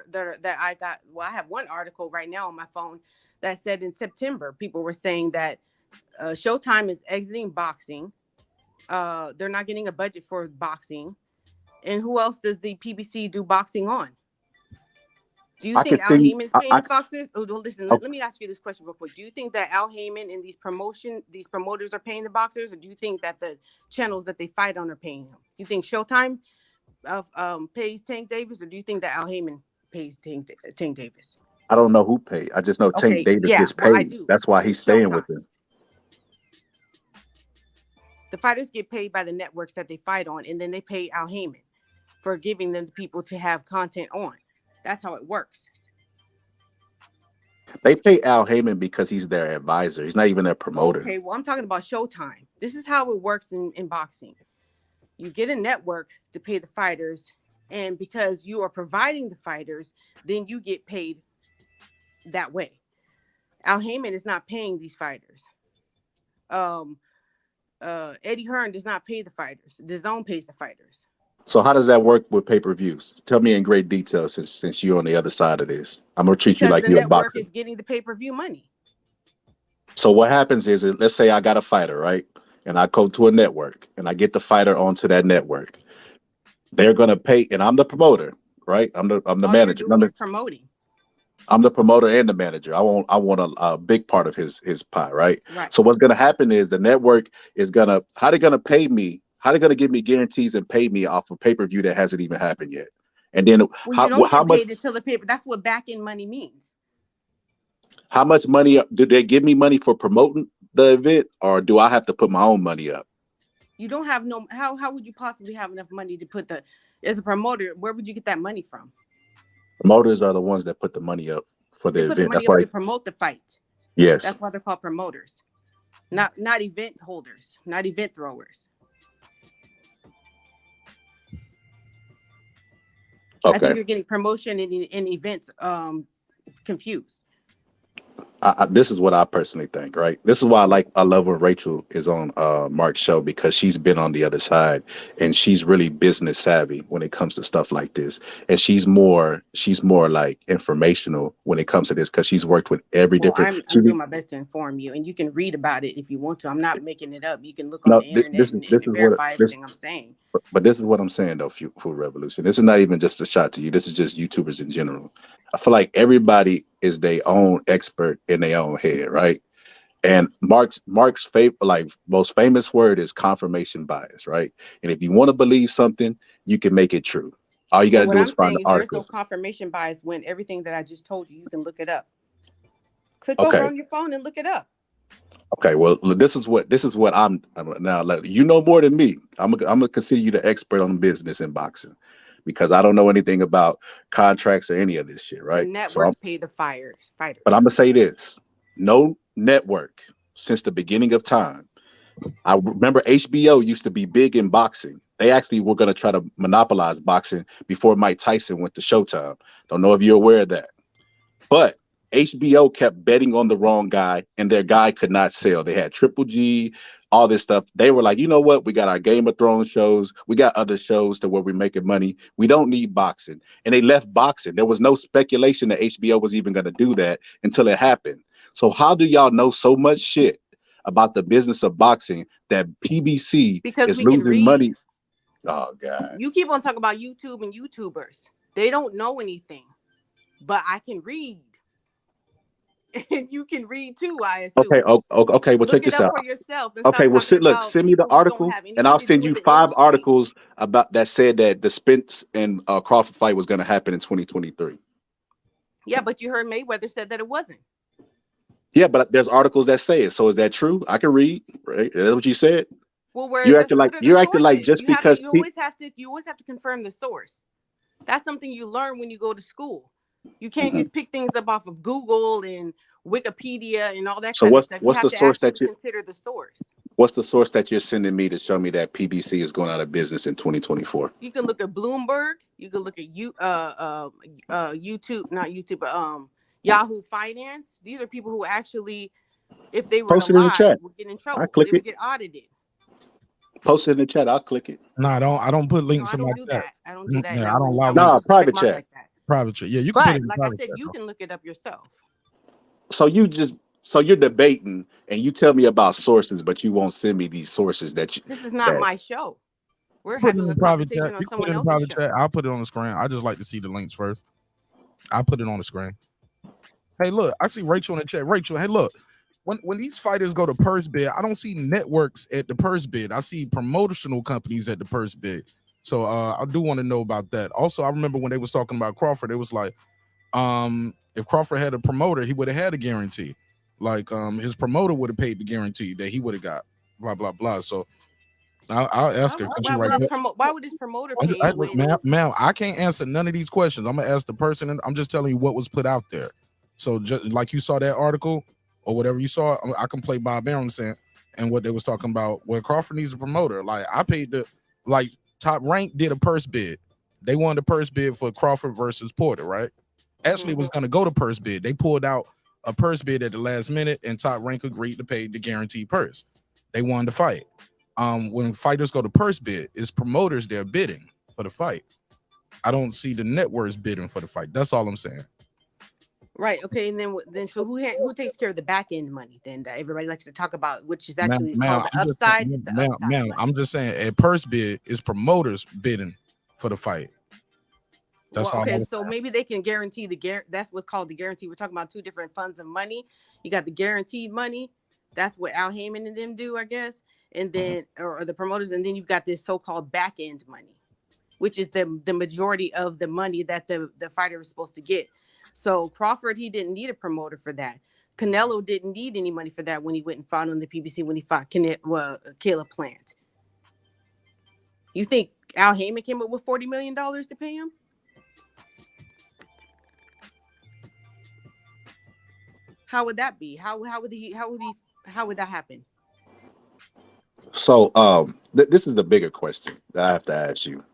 S20: I got. Well, I have one article right now on my phone that said in September people were saying that Showtime is exiting boxing. They're not getting a budget for boxing. And who else does the PBC do boxing on? Do you think Al Heyman is paying the boxers? Oh, listen, let me ask you this question real quick. Do you think that Al Heyman and these promoters are paying the boxers, or do you think that the channels that they fight on are paying them? Do you think Showtime pays Tank Davis, or do you think that Al Heyman pays Tank Davis?
S21: I don't know who paid. I just know Tank Davis gets paid.
S20: I do.
S21: That's why he's staying with him.
S20: The fighters get paid by the networks that they fight on, and then they pay Al Heyman for giving them the people to have content on. That's how it works.
S21: They pay Al Heyman because he's their advisor. He's not even their promoter.
S20: Okay, well, I'm talking about Showtime. This is how it works in boxing. You get a network to pay the fighters, and because you are providing the fighters, then you get paid that way. Al Heyman is not paying these fighters. Eddie Hearn does not pay the fighters. DAZN pays the fighters.
S21: So how does that work with pay-per-views? Tell me in great detail, since you're on the other side of this. I'm gonna treat you like you're a boxer.
S20: The network is getting the pay-per-view money.
S21: So what happens is, let's say I got a fighter, right? And I go to a network and I get the fighter onto that network. They're gonna pay, and I'm the promoter, right? I'm the manager.
S20: Promoting.
S21: I'm the promoter and the manager. I want a big part of his pie, right?
S20: Right.
S21: So what's gonna happen is the network is how they gonna pay me? How they gonna give me guarantees and pay me off of pay-per-view that hasn't even happened yet? And then how much?
S20: Until the paper. That's what back-end money means.
S21: How much money do they give me money for promoting the event, or do I have to put my own money up?
S20: You don't have no. How would you possibly have enough money to put as a promoter? Where would you get that money from?
S21: Promoters are the ones that put the money up for the event.
S20: Put the money up to promote the fight.
S21: Yes.
S20: That's why they're called promoters, not event holders, not event throwers.
S21: Okay.
S20: I think you're getting promotion and events confused.
S21: This is what I personally think, right? This is why I love when Rachel is on Mark's show, because she's been on the other side and she's really business savvy when it comes to stuff like this. And she's more like informational when it comes to this, because she's worked with every different.
S20: I'm doing my best to inform you, and you can read about it if you want to. I'm not making it up. You can look on the internet and verify everything I'm saying.
S21: But this is what I'm saying, though, Food Revolution. This is not even just a shot to you. This is just YouTubers in general. I feel like everybody is their own expert in their own head, right? And Mark's most famous word is confirmation bias, right? And if you want to believe something, you can make it true. All you got to do is find the article.
S20: There's no confirmation bias when everything that I just told you, you can look it up. Click over on your phone and look it up.
S21: Okay, well, this is what I'm now. You know more than me. I'm gonna consider you the expert on business in boxing, because I don't know anything about contracts or any of this shit, right?
S20: The networks pay the fighters.
S21: But I'm gonna say this: no network since the beginning of time. I remember HBO used to be big in boxing. They actually were gonna try to monopolize boxing before Mike Tyson went to Showtime. Don't know if you're aware of that, but HBO kept betting on the wrong guy, and their guy could not sell. They had Triple G, all this stuff. They were like, you know what? We got our Game of Thrones shows. We got other shows to where we're making money. We don't need boxing. And they left boxing. There was no speculation that HBO was even going to do that until it happened. So how do y'all know so much shit about the business of boxing that PBC is losing money? Oh, God.
S20: You keep on talking about YouTube and YouTubers. They don't know anything, but I can read. and you can read too. I assume.
S21: Okay, okay. Well,
S20: Look
S21: check
S20: it
S21: this
S20: up
S21: out.
S20: for yourself and
S21: Okay,
S20: stop
S21: well,
S20: talking about
S21: send me the
S20: people who don't
S21: article,
S20: have
S21: and I'll
S20: anything to
S21: send
S20: do
S21: you
S20: with the
S21: 5
S20: industry.
S21: articles about that said that the Spence and Crawford fight was going to happen in 2023.
S20: Yeah, but you heard Mayweather said that it wasn't.
S21: Yeah, but there's articles that say it. So is that true? I can read. Right? Is that what you said?
S20: Well,
S21: What are acting like just because
S20: you always have to confirm the source. That's something you learn when you go to school. You can't just pick things up off of Google and Wikipedia and all that
S21: So
S20: kind of
S21: what's
S20: stuff. You
S21: what's
S20: have
S21: the
S20: to
S21: source
S20: actually
S21: that you
S20: consider the source.
S21: what's the source that you're sending me to show me that PBC is going out of business in 2024?
S20: You can look at Bloomberg. You can look at YouTube, not YouTube, but Yahoo Finance. These are people who actually, if they were to
S21: Post it in the
S20: lie,
S21: chat.
S20: would get in
S21: I
S20: trouble.
S21: click
S20: They would
S21: it.
S20: get audited.
S21: Post it in the chat. I'll click it.
S1: No, I don't put
S20: No,
S1: links
S20: I
S1: in my
S20: don't do
S1: chat.
S20: that. I don't do that.
S1: Yeah,
S20: And
S1: I don't allow
S21: Nah,
S1: links.
S21: private
S20: check mine
S21: chat.
S20: like that.
S1: Private chat. Yeah, you can put it
S20: But
S1: in
S20: like I
S1: private
S20: said,
S1: chat.
S20: you
S1: though.
S20: can look it up yourself.
S21: So you're debating and you tell me about sources, but you won't send me these sources that
S20: This is not
S21: that
S20: my show. We're
S1: Put it in
S20: having
S1: the
S20: a
S1: private
S20: conversation
S1: chat.
S20: on
S1: You can put
S20: someone
S1: it in the
S20: else's
S1: private
S20: show.
S1: chat. I'll put it on the screen. I just like to see the links first. I'll put it on the screen. Hey, look, I see Rachel in the chat. Rachel, hey, look. When these fighters go to purse bid, I don't see networks at the purse bid. I see promotional companies at the purse bid. So I do want to know about that. Also, I remember when they was talking about Crawford, it was like, if Crawford had a promoter, he would have had a guarantee. Like his promoter would have paid the guarantee that he would have got. Blah blah blah. So I'll ask her.
S20: Why would this promoter pay it when
S1: Ma'am, I can't answer none of these questions. I'm gonna ask the person, and I'm just telling you what was put out there. So just like you saw that article or whatever you saw, I can play Bob Arum saying and what they was talking about. Where Crawford needs a promoter. Like I paid Top Rank did a purse bid. They wanted a purse bid for Crawford versus Porter, right? Actually, was gonna go to purse bid. They pulled out a purse bid at the last minute, and Top Rank agreed to pay the guaranteed purse. They wanted to fight. When fighters go to purse bid, it's promoters they're bidding for the fight. I don't see the networks bidding for the fight. That's all I'm saying.
S20: Right. Okay. And then so who takes care of the back end money then that everybody likes to talk about, which is actually called the upside?
S1: I'm just saying a purse bid is promoters bidding for the fight. That's all.
S20: Okay, so maybe they can guarantee that's what's called the guarantee. We're talking about two different funds of money. You got the guaranteed money. That's what Al Heyman and them do, I guess. And then or the promoters, and then you've got this so-called back end money, which is the majority of the money that the fighter is supposed to get. So Crawford, he didn't need a promoter for that. Canelo didn't need any money for that when he went and fought on the PBC when he fought Caleb Plant. You think Al Heyman came up with $40 million to pay him? How would that be? How would that happen?
S21: So this is the bigger question that I have to ask you.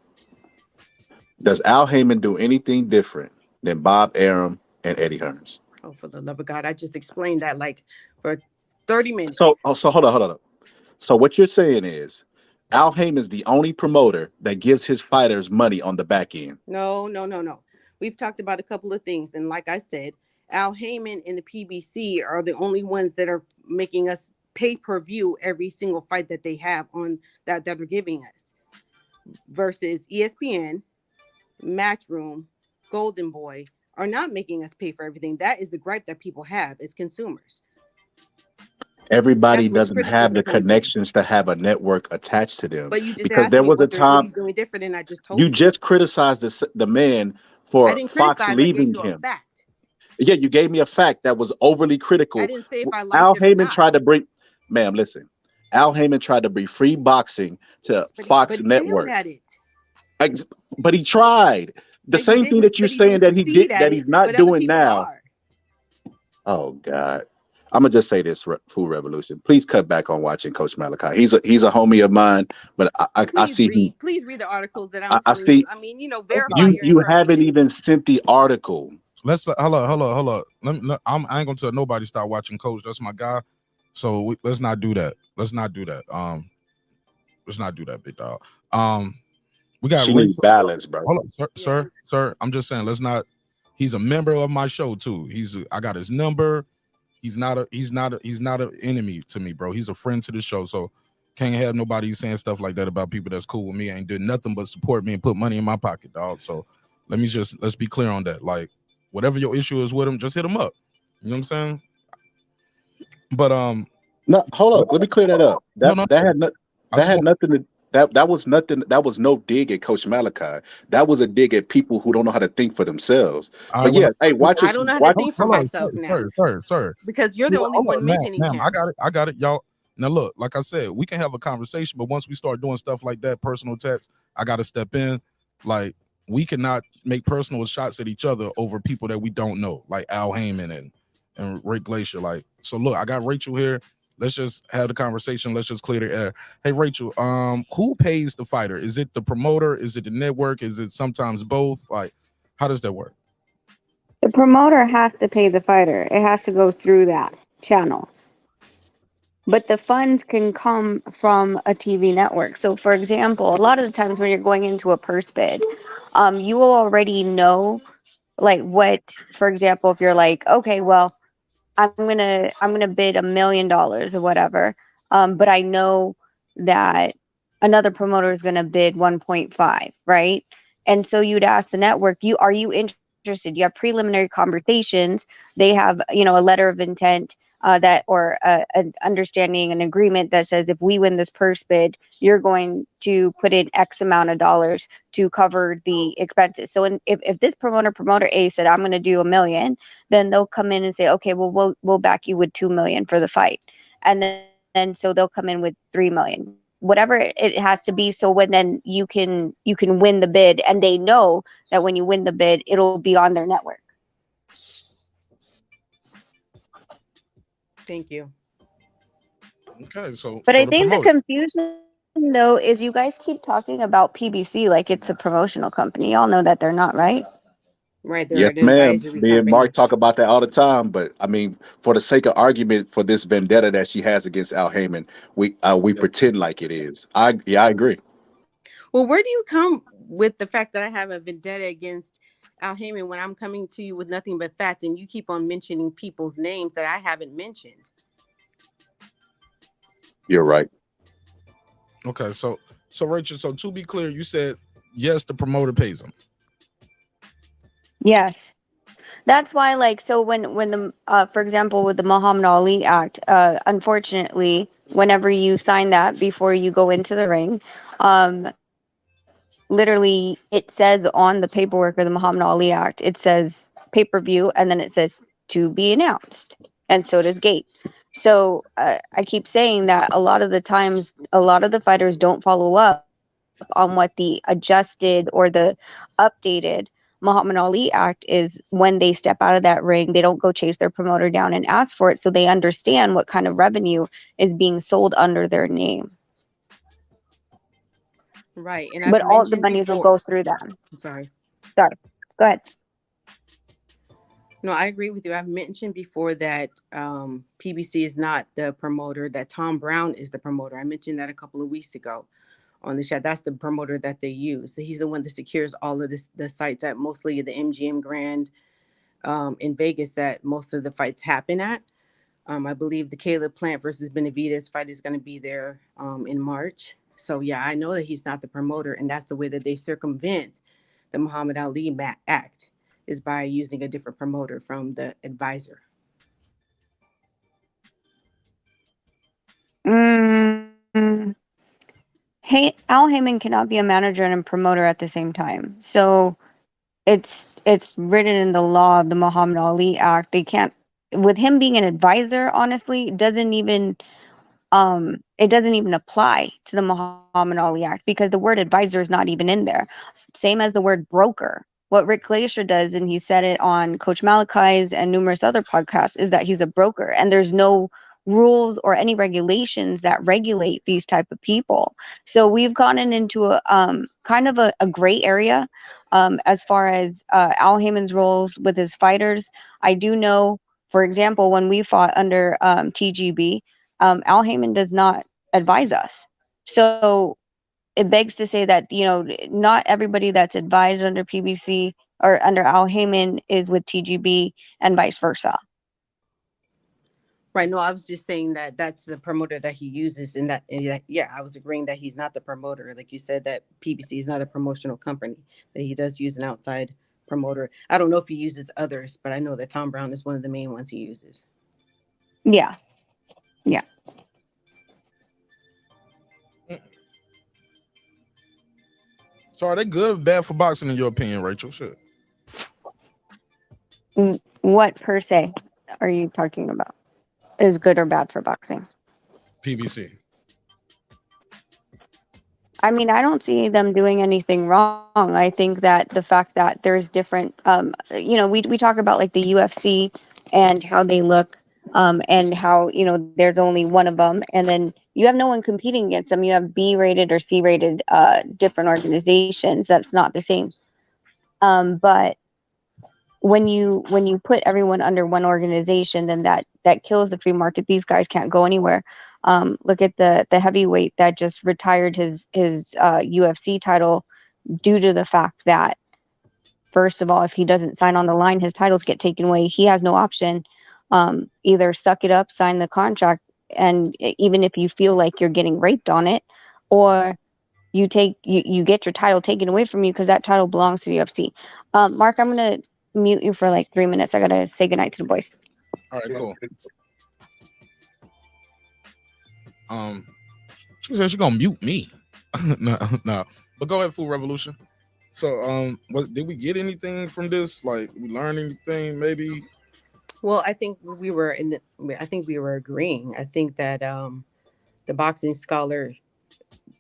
S21: Does Al Heyman do anything different than Bob Arum and Eddie Hearns?
S20: Oh, for the love of God, I just explained that like for 30 minutes.
S21: So hold on. So what you're saying is Al Heyman's the only promoter that gives his fighters money on the back end.
S20: No. We've talked about a couple of things, and like I said, Al Heyman and the PBC are the only ones that are making us pay per view every single fight that they have on that they're giving us. Versus ESPN, Matchroom, Golden Boy are not making us pay for everything. That is the gripe that people have as consumers.
S21: Everybody doesn't have the connections to have a network attached to them.
S20: But you just
S21: because
S20: asked
S21: there
S20: me
S21: was a time
S20: what he's doing different, and I just told you.
S21: You just criticized the man for
S20: I didn't
S21: Fox
S20: criticize,
S21: leaving
S20: I gave you
S21: him.
S20: a fact.
S21: Yeah, you gave me a fact that was overly critical.
S20: I didn't say if I liked
S21: Al
S20: it or
S21: Heyman
S20: not.
S21: tried to bring, ma'am, listen. Al Heyman tried to bring free boxing to Fox
S20: But he
S21: Network.
S20: failed at it.
S21: But he tried. The same thing that you're saying that he did, that he's not doing now. Oh God. I'm gonna just say this, Food Revolution. Please cut back on watching Coach Malachi. He's a homie of mine, but I see.
S20: Please read the articles that I'm
S21: I
S20: telling
S21: see.
S20: you. I mean, verify
S21: You haven't even sent the article.
S1: Let's hold on. I ain't gonna tell nobody stop watching Coach. That's my guy. So let's not do that. Let's not do that, big dog. We got
S21: balance, bro.
S1: Hold on, sir. I'm just saying, let's not. He's a member of my show too. I got his number. He's not an enemy to me, bro. He's a friend to the show. So can't have nobody saying stuff like that about people that's cool with me. Ain't doing nothing but support me and put money in my pocket, dog. So let's be clear on that. Like, whatever your issue is with him, just hit him up. You know what I'm saying? But
S21: No, hold up. Let me clear that up. That had nothing to that was nothing. That was no dig at Coach Malachi. That was a dig at people who don't know how to think for themselves. But yeah, hey, watch
S20: I
S21: this.
S20: don't know how to
S21: Watch.
S20: think for myself now.
S1: Sir.
S20: Because you're the only one mentioning him.
S1: I got it, y'all. Now look, like I said, we can have a conversation, but once we start doing stuff like that, personal attacks, I got to step in. Like, we cannot make personal shots at each other over people that we don't know, like Al Heyman and Ray Glacier. Like, so look, I got Rachel here. Let's just have the conversation. Let's just clear the air. Hey, Rachel, who pays the fighter? Is it the promoter? Is it the network? Is it sometimes both? Like, how does that work?
S2: The promoter has to pay the fighter. It has to go through that channel. But the funds can come from a TV network. So, for example, a lot of the times when you're going into a purse bid, you will already know, like, what, for example, if you're like, okay, well, I'm gonna bid $1 million or whatever, but I know that another promoter is gonna bid 1.5, right? And so you'd ask the network, are you interested? You have preliminary conversations. They have, a letter of intent or an understanding, an agreement that says if we win this purse bid, you're going to put in X amount of dollars to cover the expenses. So if this promoter A said, I'm going to do $1 million, then they'll come in and say, okay, well, we'll back you with $2 million for the fight. And then so they'll come in with $3 million, whatever it has to be. So then you can win the bid, and they know that when you win the bid, it'll be on their network.
S20: Thank you.
S1: Okay,
S2: but I think the confusion though is you guys keep talking about PBC like it's a promotional company. Y'all know that they're not, right?
S20: Right.
S21: Yes, ma'am. Me and Mark talk about that all the time. But I mean, for the sake of argument, for this vendetta that she has against Al Heyman, we pretend like it is. I agree.
S20: Well, where do you come with the fact that I have a vendetta against Al Heyman when I'm coming to you with nothing but facts, and you keep on mentioning people's names that I haven't mentioned?
S21: You're right.
S1: Okay, so Rachel, so to be clear, you said yes, the promoter pays them.
S2: Yes. That's why, like, so when the for example, with the Muhammad Ali Act, unfortunately, whenever you sign that before you go into the ring, literally it says on the paperwork of the Muhammad Ali Act, it says pay-per-view, and then it says to be announced, and so does gate. So I keep saying that a lot of the times, a lot of the fighters don't follow up on what the adjusted or the updated Muhammad Ali Act is. When they step out of that ring, they don't go chase their promoter down and ask for it, so they understand what kind of revenue is being sold under their name.
S20: Right, and
S2: but all the monies will go through them.
S20: Sorry,
S2: go ahead.
S20: No, I agree with you. I've mentioned before that PBC is not the promoter, that Tom Brown is the promoter. I mentioned that a couple of weeks ago on the chat. That's the promoter that they use. So he's the one that secures all of the sites at mostly the MGM Grand in Vegas that most of the fights happen at. I believe the Caleb Plant versus Benavidez fight is going to be there in March. So yeah, I know that he's not the promoter, and that's the way that they circumvent the Muhammad Ali Act, is by using a different promoter from the advisor.
S2: Hey, Al Heyman cannot be a manager and a promoter at the same time. So it's written in the law of the Muhammad Ali Act. They can't, with him being an advisor, honestly, it doesn't even apply to the Muhammad Ali Act, because the word advisor is not even in there. Same as the word broker. What Rick Glacier does, and he said it on Coach Malachi's and numerous other podcasts, is that he's a broker, and there's no rules or any regulations that regulate these type of people. So we've gotten into a kind of a gray area as far as Al Heyman's roles with his fighters. I do know, for example, when we fought under TGB, Al Heyman does not advise us. So it begs to say that, not everybody that's advised under PBC or under Al Heyman is with TGB, and vice versa.
S20: Right. No, I was just saying that that's the promoter that he uses, and yeah, I was agreeing that he's not the promoter. Like you said, that PBC is not a promotional company, that he does use an outside promoter. I don't know if he uses others, but I know that Tom Brown is one of the main ones he uses.
S2: Yeah. Yeah.
S1: So are they good or bad for boxing in your opinion, Rachel? Shit.
S2: What per se are you talking about? Is good or bad for boxing?
S1: PBC.
S2: I mean, I don't see them doing anything wrong. I think that the fact that there's different, we talk about like the UFC and how they look, and how, there's only one of them, and then you have no one competing against them. You have B-rated or C-rated different organizations. That's not the same. But when you put everyone under one organization, then that kills the free market. These guys can't go anywhere. Look at the heavyweight that just retired his UFC title due to the fact that, first of all, if he doesn't sign on the line, his titles get taken away. He has no option. Either suck it up, sign the contract, and even if you feel like you're getting raped on it, or you get your title taken away from you because that title belongs to the UFC. Mark, I'm gonna mute you for like 3 minutes. I gotta say goodnight to the boys.
S1: All right, cool. She said she's gonna mute me. No. But go ahead, Food Revolution. So, did we get anything from this? Like, we learned anything? Maybe.
S20: Well, I think we were agreeing. I think that the boxing scholar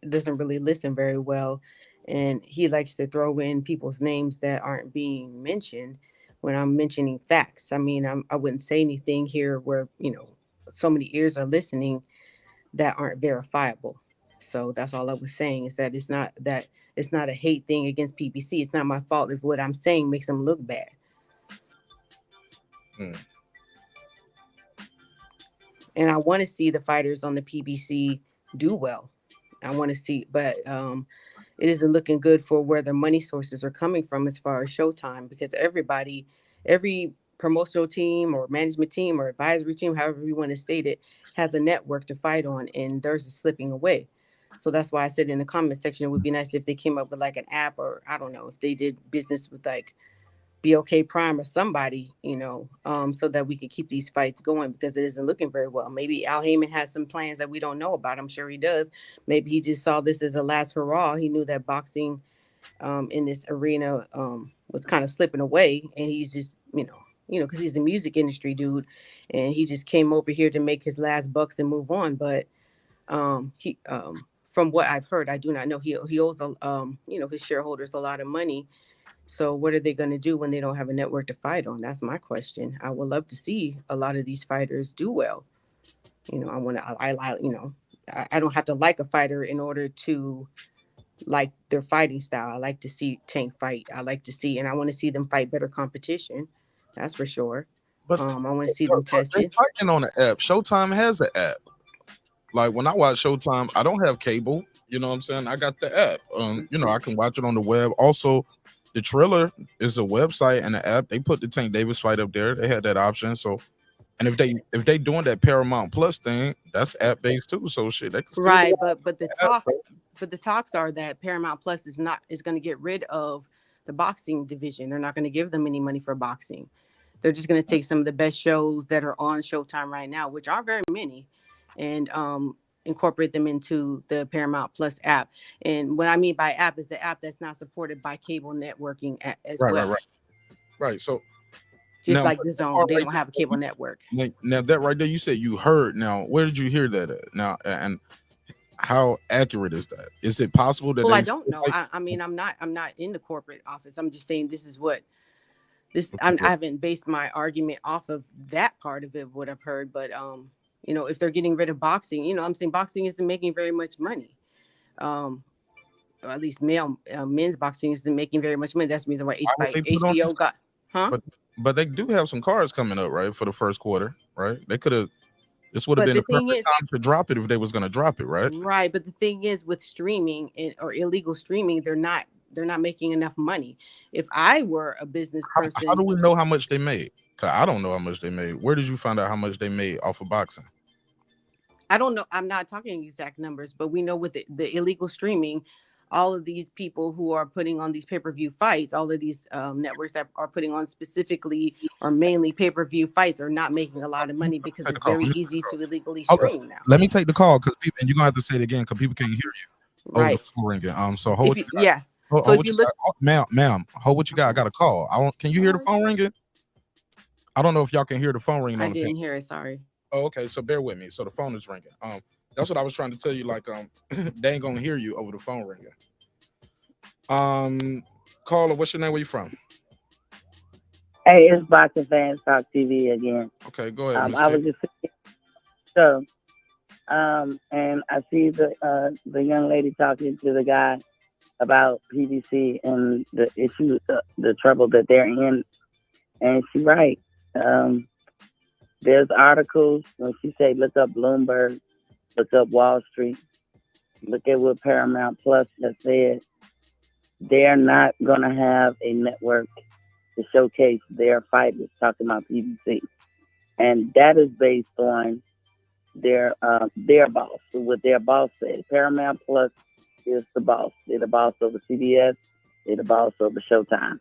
S20: doesn't really listen very well, and he likes to throw in people's names that aren't being mentioned when I'm mentioning facts. I mean, I wouldn't say anything here where so many ears are listening that aren't verifiable. So that's all I was saying, is that it's not a hate thing against PBC. It's not my fault if what I'm saying makes them look bad. And I want to see the fighters on the PBC do well. I want to see, but it isn't looking good for where their money sources are coming from as far as Showtime, because every promotional team or management team or advisory team, however you want to state it, has a network to fight on, and theirs is slipping away. So that's why I said in the comment section, it would be nice if they came up with like an app, or I don't know, if they did business with like BOK Prime or somebody, so that we could keep these fights going, because it isn't looking very well. Maybe Al Heyman has some plans that we don't know about. I'm sure he does. Maybe he just saw this as a last hurrah. He knew that boxing in this arena was kind of slipping away, and he's just, because he's the music industry dude, and he just came over here to make his last bucks and move on. But he, from what I've heard, I do not know, he owes his shareholders a lot of money. So what are they going to do when they don't have a network to fight on? That's my question. I would love to see a lot of these fighters do well. I don't have to like a fighter in order to like their fighting style. I like to see Tank fight. I want to see them fight better competition. That's for sure. But I want to see them tested.
S1: They're fighting on the app. Showtime has an app. Like when I watch Showtime, I don't have cable. You know what I'm saying? I got the app. I can watch it on the web. Also, the Triller is a website and an app. They put the Tank Davis fight up there. They had that option. So, and if they doing that Paramount Plus thing, that's app based too. So shit, they can still
S20: right. But the talks are that Paramount Plus is going to get rid of the boxing division. They're not going to give them any money for boxing. They're just going to take some of the best shows that are on Showtime right now, which are very many, and incorporate them into the Paramount Plus app. And what I mean by app is the app that's not supported by cable networking as well.
S1: Right. So
S20: just now, like the Zone, they don't have a cable network.
S1: Now that right there, you said you heard. Now, where did you hear that at? Now, and how accurate is that? Is it possible that?
S20: Well, I don't know. I mean, I'm not in the corporate office. I'm just saying this is what this. I haven't based my argument off of that part of it, what I've heard, but if they're getting rid of boxing, I'm saying boxing isn't making very much money. Or at least men's boxing isn't making very much money. That's the reason why HBO got,
S1: But they do have some cards coming up, right, for the first quarter, right? They could have. This would have been the perfect time to drop it if they was going to drop it, right?
S20: Right, but the thing is, with streaming or illegal streaming, they're not making enough money. If I were a business person,
S1: how do we know how much they made? Cause I don't know how much they made. Where did you find out how much they made off of boxing?
S20: I don't know. I'm not talking exact numbers, but we know with the illegal streaming, all of these people who are putting on these pay-per-view fights, all of these networks that are putting on specifically or mainly pay-per-view fights are not making a lot of money because
S1: Take the
S20: it's
S1: call.
S20: very easy to illegally
S1: Okay,
S20: stream now.
S1: let me take the call because people, and you're gonna have to say it again because people can't hear you over the
S20: Right.
S1: phone ringing. So hold
S20: If
S1: what
S20: you,
S1: you got.
S20: yeah.
S1: Hold,
S20: So
S1: hold
S20: if
S1: what
S20: you
S1: you
S20: look,
S1: got, ma'am. Hold what you got. I got a call. Can you hear the phone ringing? I don't know if y'all can hear the phone ringing
S20: I
S1: on the
S20: didn't
S1: pin.
S20: hear it. Sorry.
S1: Oh, okay. So bear with me. So the phone is ringing. That's what I was trying to tell you. Like, they ain't gonna hear you over the phone ringing. Caller, what's your name? Where you from?
S6: Hey, it's Boxing Fans Talk TV again.
S1: Okay, go ahead, Miss
S6: I
S1: T.
S6: was just so, and I see the young lady talking to the guy about PBC and the issue, the trouble that they're in, and she's right. There's articles when she say look up Bloomberg, look up Wall Street, look at what Paramount Plus has said. They're not gonna have a network to showcase their fighters, talking about PBC, and that is based on their boss, what their boss said. Paramount Plus is the boss. They're the boss over CBS. They're the boss over Showtime.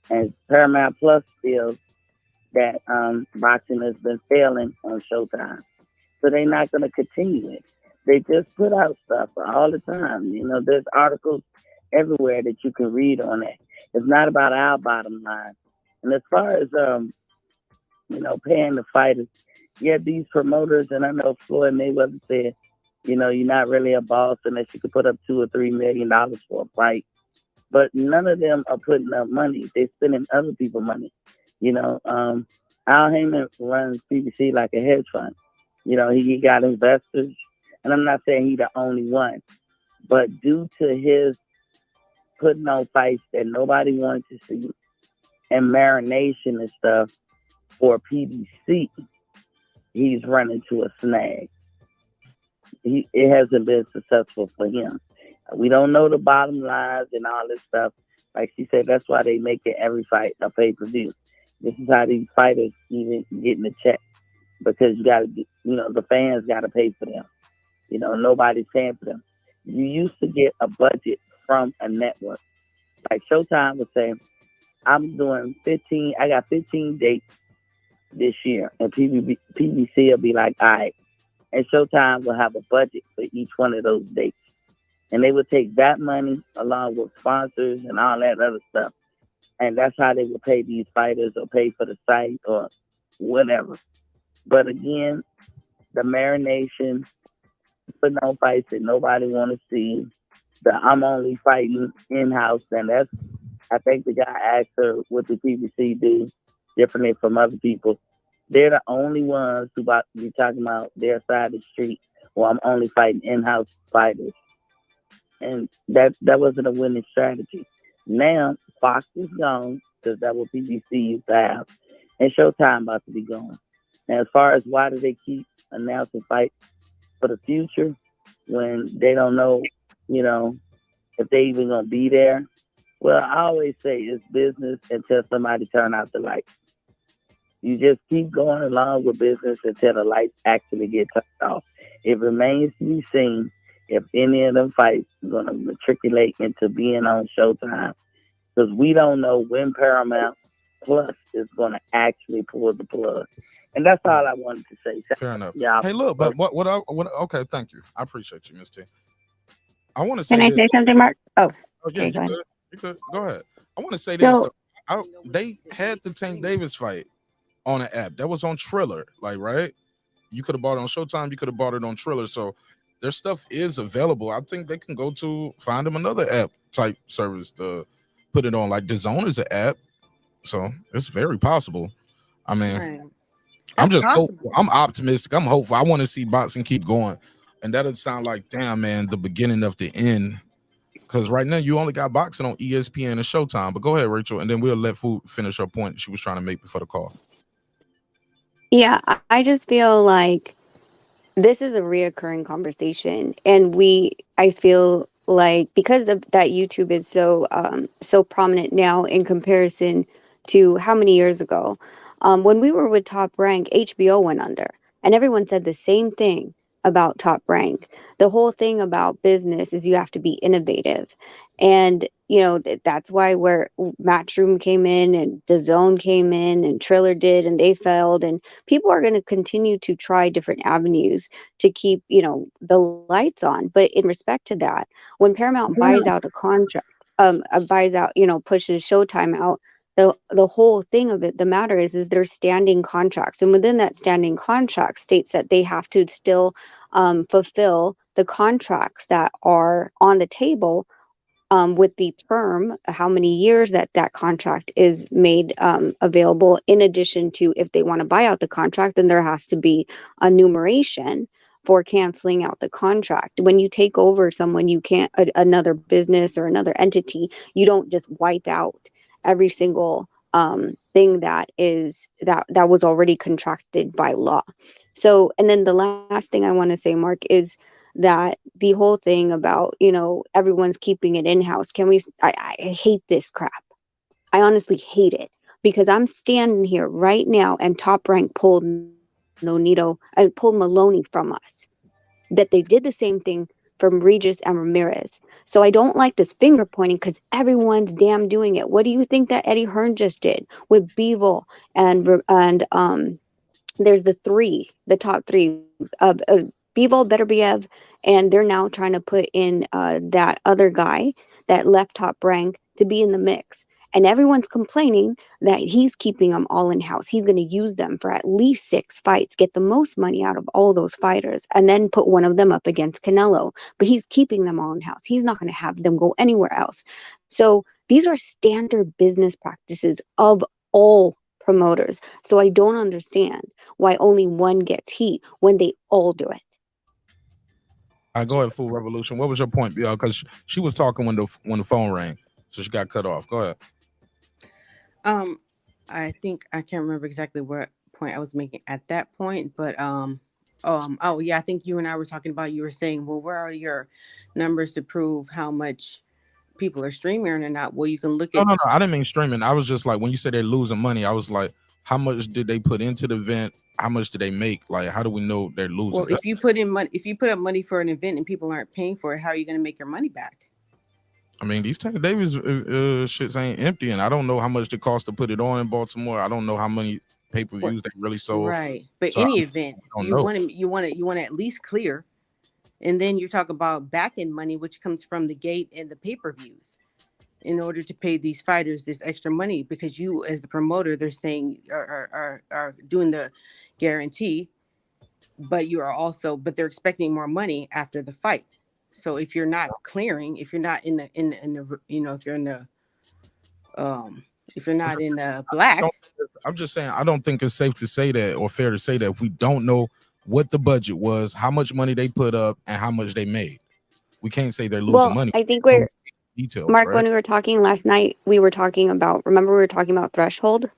S6: And Paramount Plus feels that boxing has been failing on Showtime, so they're not going to continue it. They just put out stuff all the time. You know, there's articles everywhere that you can read on it. It's not about our bottom line. And as far as paying the fighters, yeah, these promoters, and I know Floyd Mayweather said, you're not really a boss unless you could put up $2 or $3 million for a fight. But none of them are putting up money. They're spending other people's money. Al Heyman runs PBC like a hedge fund. He got investors, and I'm not saying he's the only one, but due to his putting on fights that nobody wanted to see and marination and stuff for PBC, he's running to a snag. It hasn't been successful for him. We don't know the bottom lines and all this stuff. Like she said, that's why they make it every fight a pay-per-view. This is how these fighters even getting a check, because you got to, the fans got to pay for them. Nobody's paying for them. You used to get a budget from a network. Like Showtime would say, I'm doing 15, I got 15 dates this year. And PBC will be like, all right. And Showtime will have a budget for each one of those dates. And they would take that money along with sponsors and all that other stuff. And that's how they would pay these fighters or pay for the site or whatever. But again, the marination, putting on fights that nobody want to see, I'm only fighting in-house. And I think the guy asked her, what the PBC do differently from other people? They're the only ones who about to be talking about their side of the street. Well, I'm only fighting in-house fighters. And that wasn't a winning strategy. Now, Fox is gone, because that's what PBC used to have. And Showtime about to be gone. And as far as why do they keep announcing fights for the future when they don't know, if they even going to be there? Well, I always say it's business until somebody turn out the lights. You just keep going along with business until the lights actually get turned off. It remains to be seen if any of them fights are going to matriculate into being on Showtime, because we don't know when Paramount Plus is going to actually pull the plug. And that's all I wanted to say.
S1: Fair enough.
S6: Yeah.
S1: Hey, look, but okay, thank you. I appreciate you, Miss T. I want to say
S2: Can I
S1: this.
S2: say something, Mark? Oh,
S1: Yeah,
S2: okay,
S1: you could. Go ahead. I want to say this.
S2: So,
S1: They had the Tank Davis fight on an app that was on Triller, right? You could have bought it on Showtime. You could have bought it on Triller. So their stuff is available. I think they can go to find them another app type service to put it on. Like DAZN is an app, so it's very possible. I mean,
S20: Right.
S1: I'm just
S20: possible.
S1: hopeful. I'm optimistic. I'm hopeful. I want to see boxing keep going, and that'll sound like, damn, man, the beginning of the end. Because right now you only got boxing on ESPN and Showtime. But go ahead, Rachel, and then we'll let Food finish her point she was trying to make before the call.
S2: yeah, I just feel like this is a reoccurring conversation, and I feel like because of that, YouTube is so prominent now in comparison to how many years ago. When we were with Top Rank, HBO went under, and everyone said the same thing. about Top Rank. The whole thing about business is you have to be innovative. And, that's why where Matchroom came in and The Zone came in and Triller did and they failed. And people are going to continue to try different avenues to keep, the lights on. But in respect to that, when Paramount buys out a contract, buys out, pushes Showtime out, the whole thing of it, the matter is there's standing contracts, and within that standing contract states that they have to still fulfill the contracts that are on the table, with the term, how many years that contract is made available. In addition to, if they want to buy out the contract, then there has to be a numeration for canceling out the contract. When you take over someone, you can't another business or another entity, you don't just wipe out every single thing that was already contracted by law. So, and then the last thing I want to say, Mark, is that the whole thing about, everyone's keeping it in-house. I hate this crap. I honestly hate it, because I'm standing here right now and Top Rank pulled Maloney from us. That they did the same thing from Regis and Ramirez. So I don't like this finger pointing, because everyone's damn doing it. What do you think that Eddie Hearn just did with Bevel and there's the top three of Bevel, Beterbiev, and they're now trying to put in that other guy that left Top Rank to be in the mix. And everyone's complaining that he's keeping them all in-house. He's going to use them for at least 6 fights, get the most money out of all those fighters, and then put one of them up against Canelo. But he's keeping them all in-house. He's not going to have them go anywhere else. So these are standard business practices of all promoters. So I don't understand why only one gets heat when they all do it.
S1: I go ahead, Full Revolution. What was your point, BL? Because she was talking when the phone rang, so she got cut off. Go ahead.
S20: I think I can't remember exactly what point I was making at that point, but yeah, I think you and I were talking about. You were saying, well, where are your numbers to prove how much people are streaming or not? Well, you can look at.
S1: No, I didn't mean streaming. I was just like, when you said they're losing money, I was like, how much did they put into the event? How much did they make? Like, how do we know they're losing?
S20: Well, if you put up money for an event and people aren't paying for it, how are you going to make your money back?
S1: I mean, these Tank Davis shits ain't empty, and I don't know how much it costs to put it on in Baltimore. I don't know how many pay-per-views they really sold.
S20: Right, but
S1: so
S20: any event, you want to at least clear, and then you're talking about back-end money, which comes from the gate and the pay-per-views, in order to pay these fighters this extra money, because you, as the promoter, they're saying are doing the guarantee, but they're expecting more money after the fight. So if you're not clearing, if you're not in the if you're not in the black,
S1: I'm just saying, I don't think it's safe to say that, or fair to say that, if we don't know what the budget was, how much money they put up, and how much they made. We can't say they're losing money.
S2: I think
S1: details,
S2: Mark,
S1: right?
S2: when we were talking last night, we were talking about threshold.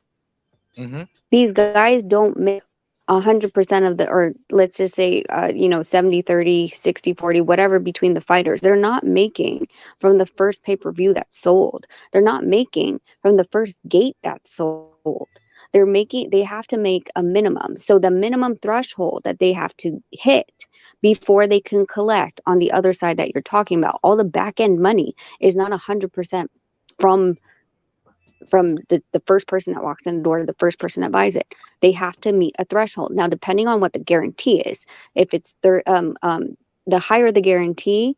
S1: Mm-hmm.
S2: These guys don't make 100% of or let's just say 70-30, 60-40, whatever, between the fighters. They're not making from the first pay-per-view that's sold. They're not making from the first gate that's sold. They have to make a minimum. So the minimum threshold that they have to hit before they can collect on the other side that you're talking about, all the back end money is not 100% from the first person that walks in the door to the first person that buys it. They have to meet a threshold. Now, depending on what the guarantee is, if it's the higher the guarantee,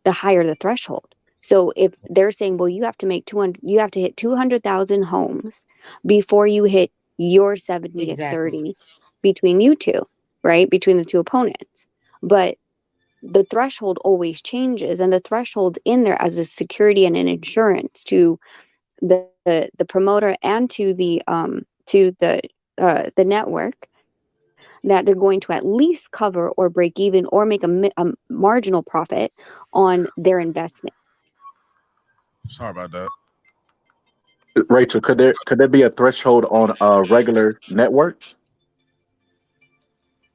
S2: the higher the threshold. So if they're saying, well, you have to hit 200,000 homes before you hit your 70 to 30 between you two, right? Between the two opponents. But the threshold always changes, and the threshold's in there as a security and an insurance to the promoter and to the network, that they're going to at least cover or break even or make a marginal profit on their investment.
S1: Sorry about that.
S21: Rachel, could there be a threshold on a regular network?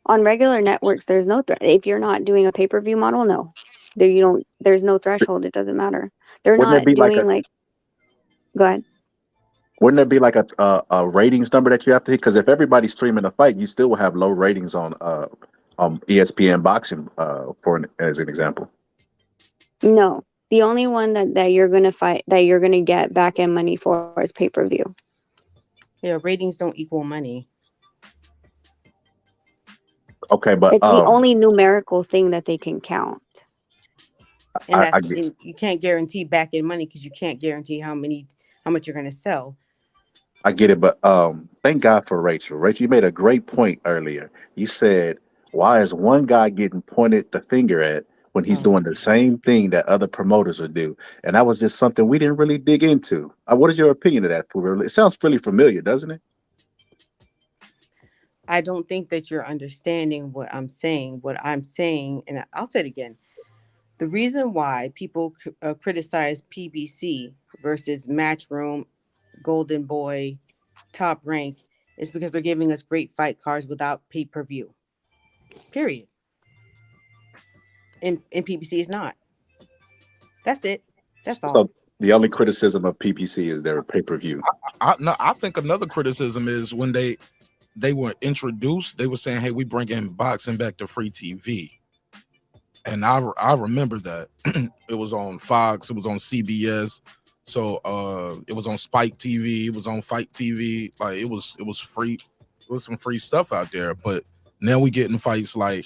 S2: On regular networks, there's no if you're not doing a pay-per-view model, no. There's no threshold. It doesn't matter. They're not doing go ahead.
S21: Wouldn't there be like a ratings number that you have to hit? Because if everybody's streaming a fight, you still will have low ratings on ESPN boxing as an example.
S2: No, the only one that you're gonna you're gonna get back end money for is pay-per-view.
S20: Yeah, ratings don't equal money.
S21: Okay, but
S2: It's the only numerical thing that they can count.
S20: And and you can't guarantee back end money because you can't guarantee how much you're gonna sell.
S21: I get it, but thank God for Rachel. Rachel, you made a great point earlier. You said, why is one guy getting pointed the finger at when he's doing the same thing that other promoters would do? And that was just something we didn't really dig into. What is your opinion of that, Pooh? It sounds really familiar, doesn't it?
S20: I don't think that you're understanding what I'm saying. What I'm saying, and I'll say it again. The reason why people criticize PBC versus Matchroom, Golden Boy, Top Rank is because they're giving us great fight cards without pay-per-view. Period. And PBC is not. That's it. That's all.
S21: So the only criticism of PBC is their pay-per-view.
S1: I think another criticism is when they were introduced, they were saying, hey, we bringing boxing back to free TV. And I remember that. It was on Fox, it was on CBS. So it was on Spike TV, it was on Fight TV. Like it was free. There was some free stuff out there. But now we getting fights like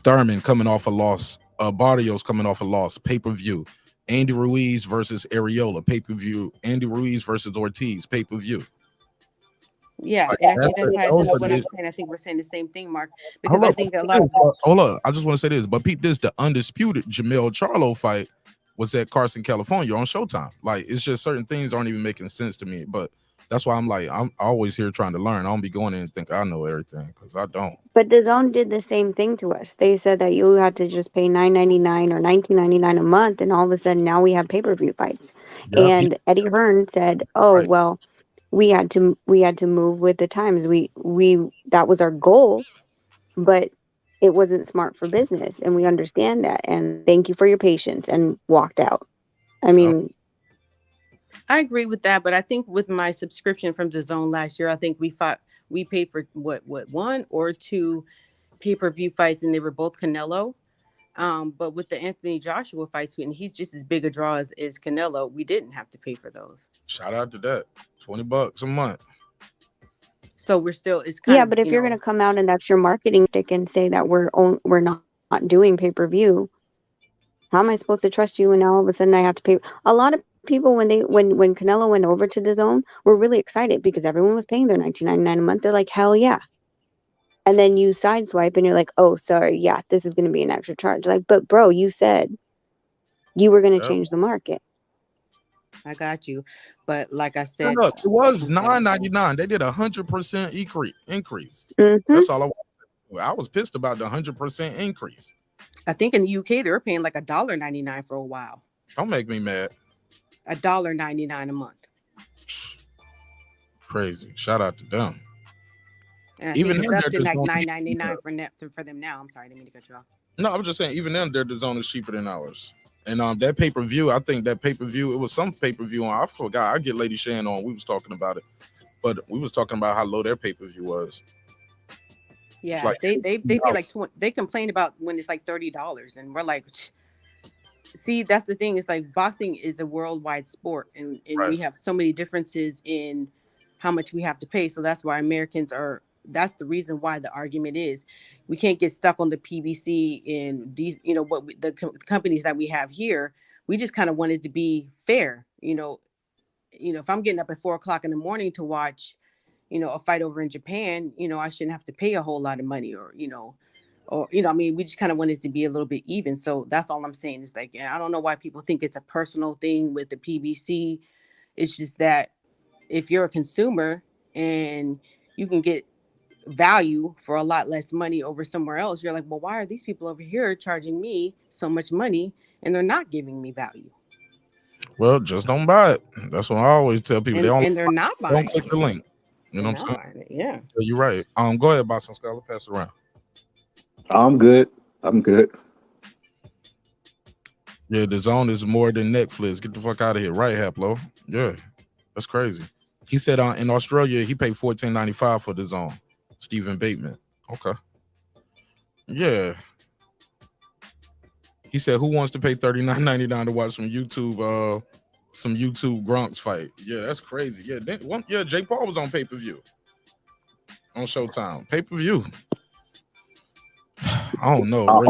S1: Thurman coming off a loss, Barrios coming off a loss, pay-per-view. Andy Ruiz versus Areola, pay-per-view. Andy Ruiz versus Ortiz, pay-per-view.
S20: Yeah, and I think that ties into what I'm saying. I think we're saying the same thing, Mark, because I think a lot of
S1: hold up. I just want to say this, but Pete, the undisputed Jamel Charlo fight was at Carson, California on Showtime. Like, it's just certain things aren't even making sense to me. But that's why I'm always here trying to learn. I don't be going in and think I know everything, because I don't.
S2: But DAZN did the same thing to us. They said that you had to just pay $9.99 or $19.99 a month, and all of a sudden now we have pay-per-view fights. Yeah, and Eddie Hearn said, "Oh, right. Well, we had to move with the times. We that was our goal, but it wasn't smart for business, and we understand that. And thank you for your patience," and walked out. I mean,
S20: I agree with that, but I think with my subscription from DAZN last year, I think we paid for what 1 or 2 pay-per-view fights, and they were both Canelo. But with the Anthony Joshua fights, and he's just as big a draw as Canelo, we didn't have to pay for those.
S1: Shout out to that. $20 a month.
S20: So we're still, it's kind of,
S2: but if you're going to come out and that's your marketing stick and say that we're not doing pay-per-view, how am I supposed to trust you when now all of a sudden I have to pay? A lot of people, when Canelo went over to DAZN, were really excited because everyone was paying their $19.99 a month. They're like, hell yeah. And then you sideswipe and you're like, oh, sorry, yeah, this is going to be an extra charge. Like, but bro, you said you were going to change the market.
S20: I got you, but like I said,
S1: it was $9.99. They did 100% increase.
S2: Mm-hmm.
S1: That's all I wanted. I was pissed about the 100% increase.
S20: I think in the UK they were paying like $1.99 for a while.
S1: Don't make me mad.
S20: $1.99 a month.
S1: Crazy. Shout out to them.
S20: And even it's up to like $9.99 for them now. I'm sorry, I didn't mean to cut you off.
S1: No, I was just saying, even then, their DAZN is cheaper than ours. And that pay-per-view, I think that pay-per-view, it was some pay-per-view on, I forgot, I get Lady Shan on, we was talking about it, but we was talking about how low their pay-per-view was.
S20: Yeah, like they pay like 20, they complain about when it's like $30, and we're like, see, that's the thing, it's like boxing is a worldwide sport, and right. We have so many differences in how much we have to pay, so that's why Americans are, that's the reason why the argument is we can't get stuck on the PBC and these, the companies that we have here. We just kind of wanted to be fair, if I'm getting up at 4:00 in the morning to watch, a fight over in Japan, I shouldn't have to pay a whole lot of money we just kind of wanted to be a little bit even. So that's all I'm saying is like, I don't know why people think it's a personal thing with the PBC. It's just that if you're a consumer and you can get value for a lot less money over somewhere else, you're like, well, why are these people over here charging me so much money and they're not giving me value?
S1: Well, just don't buy it. That's what I always tell people.
S20: And they're not buying.
S1: Don't click the link. You know what I'm saying?
S20: Yeah.
S1: You're right. Go ahead, Boston Scholar. Pass it around.
S21: I'm good.
S1: Yeah, DAZN is more than Netflix. Get the fuck out of here, right, Haplo? Yeah, that's crazy. He said in Australia he paid $14.95 for DAZN. Stephen Bateman. Okay. Yeah. He said, "Who wants to pay $39.99 to watch some YouTube Gronks fight?" Yeah, that's crazy. Yeah, Jake Paul was on pay-per-view on Showtime. Pay-per-view. I don't know.
S21: Our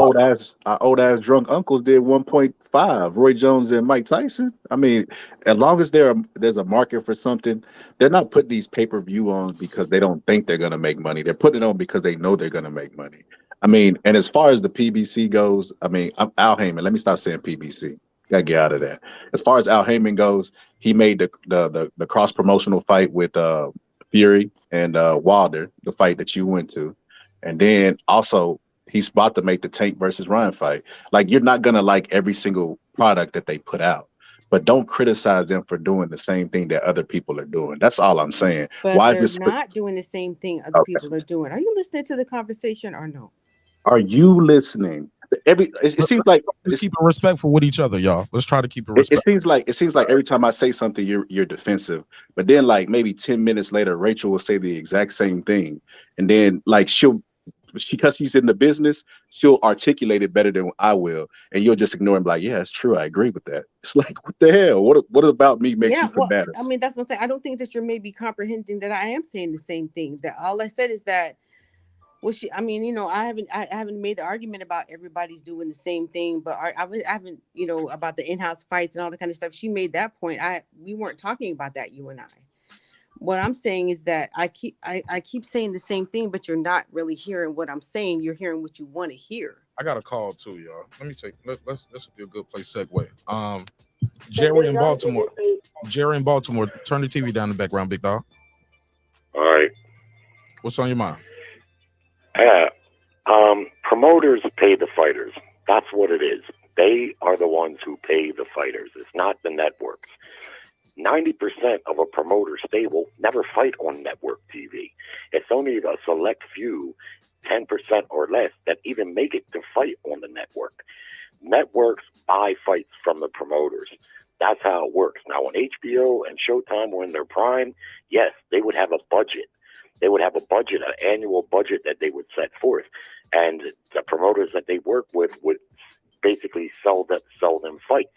S21: old ass drunk uncles did 1.5. Roy Jones and Mike Tyson. I mean, as long as there's a market for something, they're not putting these pay-per-view on because they don't think they're gonna make money. They're putting it on because they know they're gonna make money. I mean, and as far as the PBC goes, I mean, I'm Al Heyman. Let me stop saying PBC. Gotta get out of that. As far as Al Heyman goes, he made the cross promotional fight with Fury and Wilder, the fight that you went to, and then also he's about to make the Tank versus Ryan fight. Like, you're not gonna like every single product that they put out, but don't criticize them for doing the same thing that other people are doing. That's all I'm saying.
S20: But
S21: Why
S20: they're
S21: is this?
S20: not doing the same thing other people are doing. Are you listening to the conversation or no?
S21: Are you listening? It seems like
S1: let's keep it respectful with each other, y'all. Let's try to keep it
S21: it
S1: respectful.
S21: seems like every time I say something, you're defensive. But then, like, maybe 10 minutes later, Rachel will say the exact same thing, and then like because she's in the business, she'll articulate it better than I will, and you'll just ignore him, like, yeah, it's true, I agree with that. It's like, what the hell? What about me makes you combative?
S20: I mean, that's what I'm saying. I don't think that you're maybe comprehending that I am saying the same thing. That all I said is that, well, I mean, you know, I haven't made the argument about everybody's doing the same thing, but I haven't, you know, about the in-house fights and all that kind of stuff. She made that point. We weren't talking about that, you and I. What I'm saying is that I keep saying the same thing, but you're not really hearing what I'm saying. You're hearing what you want to hear.
S1: I got a call too, y'all. Let me take. This will be a good place segue. Jerry in Baltimore. Turn the TV down in the background, big dog.
S9: All right.
S1: What's on your mind?
S9: Promoters pay the fighters. That's what it is. They are the ones who pay the fighters. It's not the networks. 90% of a promoter stable never fight on network TV. It's only a select few, 10% or less, that even make it to fight on the network. Networks buy fights from the promoters. That's how it works. Now, when HBO and Showtime were in their prime, yes, they would have a budget. They would have a budget, an annual budget that they would set forth. And the promoters that they work with would basically sell them fights.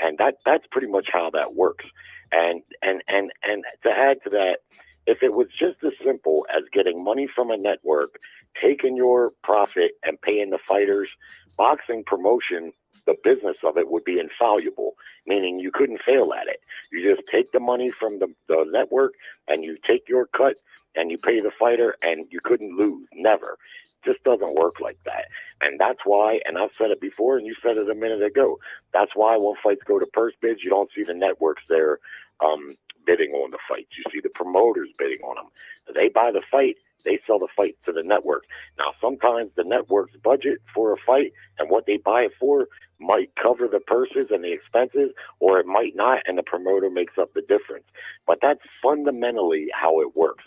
S9: And that's pretty much how that works. And to add to that, if it was just as simple as getting money from a network, taking your profit and paying the fighters, boxing promotion, the business of it would be infallible, meaning you couldn't fail at it. You just take the money from the network and you take your cut and you pay the fighter and you couldn't lose, never. It just doesn't work like that. And that's why, and I've said it before and you said it a minute ago, that's why when fights go to purse bids, you don't see the networks there bidding on the fights. You see the promoters bidding on them. They buy the fight, they sell the fight to the network. Now, sometimes the network's budget for a fight and what they buy it for might cover the purses and the expenses, or it might not, and the promoter makes up the difference. But that's fundamentally how it works.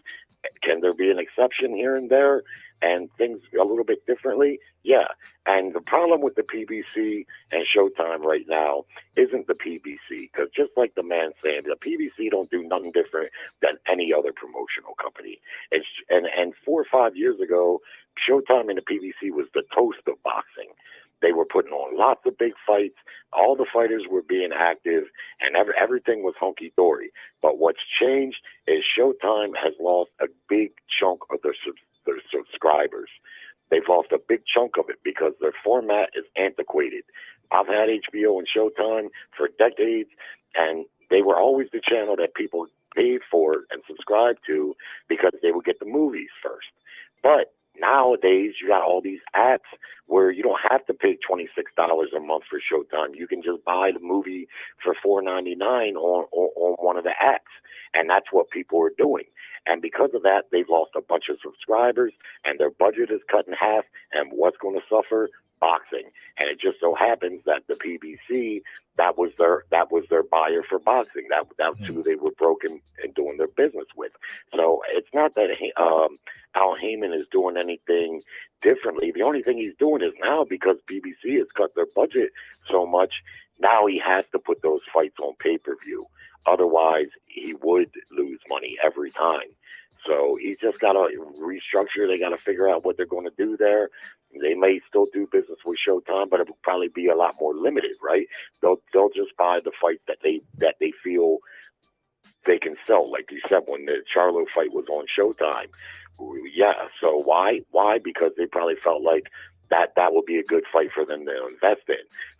S9: Can there be an exception here and there and things a little bit differently? Yeah. And the problem with the PBC and Showtime right now isn't the PBC, because just like the man saying, the PBC don't do nothing different than any other promotional company. And 4 or 5 years ago, Showtime and the PBC was the toast of boxing. They were putting on lots of big fights. All the fighters were being active, and everything was hunky-dory. But what's changed is Showtime has lost a big chunk of their subscribers. They've lost a big chunk of it because their format is antiquated. I've had HBO and Showtime for decades, and they were always the channel that people paid for and subscribed to because they would get the movies first. But nowadays, you got all these apps where you don't have to pay $26 a month for Showtime. You can just buy the movie for $4.99 on one of the apps. And that's what people are doing. And because of that, they've lost a bunch of subscribers and their budget is cut in half. And what's going to suffer? Boxing. And it just so happens that the PBC, that was their buyer for boxing. That's who they were broken and doing their business with. So it's not that Al Heyman is doing anything differently. The only thing he's doing is now, because PBC has cut their budget so much, now he has to put those fights on pay-per-view. Otherwise, he would lose money every time. So he's just got to restructure. They got to figure out what they're going to do there. They may still do business with Showtime, but it will probably be a lot more limited, right? They'll just buy the fight that they feel they can sell. Like you said, when the Charlo fight was on Showtime, yeah. So why? Because they probably felt like that would be a good fight for them to invest in.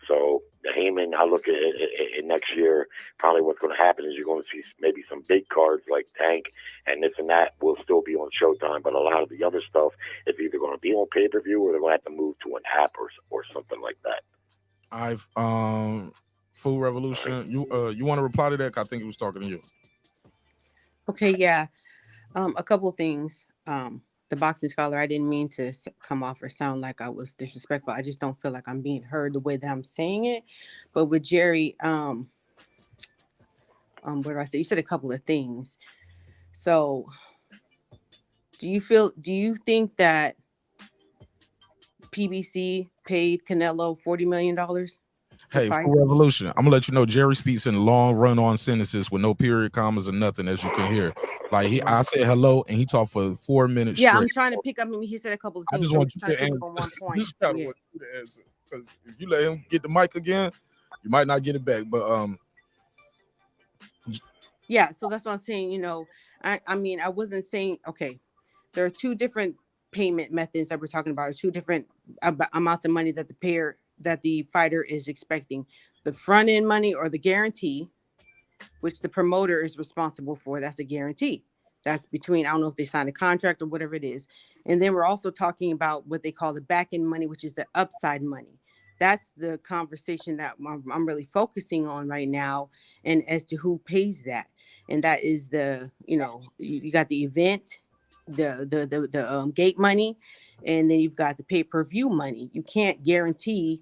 S9: So the Heyman, I look at it next year, probably what's going to happen is you're going to see maybe some big cards like Tank and this and that will still be on Showtime, but a lot of the other stuff is either going to be on pay-per-view or they're going to have to move to an app or something like that.
S1: I've Food Revolution. You want to reply to that? 'Cause I think he was talking to you.
S20: Okay, yeah. A couple of things. The boxing scholar, I didn't mean to come off or sound like I was disrespectful. I just don't feel like I'm being heard the way that I'm saying it. But with Jerry, what did I say? You said a couple of things. So do you think that PBC paid Canelo $40 million?
S1: Hey, Food Revolution. I'm gonna let you know Jerry speaks in long run-on sentences with no period, commas, or nothing, as you can hear. Like I said hello, and he talked for 4 minutes.
S20: Yeah,
S1: straight.
S20: I'm trying to pick up. I mean, he said a couple of
S1: I
S20: things.
S1: just
S20: So
S1: want
S20: I'm
S1: you
S20: trying
S1: to
S20: to pick
S1: answer.
S20: up on one
S1: I
S20: point.
S1: just kind of want you to answer, because if you let him get the mic again, you might not get it back. But
S20: yeah, so that's what I'm saying. You know, I mean, I wasn't saying, okay, there are two different payment methods that we're talking about, two different amounts of money that the fighter is expecting. The front end money or the guarantee, which the promoter is responsible for, that's a guarantee. That's between, I don't know if they signed a contract or whatever it is. And then we're also talking about what they call the back end money, which is the upside money. That's the conversation that I'm really focusing on right now, and as to who pays that. And that is you got the event, the gate money, and then you've got the pay-per-view money. You can't guarantee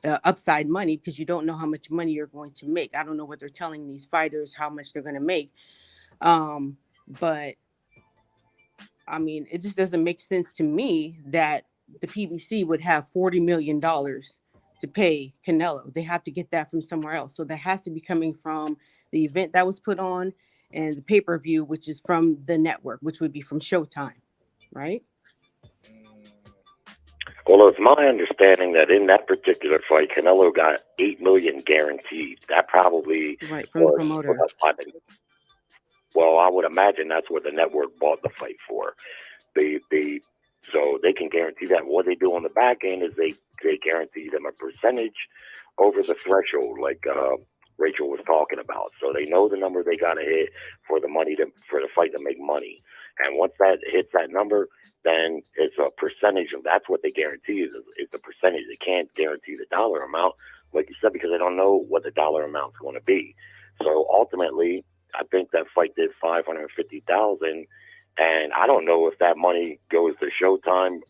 S20: upside money because you don't know how much money you're going to make. I don't know what they're telling these fighters how much they're going to make. But I mean, it just doesn't make sense to me that the PBC would have $40 million to pay Canelo. They have to get that from somewhere else. So that has to be coming from the event that was put on and the pay-per-view, which is from the network, which would be from Showtime, right?
S9: Well, it's my understanding that in that particular fight, Canelo got $8 million guaranteed. That probably
S20: right from the promoter.
S9: Well, I would imagine that's what the network bought the fight for. So they can guarantee that. What they do on the back end is they guarantee them a percentage over the threshold, like Rachel was talking about. So they know the number they got to hit for the for the fight to make money. And once that hits that number, then it's a percentage of that's what they guarantee is the percentage. They can't guarantee the dollar amount, like you said, because they don't know what the dollar amount's going to be. So ultimately, I think that fight did $550,000, and I don't know if that money goes to Showtime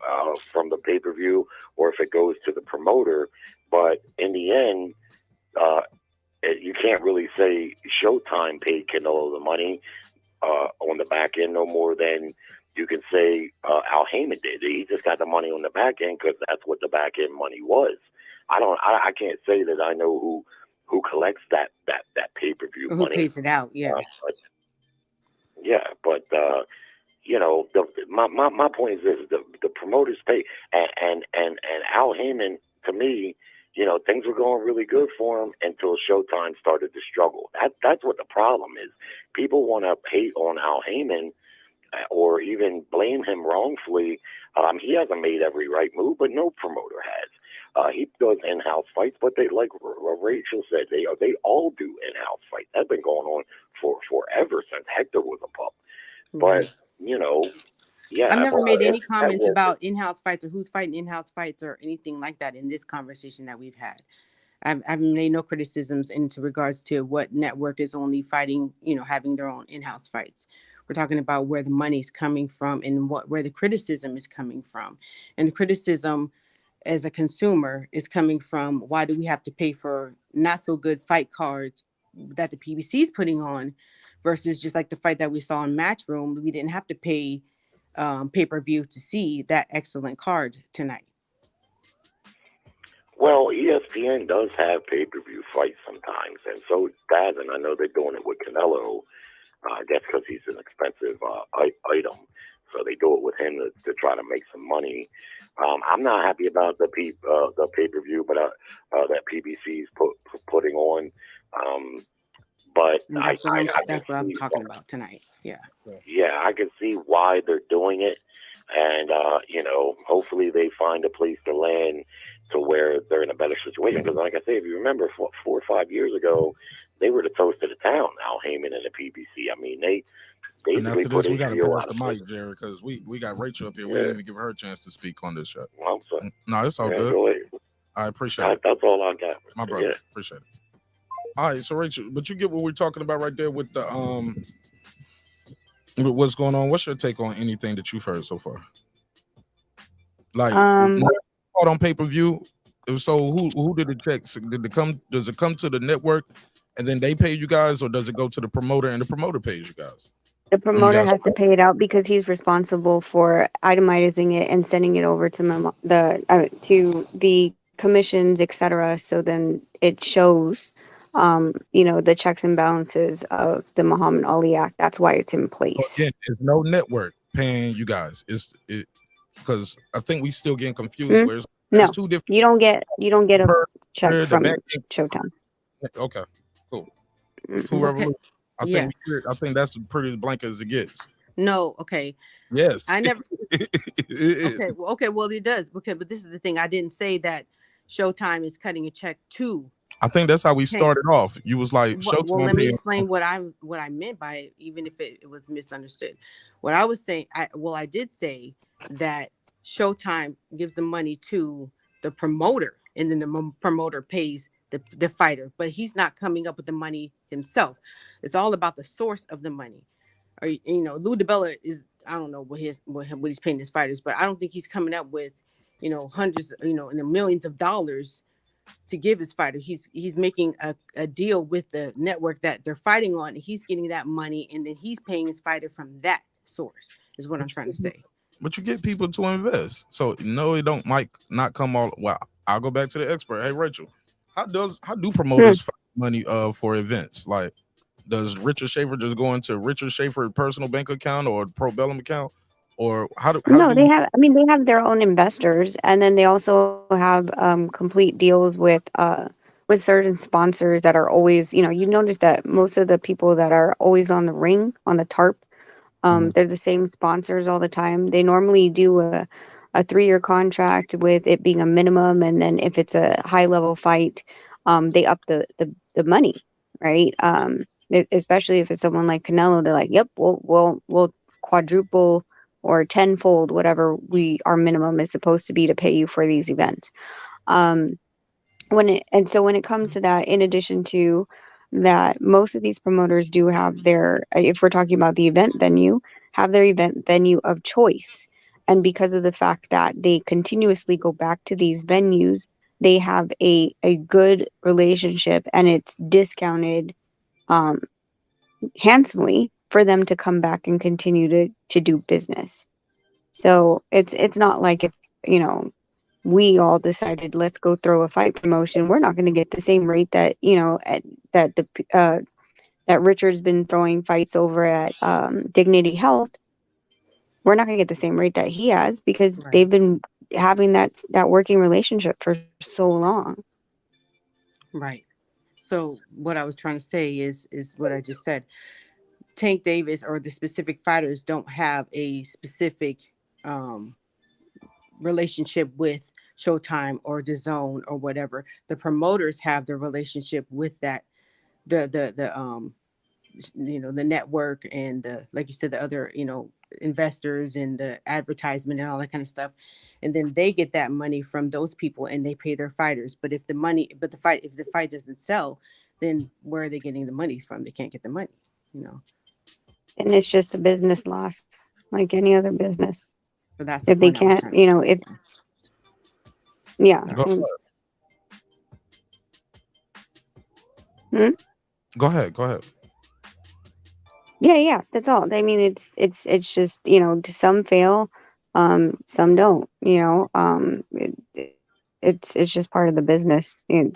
S9: from the pay-per-view or if it goes to the promoter. But in the end, you can't really say Showtime paid Canelo the money on the back end no more than you can say Al Heyman did. He just got the money on the back end because that's what the back end money was. I can't say that I know who collects that pay-per-view
S20: who
S9: money.
S20: Who pays it out, yeah.
S9: But my point is this: the promoters pay, and Al Heyman, to me, things were going really good for him until Showtime started to struggle. That's what the problem is. People want to hate on Al Heyman or even blame him wrongfully. He hasn't made every right move, but no promoter has. He does in-house fights, but they, like Rachel said, they all do in-house fights. That's been going on for forever since Hector was a pup. But yeah,
S20: I've never made any comments about in-house fights or who's fighting in-house fights or anything like that in this conversation that we've had. I've made no criticisms into regards to what network is only fighting, having their own in-house fights. We're talking about where the money's coming from and where the criticism is coming from. And the criticism as a consumer is coming from, why do we have to pay for not so good fight cards that the PBC is putting on versus just like the fight that we saw in Matchroom? We didn't have to pay pay-per-view to see that excellent card tonight.
S9: Well, ESPN does have pay-per-view fights sometimes, and so does, and I know they're doing it with Canelo. I guess because he's an expensive item, so they do it with him to try to make some money. I'm not happy about the pay-per-view, but that PBC's putting on. But
S20: that's what I'm talking about tonight. Yeah.
S9: Yeah, I can see why they're doing it, and hopefully they find a place to land to where they're in a better situation. Because, like I say, if you remember, 4 or 5 years ago, they were the toast of the town. Al Heyman and the PBC. I mean, they
S1: And
S9: basically
S1: after
S9: put
S1: this, we got to
S9: HBO
S1: pass
S9: out
S1: the
S9: of
S1: mic,
S9: business.
S1: Jerry, because we got Rachel up here. We
S9: Yeah.
S1: didn't even give her a chance to speak on this show.
S9: Well, I'm sorry.
S1: No, it's all
S9: Yeah,
S1: good.
S9: go ahead.
S1: I appreciate it.
S9: That's all I got.
S1: My brother,
S9: Yeah.
S1: appreciate it. All right, so Rachel, but you get what we're talking about right there with the with what's going on. What's your take on anything that you've heard so far? Like on pay-per-view. So who did it check? Does it come to the network and then they pay you guys, or does it go to the promoter and the promoter pays you guys?
S2: The promoter has to pay it out because he's responsible for itemizing it and sending it over to the commissions, etc. So then it shows, the checks and balances of the Muhammad Ali Act. That's why it's in place.
S1: So again, there's no network paying you guys. It's because I think we still getting confused. Where it's two different.
S2: You don't get a check from Showtime.
S1: Okay, cool.
S2: Okay.
S1: I think that's pretty blank as it gets.
S20: No, okay.
S1: Yes.
S20: I never. Okay. Well, it does. Okay, but this is the thing. I didn't say that Showtime is cutting a check to.
S1: I think that's how we started off. You was like, Showtime.
S20: Well, let me explain what I meant by it, even if it was misunderstood. What I was saying, I did say that Showtime gives the money to the promoter, and then the promoter pays the fighter, but he's not coming up with the money himself. It's all about the source of the money. Or Lou DiBella is, I don't know what he's paying his fighters, but I don't think he's coming up with hundreds, in the millions of dollars to give his fighter. He's making a deal with the network that they're fighting on. He's getting that money, and then he's paying his fighter from that source. Is what I'm trying to say.
S1: But you get people to invest, so it might not come all. Well, I'll go back to the expert. Hey, Rachel, how do promoters find money for events? Like, does Richard Schaefer just go into Richard Schaefer personal bank account or Pro Bellum account, or
S2: they have their own investors, and then they also have complete deals with certain sponsors that are always, you notice that most of the people that are always on the ring, on the tarp, they're the same sponsors all the time. They normally do a 3-year contract with it being a minimum, and then if it's a high level fight, they up the money, right? Especially if it's someone like Canelo, they're like, yep, we'll quadruple or tenfold whatever our minimum is supposed to be to pay you for these events. When it comes to that, in addition to that, most of these promoters do have if we're talking about the event venue, have their event venue of choice. And because of the fact that they continuously go back to these venues, they have a good relationship, and it's discounted handsomely for them to come back and continue to do business. So it's not like if we all decided let's go throw a fight promotion, we're not going to get the same rate that that Richard's been throwing fights over at Dignity Health. We're not going to get the same rate that he has because they've been having that working relationship for so long.
S20: Right. So what I was trying to say is what I just said. Tank Davis or the specific fighters don't have a specific relationship with Showtime or DAZN or whatever. The promoters have the relationship with that, the network and like you said, the other investors and the advertisement and all that kind of stuff, and then they get that money from those people and they pay their fighters. But if the fight doesn't sell, then where are they getting the money from? They can't get the money,
S2: And it's just a business loss, like any other business.
S20: So that's
S2: if they can't,
S1: Go ahead.
S2: Yeah, that's all. I mean, it's just some fail, some don't. It's just part of the business. You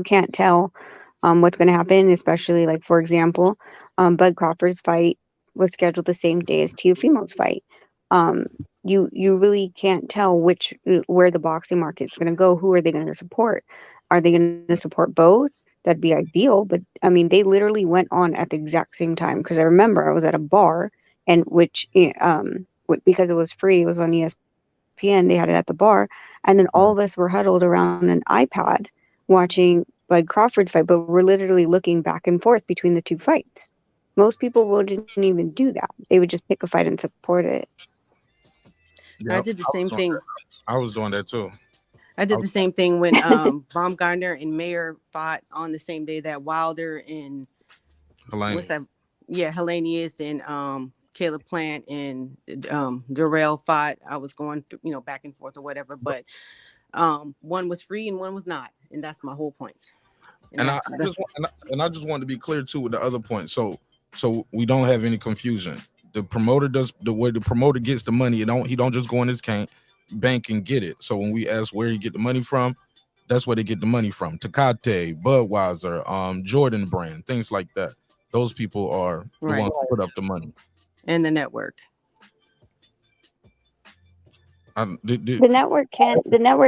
S2: can't tell what's going to happen, especially like, for example, Bud Crawford's fight was scheduled the same day as Teofimo's fight. You really can't tell where the boxing market's going to go. Who are they going to support? Are they going to support both? That'd be ideal. But I mean, they literally went on at the exact same time, because I remember I was at a bar, and because it was free, it was on ESPN. They had it at the bar, and then all of us were huddled around an iPad watching Bud Crawford's fight, but we're literally looking back and forth between the two fights. Most people wouldn't even do that. They would just pick a fight and support it.
S20: I did the same thing.
S1: I was doing that too.
S20: I did the same thing when Baumgardner and Mayer fought on the same day that Wilder and what's that? Yeah, Hellenius and Caleb Plant and Durrell fought. I was going through, back and forth or whatever, but one was free and one was not, and that's my whole point.
S1: And I just want to be clear too with the other point, so we don't have any confusion. The promoter does the way the promoter gets the money. He don't just go in his bank and get it. So when we ask where he get the money from, that's where they get the money from. Tecate, Budweiser, Jordan Brand, things like that. Those people are the ones who put up the money.
S20: And the network.
S2: The network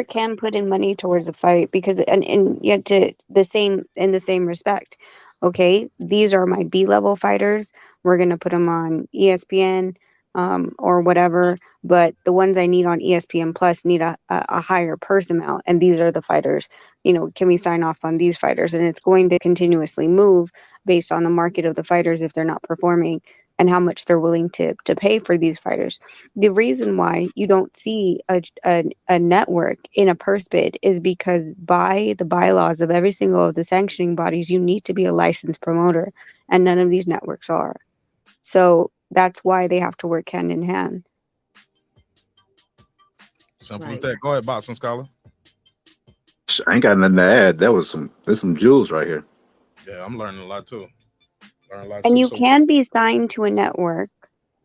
S2: can put in money towards the fight, because and yet in the same respect. Okay, these are my B-level fighters. We're gonna put them on ESPN or whatever, but the ones I need on ESPN Plus need a higher purse amount, and these are the fighters. Can we sign off on these fighters? And it's going to continuously move based on the market of the fighters if they're not performing, and how much they're willing to pay for these fighters. The reason why you don't see a network in a purse bid is because by the bylaws of every single of the sanctioning bodies, you need to be a licensed promoter, and none of these networks are. So that's why they have to work hand in hand.
S1: Simple as that. Go ahead, Boxing Scholar.
S21: I ain't got nothing to add. There's some jewels right here.
S1: Yeah, I'm learning a lot too.
S2: And you can be signed to a network.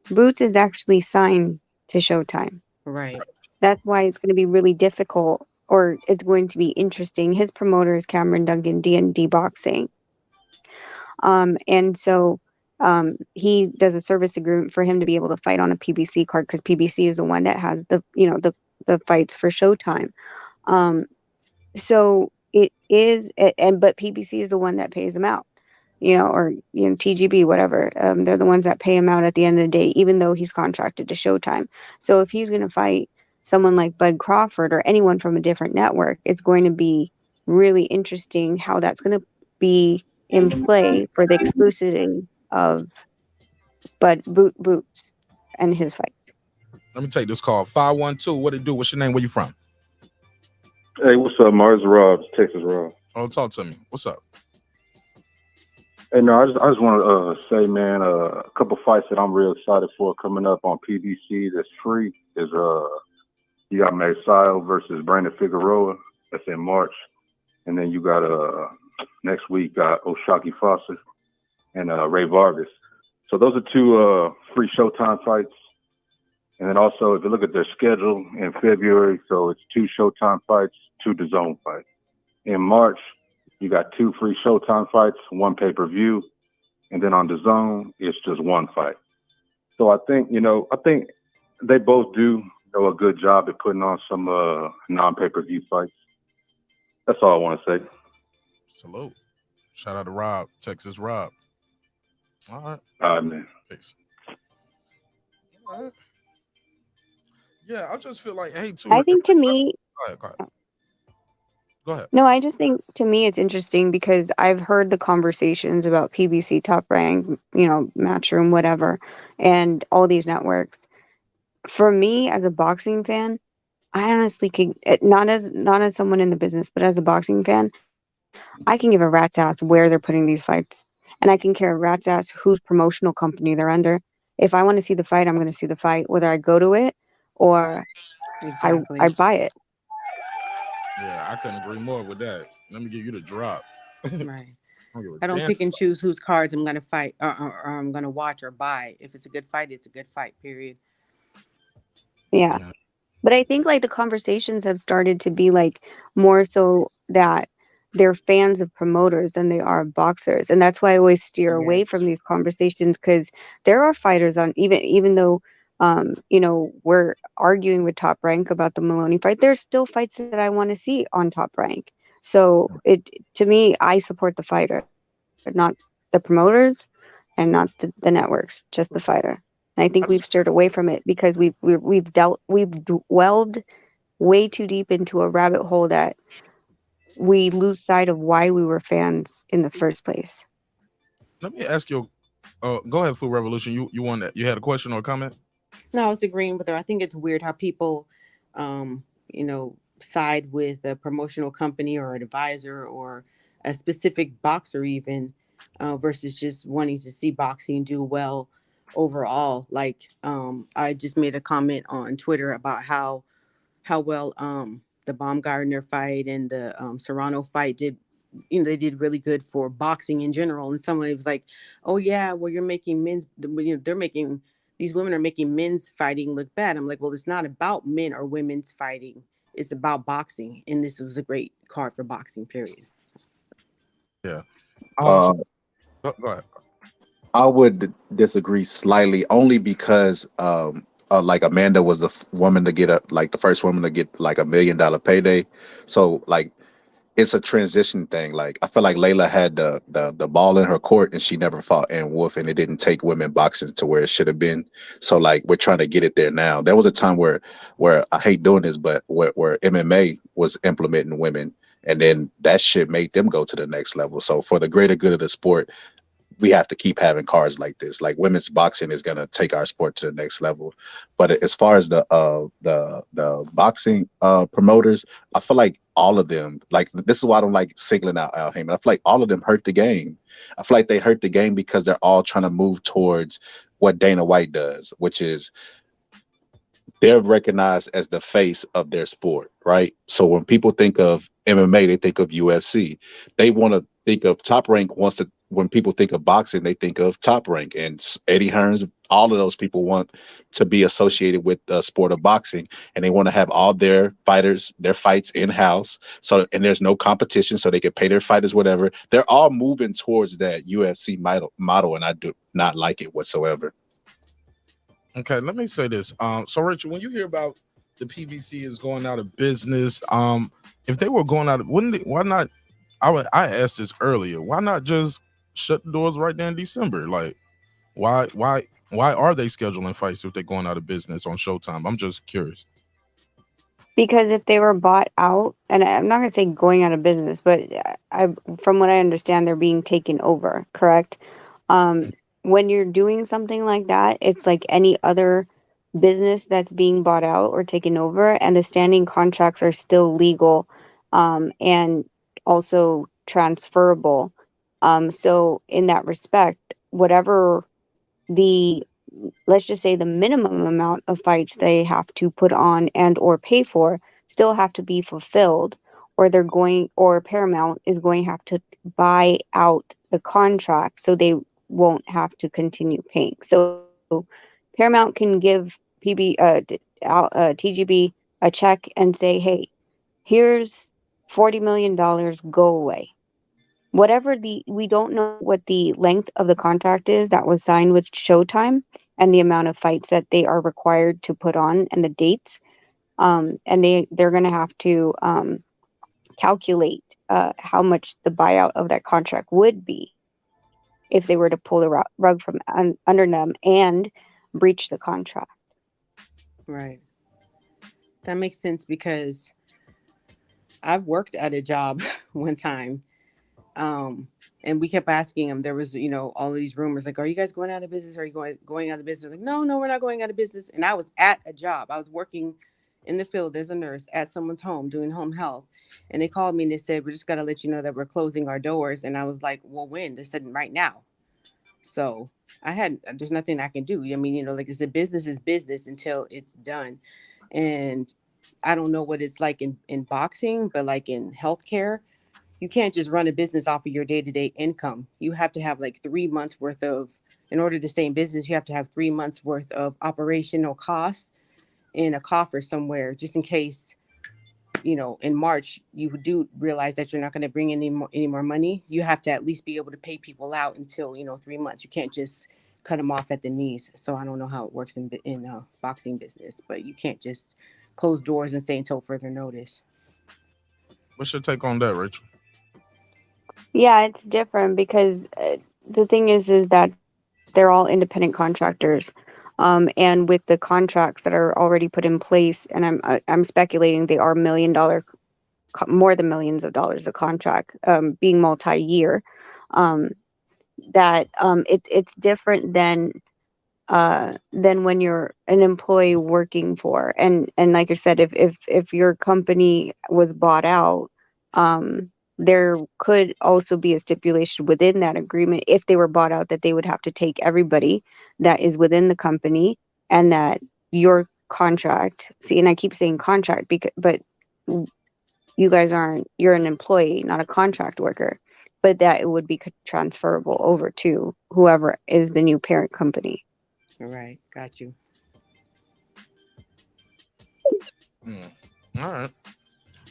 S2: Boots is actually signed to Showtime.
S20: Right.
S2: That's why it's going to be really difficult, or it's going to be interesting. His promoter is Cameron Duncan, D&D Boxing. And so he does a service agreement for him to be able to fight on a PBC card, because PBC is the one that has the fights for Showtime. So it is, but PBC is the one that pays him out. Or TGB, whatever. They're the ones that pay him out at the end of the day, even though he's contracted to Showtime. So if he's going to fight someone like Bud Crawford or anyone from a different network, it's going to be really interesting how that's going to be in play for the exclusivity of Boots and his fight.
S1: Let me take this call. 512. What it do? What's your name? Where you from?
S17: Hey, what's up, Mars? Rob, Texas Rob.
S1: Oh, talk to me. What's up?
S17: Hey, no, I just want to say, man, a couple fights that I'm real excited for coming up on PBC that's free is you got Mekhaled versus Brandon Figueroa. That's in March. And then you got next week Oshaki Foster and Ray Vargas. So those are two free Showtime fights. And then also, if you look at their schedule in February, so it's 2 Showtime fights, 2 DAZN fights. In March, you got 2 free Showtime fights, 1 pay-per-view, and then on DAZN, it's just 1 fight. So I think they both do a good job at putting on some non-pay-per-view fights. That's all I want to say.
S1: Salute. Shout out to Rob, Texas Rob. All right.
S17: All right, man.
S1: Peace. All right. Yeah, I just feel like, hey, too.
S2: I think to me,
S1: Go ahead.
S2: No, I just think to me it's interesting because I've heard the conversations about PBC, Top Rank, Matchroom, whatever, and all these networks. For me, as a boxing fan, I honestly can not as someone in the business, but as a boxing fan, I can give a rat's ass where they're putting these fights, and I can care a rat's ass whose promotional company they're under. If I want to see the fight, I'm going to see the fight, whether I go to it or I buy it.
S1: Yeah, I couldn't agree more with that. Let me give you the drop.
S20: Right. I don't pick and choose whose cards I'm going to fight or I'm going to watch or buy. If it's a good fight, it's a good fight, period.
S2: Yeah. But I think the conversations have started to be more so that they're fans of promoters than they are boxers, and that's why I always steer away
S20: Yes.
S2: from these conversations, because there are fighters on, even though we're arguing with Top Rank about the Maloney fight, there's still fights that I want to see on Top Rank. So to me, I support the fighter, but not the promoters and not the networks, just the fighter. And I think we've steered away from it because we've dwelled way too deep into a rabbit hole that we lose sight of why we were fans in the first place.
S1: Let me ask you. Go ahead, Food Revolution. You had a question or a comment?
S20: No, I was agreeing with her. I think it's weird how people, side with a promotional company or an advisor or a specific boxer even, versus just wanting to see boxing do well overall. Like, I just made a comment on Twitter about how well the Baumgardner fight and the Serrano fight did. They did really good for boxing in general. And someone was like, "Oh yeah, well you're making these women are making men's fighting look bad." I'm like, well, it's not about men or women's fighting. It's about boxing, and this was a great card for boxing. Period.
S1: Yeah.
S21: Uh,
S1: Go ahead.
S21: I would disagree slightly, only because like Amanda was the woman to get the first woman to get like $1 million payday. So like it's a transition thing. Like I feel like Layla had the ball in her court and she never fought Ann Wolf, and it didn't take women boxing to where it should have been. So like we're trying to get it there now. There was a time where I hate doing this, but where MMA was implementing women, and then that shit made them go to the next level. So for the greater good of the sport, we have to keep having cards like this. Like women's boxing is gonna take our sport to the next level. But as far as the boxing promoters, I feel like all of them, like this is why I don't like singling out Al Heyman. I feel like all of them hurt the game. I feel like they hurt the game because they're all trying to move towards what Dana White does, which is they're recognized as the face of their sport, right? So when people think of MMA, they think of UFC. They want to think of Top Rank when people think of boxing, they think of Top Rank and Eddie Hearns. All of those people want to be associated with the sport of boxing, and they want to have all their fights in-house. So, and there's no competition, so they can pay their fighters whatever. They're all moving towards that UFC model, and I do not like it whatsoever.
S1: Okay, let me say this. So Richard, when you hear about the PBC is going out of business, if they were going out, why not? I asked this earlier. Why not just shut the doors right there in December? Like, why are they scheduling fights if they're going out of business on Showtime? I'm just curious.
S2: Because if they were bought out, and I'm not going to say going out of business, but from what I understand, they're being taken over, correct? When you're doing something like that, it's like any other business that's being bought out or taken over, and the standing contracts are still legal, and also transferable. So in that respect, whatever let's just say the minimum amount of fights they have to put on and or pay for still have to be fulfilled, or Paramount is going to have to buy out the contract so they won't have to continue paying. So Paramount can give TGB a check and say, hey, here's $40 million, go away. We don't know what the length of the contract is that was signed with Showtime and the amount of fights that they are required to put on and the dates. And they're going to have to calculate how much the buyout of that contract would be if they were to pull the rug from under them and breach the contract.
S20: Right. That makes sense because I've worked at a job one time. And we kept asking them, there was, all of these rumors like, are you guys going out of business? Are you going out of business? Like, no, we're not going out of business. And I was at a job. I was working in the field as a nurse at someone's home doing home health. And they called me and they said, we just got to let you know that we're closing our doors. And I was like, well, when? They said, right now. So there's nothing I can do. I mean, like I said, business is business until it's done. And I don't know what it's like in boxing, but like in healthcare, you can't just run a business off of your day-to-day income. You have to have like 3 months worth in order to stay in business, you have to have 3 months worth of operational costs in a coffer somewhere, just in case in March, you do realize that you're not going to bring in any more money, you have to at least be able to pay people out until 3 months. You can't just cut them off at the knees. So I don't know how it works in boxing business, but you can't just close doors and say until further notice.
S1: What's your take on that, Rachel?
S2: Yeah, it's different because the thing is that they're all independent contractors, and with the contracts that are already put in place, and I'm speculating they are more than millions of dollars a contract, being multi-year. That it's different than when you're an employee working for, and like I said, if your company was bought out, there could also be a stipulation within that agreement, if they were bought out, that they would have to take everybody that is within the company, and that your contract, see, and I keep saying contract but you guys you're an employee, not a contract worker, but that it would be transferable over to whoever is the new parent company.
S20: All right, got you.
S1: All right.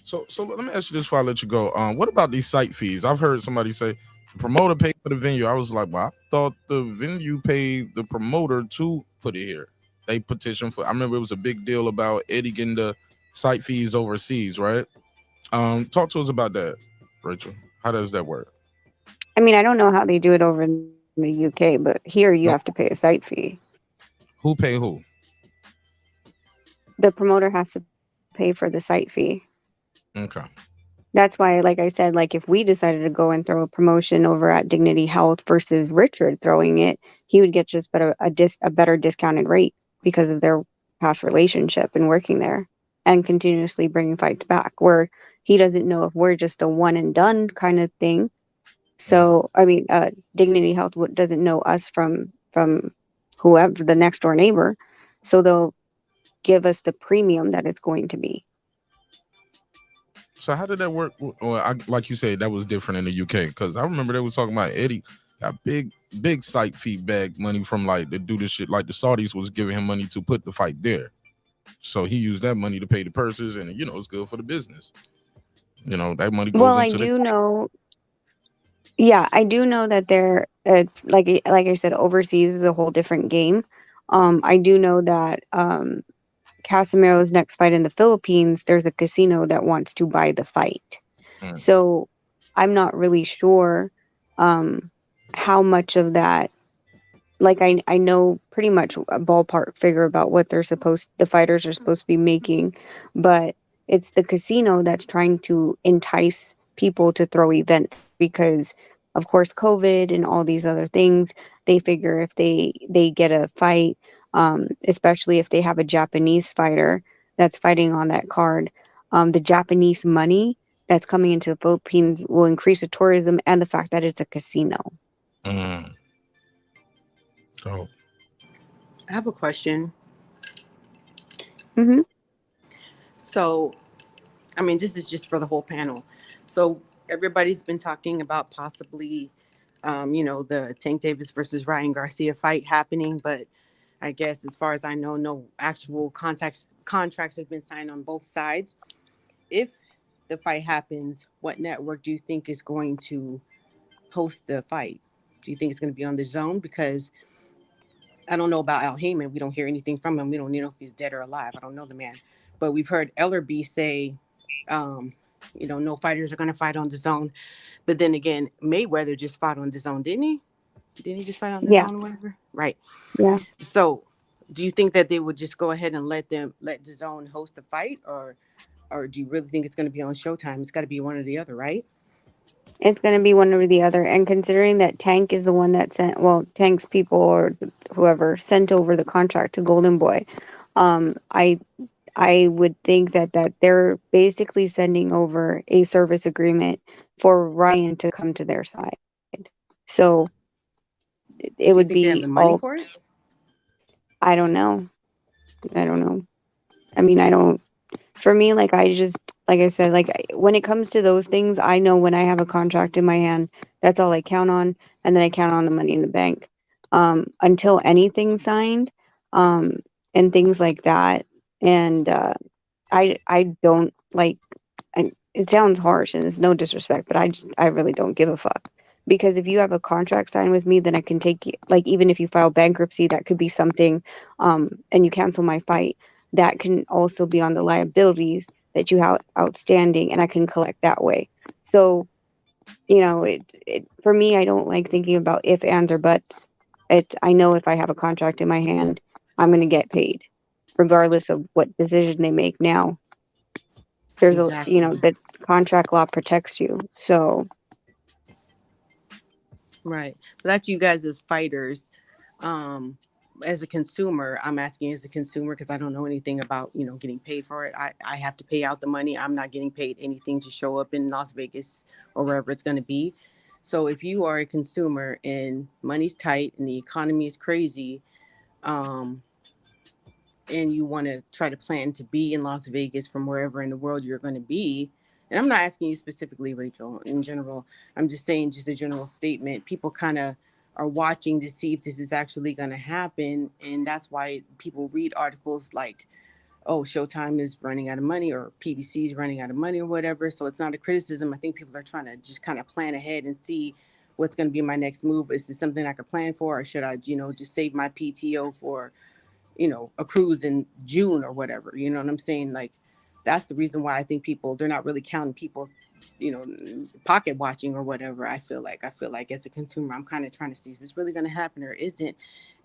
S1: So let me ask you this before I let you go. What about these site fees? I've heard somebody say the promoter paid for the venue. I was like, well, I thought the venue paid the promoter to put it here. They petitioned for. I remember it was a big deal about Eddie getting the site fees overseas, right? Talk to us about that, Rachel. How does that work?
S2: I mean, I don't know how they do it over in the UK, but here you have to pay a site fee.
S1: Who pay who?
S2: The promoter has to pay for the site fee.
S1: Okay.
S2: That's why, like I said, like if we decided to go and throw a promotion over at Dignity Health versus Richard throwing it, he would get just a better discounted rate because of their past relationship and working there and continuously bringing fights back, where he doesn't know if we're just a one and done kind of thing. So, I mean, Dignity Health doesn't know us from whoever, the next door neighbor. So they'll give us the premium that it's going to be.
S1: So how did that work? Well, like you said, that was different in the UK, because I remember they were talking about Eddie got big site feedback money from like to do this shit. Like the Saudis was giving him money to put the fight there, so he used that money to pay the purses, and it's good for the business. That money goes
S2: Well,
S1: into
S2: I do know. Yeah, I do know that they're like I said, overseas is a whole different game. I do know that Casemiro's next fight in the Philippines, there's a casino that wants to buy the fight. So I'm not really sure how much of that. Like I know pretty much a ballpark figure about what the fighters are supposed to be making, but it's the casino that's trying to entice people to throw events because, of course, COVID and all these other things. They figure if they get a fight, especially if they have a Japanese fighter that's fighting on that card, the Japanese money that's coming into the Philippines will increase the tourism and the fact that it's a casino.
S1: Oh.
S20: I have a question.
S2: Mm-hmm.
S20: So, I mean, this is just for the whole panel. So everybody's been talking about possibly, the Tank Davis versus Ryan Garcia fight happening, but I guess as far as I know, no actual contracts have been signed on both sides. If the fight happens, what network do you think is going to host the fight? Do you think it's going to be on the Zone? Because I don't know about Al Heyman. We don't hear anything from him. We don't know if he's dead or alive. I don't know the man. But we've heard Ellerby say, no fighters are going to fight on the Zone. But then again, Mayweather just fought on the Zone, didn't he? Didn't he just fight on the Zone or whatever? Right.
S2: Yeah.
S20: So do you think that they would just go ahead and let the Zone host the fight? Or do you really think it's going to be on Showtime? It's got to be one or the other, right?
S2: It's going to be one or the other. And considering that Tank is the one that Tank's people or whoever sent over the contract to Golden Boy, I would think that they're basically sending over a service agreement for Ryan to come to their side. So it would be
S20: they have the money for it?
S2: I don't know. I mean, for me, like I said, like when it comes to those things, I know when I have a contract in my hand, that's all I count on. And then I count on the money in the bank, until anything's signed, and things like that. And, I don't like it sounds harsh and it's no disrespect, but I really don't give a fuck. Because if you have a contract signed with me, then I can take like even if you file bankruptcy, that could be something, and you cancel my fight, that can also be on the liabilities that you have outstanding, and I can collect that way. So, it for me, I don't like thinking about if, ands, or buts. I know if I have a contract in my hand, I'm gonna get paid, regardless of what decision they make. Now, there's
S20: Exactly.
S2: the contract law protects you. So
S20: Right. But that's you guys as fighters. As a consumer, I'm asking as a consumer because I don't know anything about, getting paid for it. I have to pay out the money. I'm not getting paid anything to show up in Las Vegas or wherever it's going to be. So if you are a consumer and money's tight and the economy is crazy, um, and you want to try to plan to be in Las Vegas from wherever in the world you're going to be, and I'm not asking you specifically, Rachel, in general, I'm just saying just a general statement. People kind of are watching to see if this is actually going to happen. And that's why people read articles like, oh, Showtime is running out of money or PBC is running out of money or whatever. So it's not a criticism. I think people are trying to just kind of plan ahead and see what's going to be my next move. Is this something I could plan for, or should I, just save my PTO for a cruise in June or whatever, you know what I'm saying? Like, that's the reason why I think they're not really counting people, pocket watching or whatever. I feel like as a consumer, I'm kind of trying to see, is this really going to happen or isn't?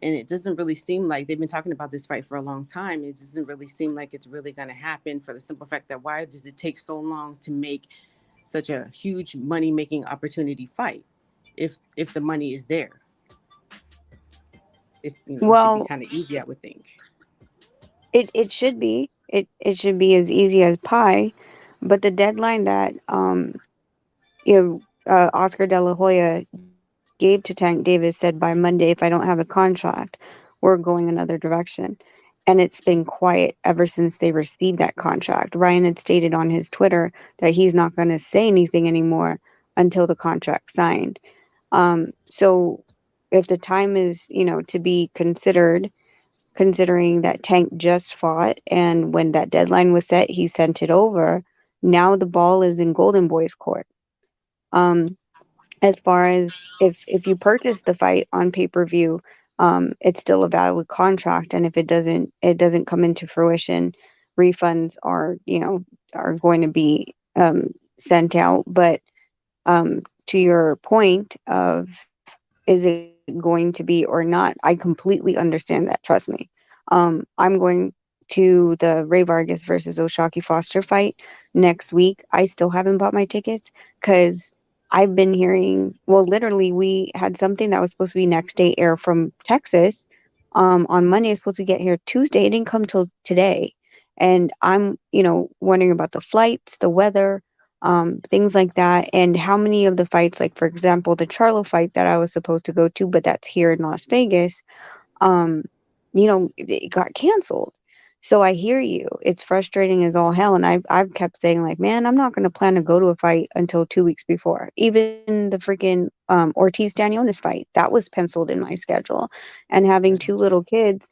S20: And it doesn't really seem like they've been talking about this fight for a long time. It doesn't really seem like it's really going to happen, for the simple fact that why does it take so long to make such a huge money making opportunity fight if the money is there? It should be
S2: well,
S20: kind of easy, I would think.
S2: it should be it should be as easy as pie, but the deadline that Oscar De La Hoya gave to Tank Davis said by Monday, if I don't have a contract, we're going another direction. And it's been quiet ever since they received that contract. Ryan had stated on his Twitter that he's not going to say anything anymore until the contract's signed. So if the time is, to be considered, considering that Tank just fought and when that deadline was set, he sent it over. Now the ball is in Golden Boy's court. Um, as far as if you purchase the fight on pay-per-view, it's still a valid contract, and if it doesn't come into fruition, refunds are going to be sent out. But to your point of, is it going to be or not, I completely understand that, trust me. I'm going to the Ray Vargas versus Oshaki Foster fight next week. I still haven't bought my tickets because I've been hearing, well, literally, we had something that was supposed to be next day air from Texas. On Monday, it's supposed to get here Tuesday. It didn't come till today. And I'm, wondering about the flights, the weather, things like that. And how many of the fights, like, for example, the Charlo fight that I was supposed to go to, but that's here in Las Vegas, it got canceled. So I hear you. It's frustrating as all hell. And I've kept saying, like, man, I'm not going to plan to go to a fight until 2 weeks before. Even the freaking Ortiz Stanionis fight, that was penciled in my schedule. And having 2 little kids,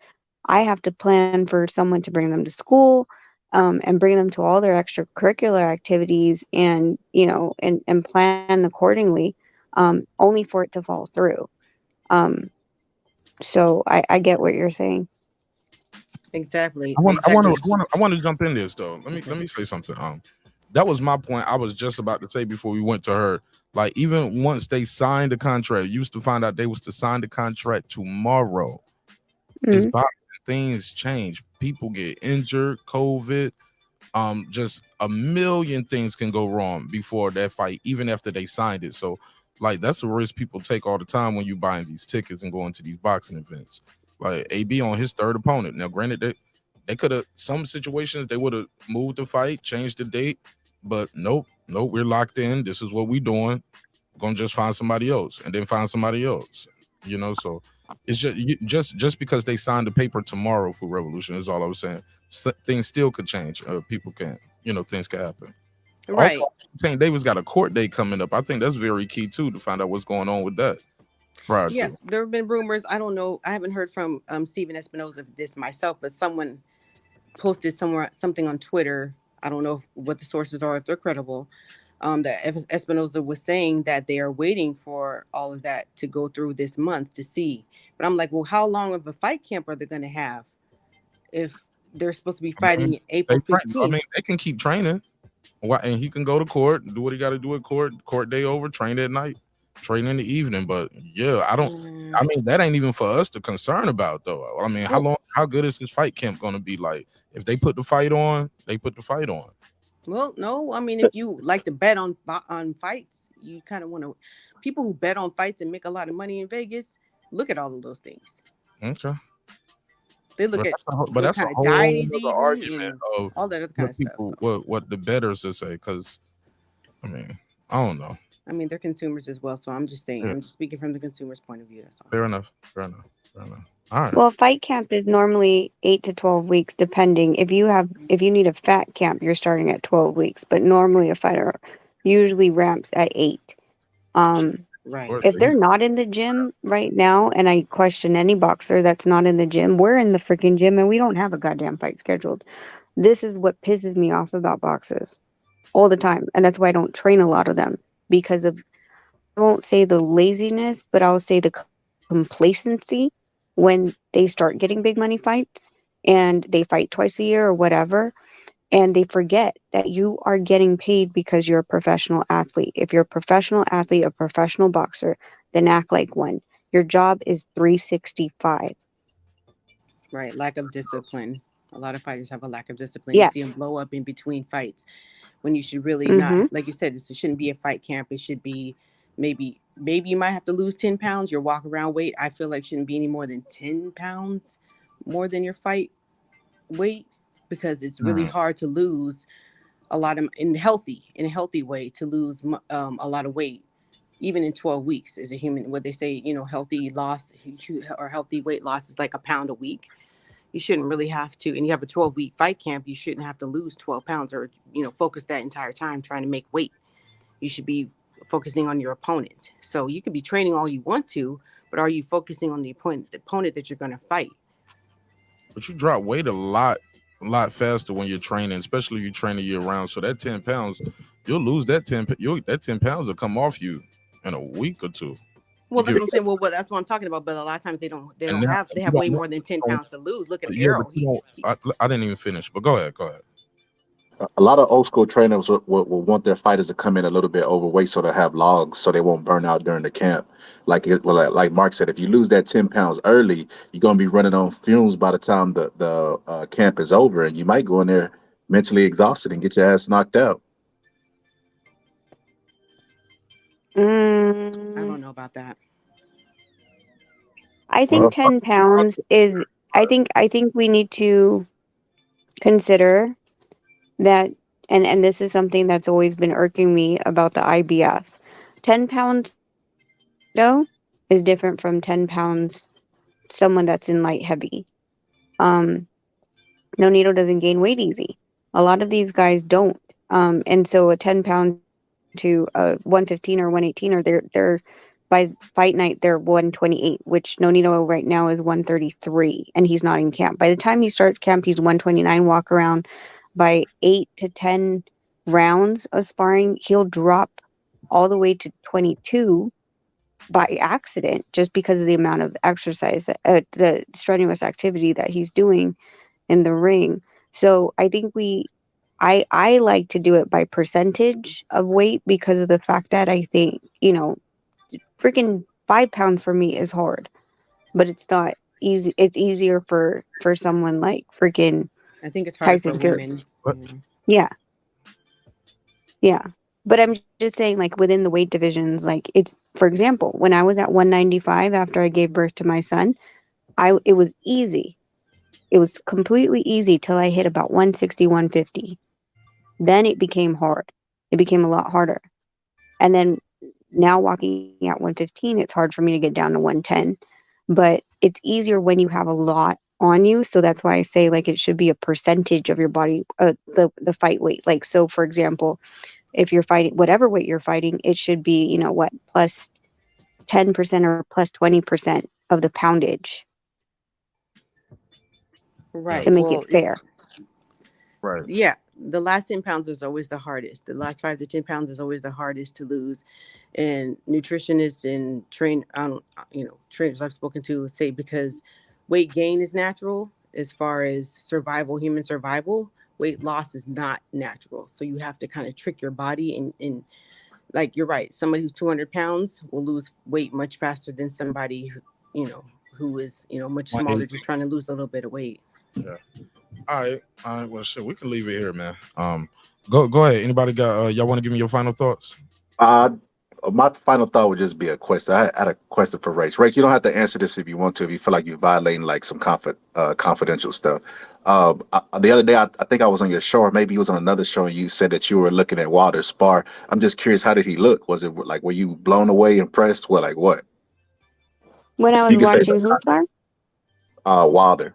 S2: I have to plan for someone to bring them to school, and bring them to all their extracurricular activities, and, and plan accordingly, only for it to fall through. So I get what you're saying.
S20: Exactly.
S1: I want
S20: Exactly.
S1: to jump in this though. Let me say something. That was my point. I was just about to say before we went to her. Like, even once they signed the contract, you used to find out they was to sign the contract tomorrow. It's boxing. Things change. People get injured, COVID, just a million things can go wrong before that fight, even after they signed it. So, like, that's a risk people take all the time when you buying these tickets and going to these boxing events. Like, AB on his third opponent. Now, granted, they could have, some situations they would have moved the fight, changed the date, but nope, we're locked in. This is what we doing. Gonna just find somebody else and then find somebody else. So it's just because they signed the paper tomorrow for Revolution is all I was saying. Things still could change. People can't. Things can happen.
S20: Right.
S1: Also, Tank Davis got a court date coming up. I think that's very key too, to find out what's going on with that.
S20: Yeah, there have been rumors. I don't know. I haven't heard from Steven Espinoza of this myself, but someone posted something on Twitter I don't know what the sources are, if they're credible. That Espinoza was saying that they are waiting for all of that to go through this month to see. But I'm like, well, how long of a fight camp are they going to have if they're supposed to be fighting April 15th?
S1: They can keep training. And he can go to court, do what he got to do at court. Court day over, train at night, train in the evening. But yeah, I mean, that ain't even for us to concern about, though. I mean, how good is this fight camp going to be? Like, if they put the fight on, they put the fight on.
S20: Well, no, I mean, if you like to bet on fights, you kind of want to. People who bet on fights and make a lot of money in Vegas, look at all of those things.
S1: Okay.
S20: They look at
S1: but that's a whole other argument of
S20: all that other kind of
S1: people,
S20: stuff. So.
S1: What the bettors will say, because I mean, I don't know.
S20: I mean, they're consumers as well, so I'm just saying. Yeah. I'm just speaking from the consumer's point of view. That's all.
S1: Fair enough. All right.
S2: Well, fight camp is normally 8 to 12 weeks, depending. If you need a fat camp, you're starting at 12 weeks, but normally a fighter usually ramps at 8.
S20: Right.
S2: If they're not in the gym right now, and I question any boxer that's not in the gym, we're in the freaking gym and we don't have a goddamn fight scheduled. This is what pisses me off about boxers all the time, and that's why I don't train a lot of them, because of, I won't say the laziness, but I'll say the complacency. When they start getting big money fights and they fight twice a year or whatever, and they forget that you are getting paid because you're a professional athlete. If you're a professional athlete, a professional boxer, then act like one. Your job is 365.
S20: Right. Lack of discipline. A lot of fighters have a lack of discipline.
S2: Yes.
S20: You see them blow up in between fights when you should really not. Like you said, it shouldn't be a fight camp. It should be maybe you might have to lose 10 pounds. Your walk around weight, I feel like, shouldn't be any more than 10 pounds more than your fight weight, because it's really hard to lose a lot of in a healthy way, to lose a lot of weight, even in 12 weeks as a human. What they say, healthy loss or healthy weight loss is like a pound a week. You shouldn't really have to, and you have a 12-week fight camp, you shouldn't have to lose 12 pounds or, focus that entire time trying to make weight. You should be focusing on your opponent. So you could be training all you want to, but are you focusing on the opponent that you're going to fight?
S1: But you drop weight a lot faster when you're training, especially if you're training year round. So that 10 pounds, you'll lose that 10 pounds will come off you in a week or two.
S20: Well, that's what I'm saying. Well, that's what I'm talking about. But a lot of times they have way more than 10 pounds to lose. Look at Errol.
S1: I didn't even finish, but go ahead.
S21: A lot of old school trainers will want their fighters to come in a little bit overweight so they have logs so they won't burn out during the camp. Like Mark said, if you lose that 10 pounds early, you're going to be running on fumes by the time the camp is over, and you might go in there mentally exhausted and get your ass knocked out.
S20: I don't know about that.
S2: I think 10 pounds is, I think we need to consider that, and this is something that's always been irking me about the IBF. 10 pounds though is different from 10 pounds someone that's in light heavy. Nonito doesn't gain weight easy. A lot of these guys don't. And so a 10 pound to a 115 or 118, or they're by fight night they're 128, which Nonito right now is 133, and he's not in camp. By the time he starts camp, he's 129 walk around. By 8 to 10 rounds of sparring, he'll drop all the way to 22 by accident, just because of the amount of exercise, the strenuous activity that he's doing in the ring. So I think I like to do it by percentage of weight, because of the fact that I think, freaking 5 pounds for me is hard, but it's not easy. It's easier for someone like freaking,
S20: I think it's hard for
S2: Tyson
S20: women.
S2: Yeah. But I'm just saying, like, within the weight divisions, like, it's, for example, when I was at 195 after I gave birth to my son, it was easy. It was completely easy till I hit about 160, 150. Then it became hard. It became a lot harder. And then now walking at 115, it's hard for me to get down to 110. But it's easier when you have a lot on you. So that's why I say, like, it should be a percentage of your body, the fight weight. Like, so for example, if you're fighting whatever weight you're fighting, it should be, plus 10% or plus 20% of the poundage.
S20: Right.
S2: To make it fair.
S1: Right.
S20: Yeah. the last 10 pounds is always the hardest. The last 5 to 10 pounds is always the hardest to lose. And nutritionists and trainers I've spoken to say because weight gain is natural as far as survival, human survival. Weight loss is not natural. So you have to kind of trick your body and like you're right. Somebody who's 200 pounds will lose weight much faster than somebody who is much smaller, just trying to lose a little bit of weight.
S1: Yeah. All right. Well, shit, we can leave it here, man. Go ahead. Anybody got? Y'all want to give me your final thoughts?
S21: My final thought would just be a question. I had a question for Rach. Rach, you don't have to answer this if you want to. If you feel like you're violating like some confidential stuff. The other day, I think I was on your show, or maybe he was on another show, and you said that you were looking at Wilder's spar. I'm just curious, how did he look? Was it like, were you blown away, impressed? What, like what?
S2: When I was watching who spar?
S21: Wilder.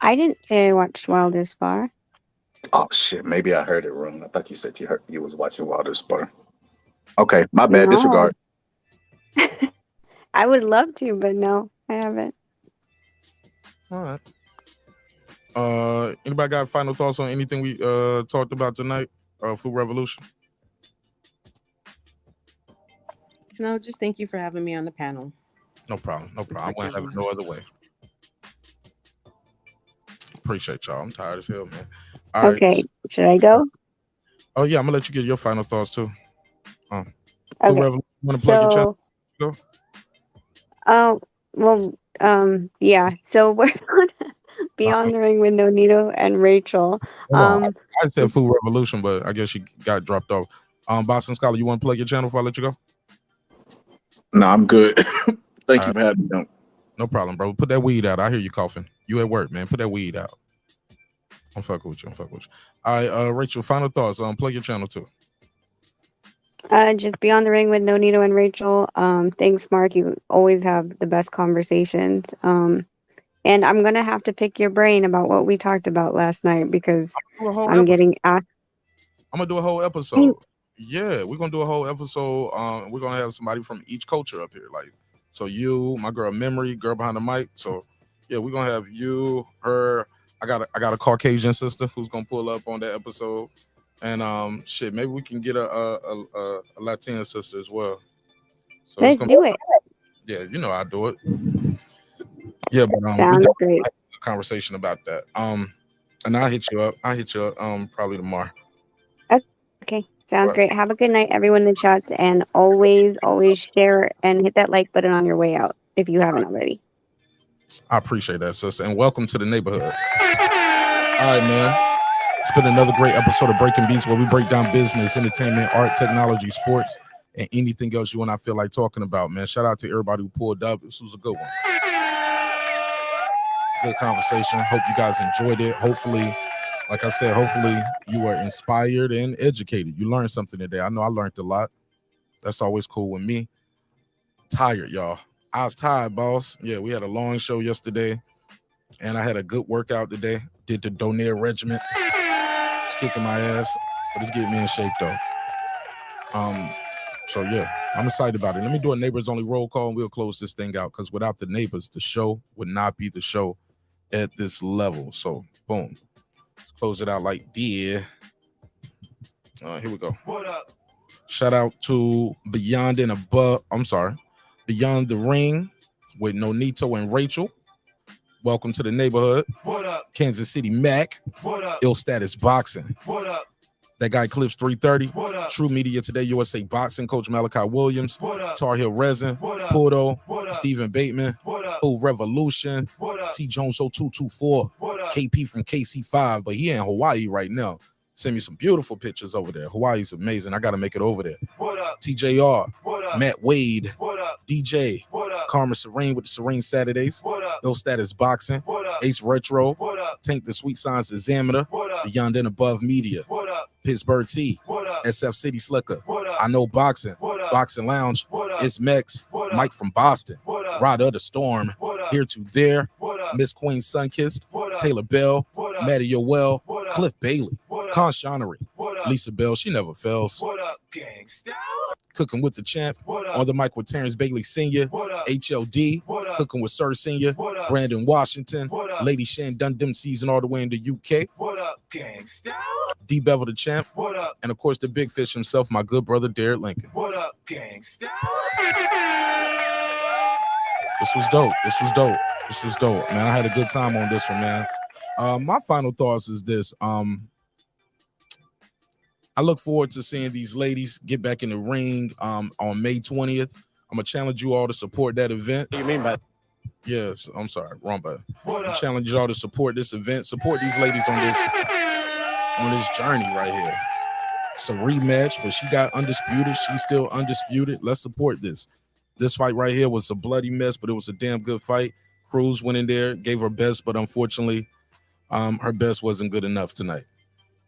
S2: I didn't say I watched Wilder's spar.
S21: Oh shit, maybe I heard it wrong. I thought you said you was watching Wilder's spar. Okay, my bad.
S2: No.
S21: Disregard.
S2: I would love to, but no, I haven't.
S1: All right. Anybody got final thoughts on anything we talked about tonight? Food Revolution.
S20: No, just thank you for having me on the panel.
S1: No problem. I wouldn't have it no other way. Appreciate y'all. I'm tired as hell, man. All
S2: okay,
S1: right.
S2: Should I go?
S1: Oh yeah, I'm gonna let you get your final thoughts too.
S2: Okay.
S1: Want to plug your channel? Go.
S2: Oh well, yeah. So we're on Beyond the Ring with Nonito and Rachel.
S1: I said Food Revolution, but I guess she got dropped off. Boston Scholar, you want to plug your channel before I let you go?
S21: No, I'm good. Thank you for having me.
S1: No problem, bro. Put that weed out. I hear you coughing. You at work, man. Put that weed out. I'm fucking with you. All right, Rachel, final thoughts. Plug your channel too.
S2: Just Beyond the Ring with Nonito and Rachel. Thanks, Mark. You always have the best conversations. And I'm gonna have to pick your brain about what we talked about last night because I'm getting asked.
S1: I'm gonna do a whole episode. Yeah, we're gonna do a whole episode. We're gonna have somebody from each culture up here. Like, so you, my girl Memory, girl behind the mic. So yeah, we're gonna have you, her. I got a Caucasian sister who's gonna pull up on that episode. And shit, maybe we can get a Latina sister as well. So
S2: let's do it.
S1: Yeah, you know I do it. Yeah, but
S2: sounds great.
S1: A conversation about that. And I'll hit you up. Probably tomorrow.
S2: Okay, sounds great. Have a good night, everyone in the chats, and always share and hit that like button on your way out if you haven't already.
S1: I appreciate that, sister, and welcome to the neighborhood. All right, man. It's been another great episode of Breaking Beats, where we break down business, entertainment, art, technology, sports, and anything else you and I feel like talking about, man. Shout out to everybody who pulled up. This was a good one. Good conversation. Hope you guys enjoyed it. Hopefully, like I said, you were inspired and educated. You learned something today. I know I learned a lot. That's always cool with me. Tired, y'all. I was tired, boss. Yeah, we had a long show yesterday, and I had a good workout today. Did the Donaire regiment. It's kicking my ass, but it's getting me in shape though. So yeah, I'm excited about it. Let me do a neighbors only roll call, and we'll close this thing out. Because without the neighbors, the show would not be the show at this level. So boom, let's close it out like dear. Here we go.
S5: What up?
S1: Shout out to Beyond the Ring with Nonito and Rachel. Welcome to the neighborhood.
S5: What up?
S1: Kansas City Mac.
S5: What up?
S1: Ill Status Boxing.
S5: What up?
S1: That guy Clips 330.
S5: What up?
S1: True Media Today, USA Boxing, Coach Malachi Williams.
S5: What up?
S1: Tar Heel Resin.
S5: What up?
S1: Pudo.
S5: What up?
S1: Stephen Bateman.
S5: What up?
S1: Food Revolution.
S5: What up?
S1: C. Jones 0224.
S5: What up?
S1: KP from KC5, but he in Hawaii right now. Send me some beautiful pictures over there. Hawaii's amazing. I got to make it over there.
S5: What up?
S1: TJR.
S5: What up?
S1: Matt Wade.
S5: What up?
S1: DJ.
S5: What up?
S1: Karma Serene with the Serene Saturdays.
S5: What up?
S1: Ill Status Boxing.
S5: What up?
S1: Ace Retro.
S5: What up?
S1: Tank the Sweet Science Examiner.
S5: What up?
S1: Beyond and Above Media.
S5: What up?
S1: Pittsburgh T.
S5: What up?
S1: SF City Slicker.
S5: What up?
S1: I Know Boxing.
S5: What up?
S1: Boxing Lounge.
S5: What up?
S1: It's Mex.
S5: What up?
S1: Mike from Boston.
S5: What up?
S1: Rod of the Storm.
S5: What up?
S1: Here to There.
S5: What up?
S1: Miss Queen Sunkissed.
S5: What up?
S1: Taylor Bell.
S5: What up?
S1: Maddie Yoel.
S5: What up?
S1: Cliff Bailey.
S5: What up?
S1: Con Shonery.
S5: What up?
S1: Lisa Bell. She never fails.
S5: What up, gangsta?
S1: Cooking with the Champ. On the mic with Terrence Bailey Sr., HLD, Cooking with Sir Sr., Brandon Washington, Lady Shan Dundum season all the way in the UK.
S5: What up, gangsta?
S1: D Bevel the Champ.
S5: What up?
S1: And of course the big fish himself, my good brother Derek Lincoln.
S5: What up, gangsta?
S1: This was dope. This was dope. This was dope, man. I had a good time on this one, man. My final thoughts is this. I look forward to seeing these ladies get back in the ring on May 20th. I'm gonna challenge you all to support that event.
S13: What do you mean by?
S1: Yes, I'm sorry, wrong button. I challenge y'all to support this event. Support these ladies on this journey right here. It's a rematch, but she got undisputed. She's still undisputed. Let's support this. This fight right here was a bloody mess, but it was a damn good fight. Cruz went in there, gave her best, but unfortunately, her best wasn't good enough tonight.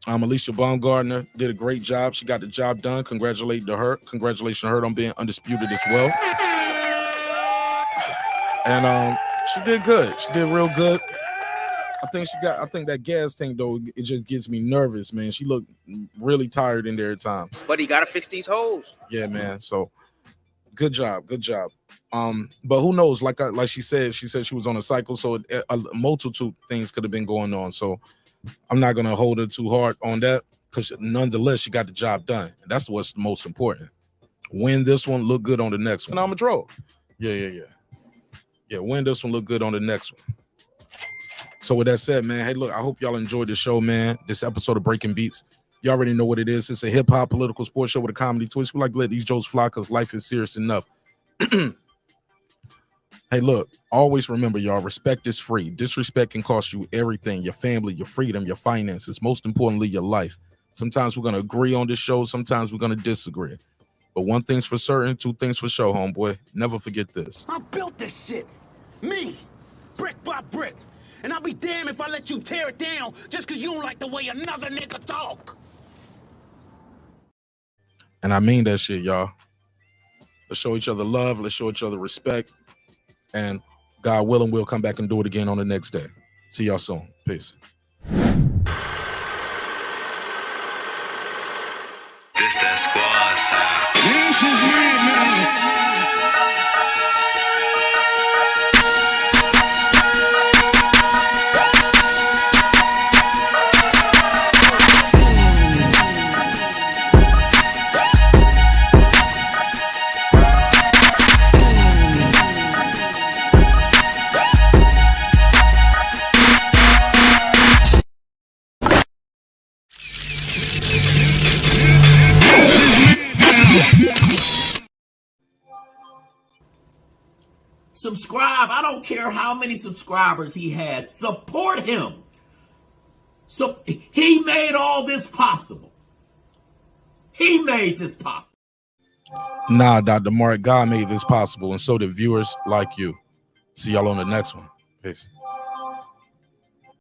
S1: Alycia Baumgardner did a great job. She got the job done. Congratulations to her on being undisputed as well. And she did good. She did real good. I think that gas tank though, it just gets me nervous, man. She looked really tired in there at times.
S18: But he gotta fix these holes.
S1: Yeah, man. So good job. But who knows? Like she said she was on a cycle, so a multitude of things could have been going on. So I'm not gonna hold her too hard on that because nonetheless she got the job done. And that's what's the most important. Win this one, look good on the next one. I'm a draw. Yeah. Win this one, look good on the next one. So with that said, man, hey, look, I hope y'all enjoyed the show, man. This episode of Breaking Beats. You already know what it is. It's a hip-hop political sports show with a comedy twist. We like to let these jokes fly because life is serious enough. Hey, look, always remember, y'all, respect is free. Disrespect can cost you everything, your family, your freedom, your finances, most importantly, your life. Sometimes we're going to agree on this show. Sometimes we're going to disagree. But one thing's for certain, two things for sure, homeboy. Never forget this.
S4: I built this shit. Me. Brick by brick. And I'll be damned if I let you tear it down just because you don't like the way another nigga talk.
S1: And I mean that shit, y'all. Let's show each other love. Let's show each other respect. And God willing, we'll come back and do it again on the next day. See y'all soon. Peace.
S3: This that squad side.
S22: Subscribe. I don't care how many subscribers he has. Support him. So he made all this possible. He made this possible.
S1: Nah, Dr. Mark, God made this possible, and so did viewers like you. See y'all on the next one. Peace.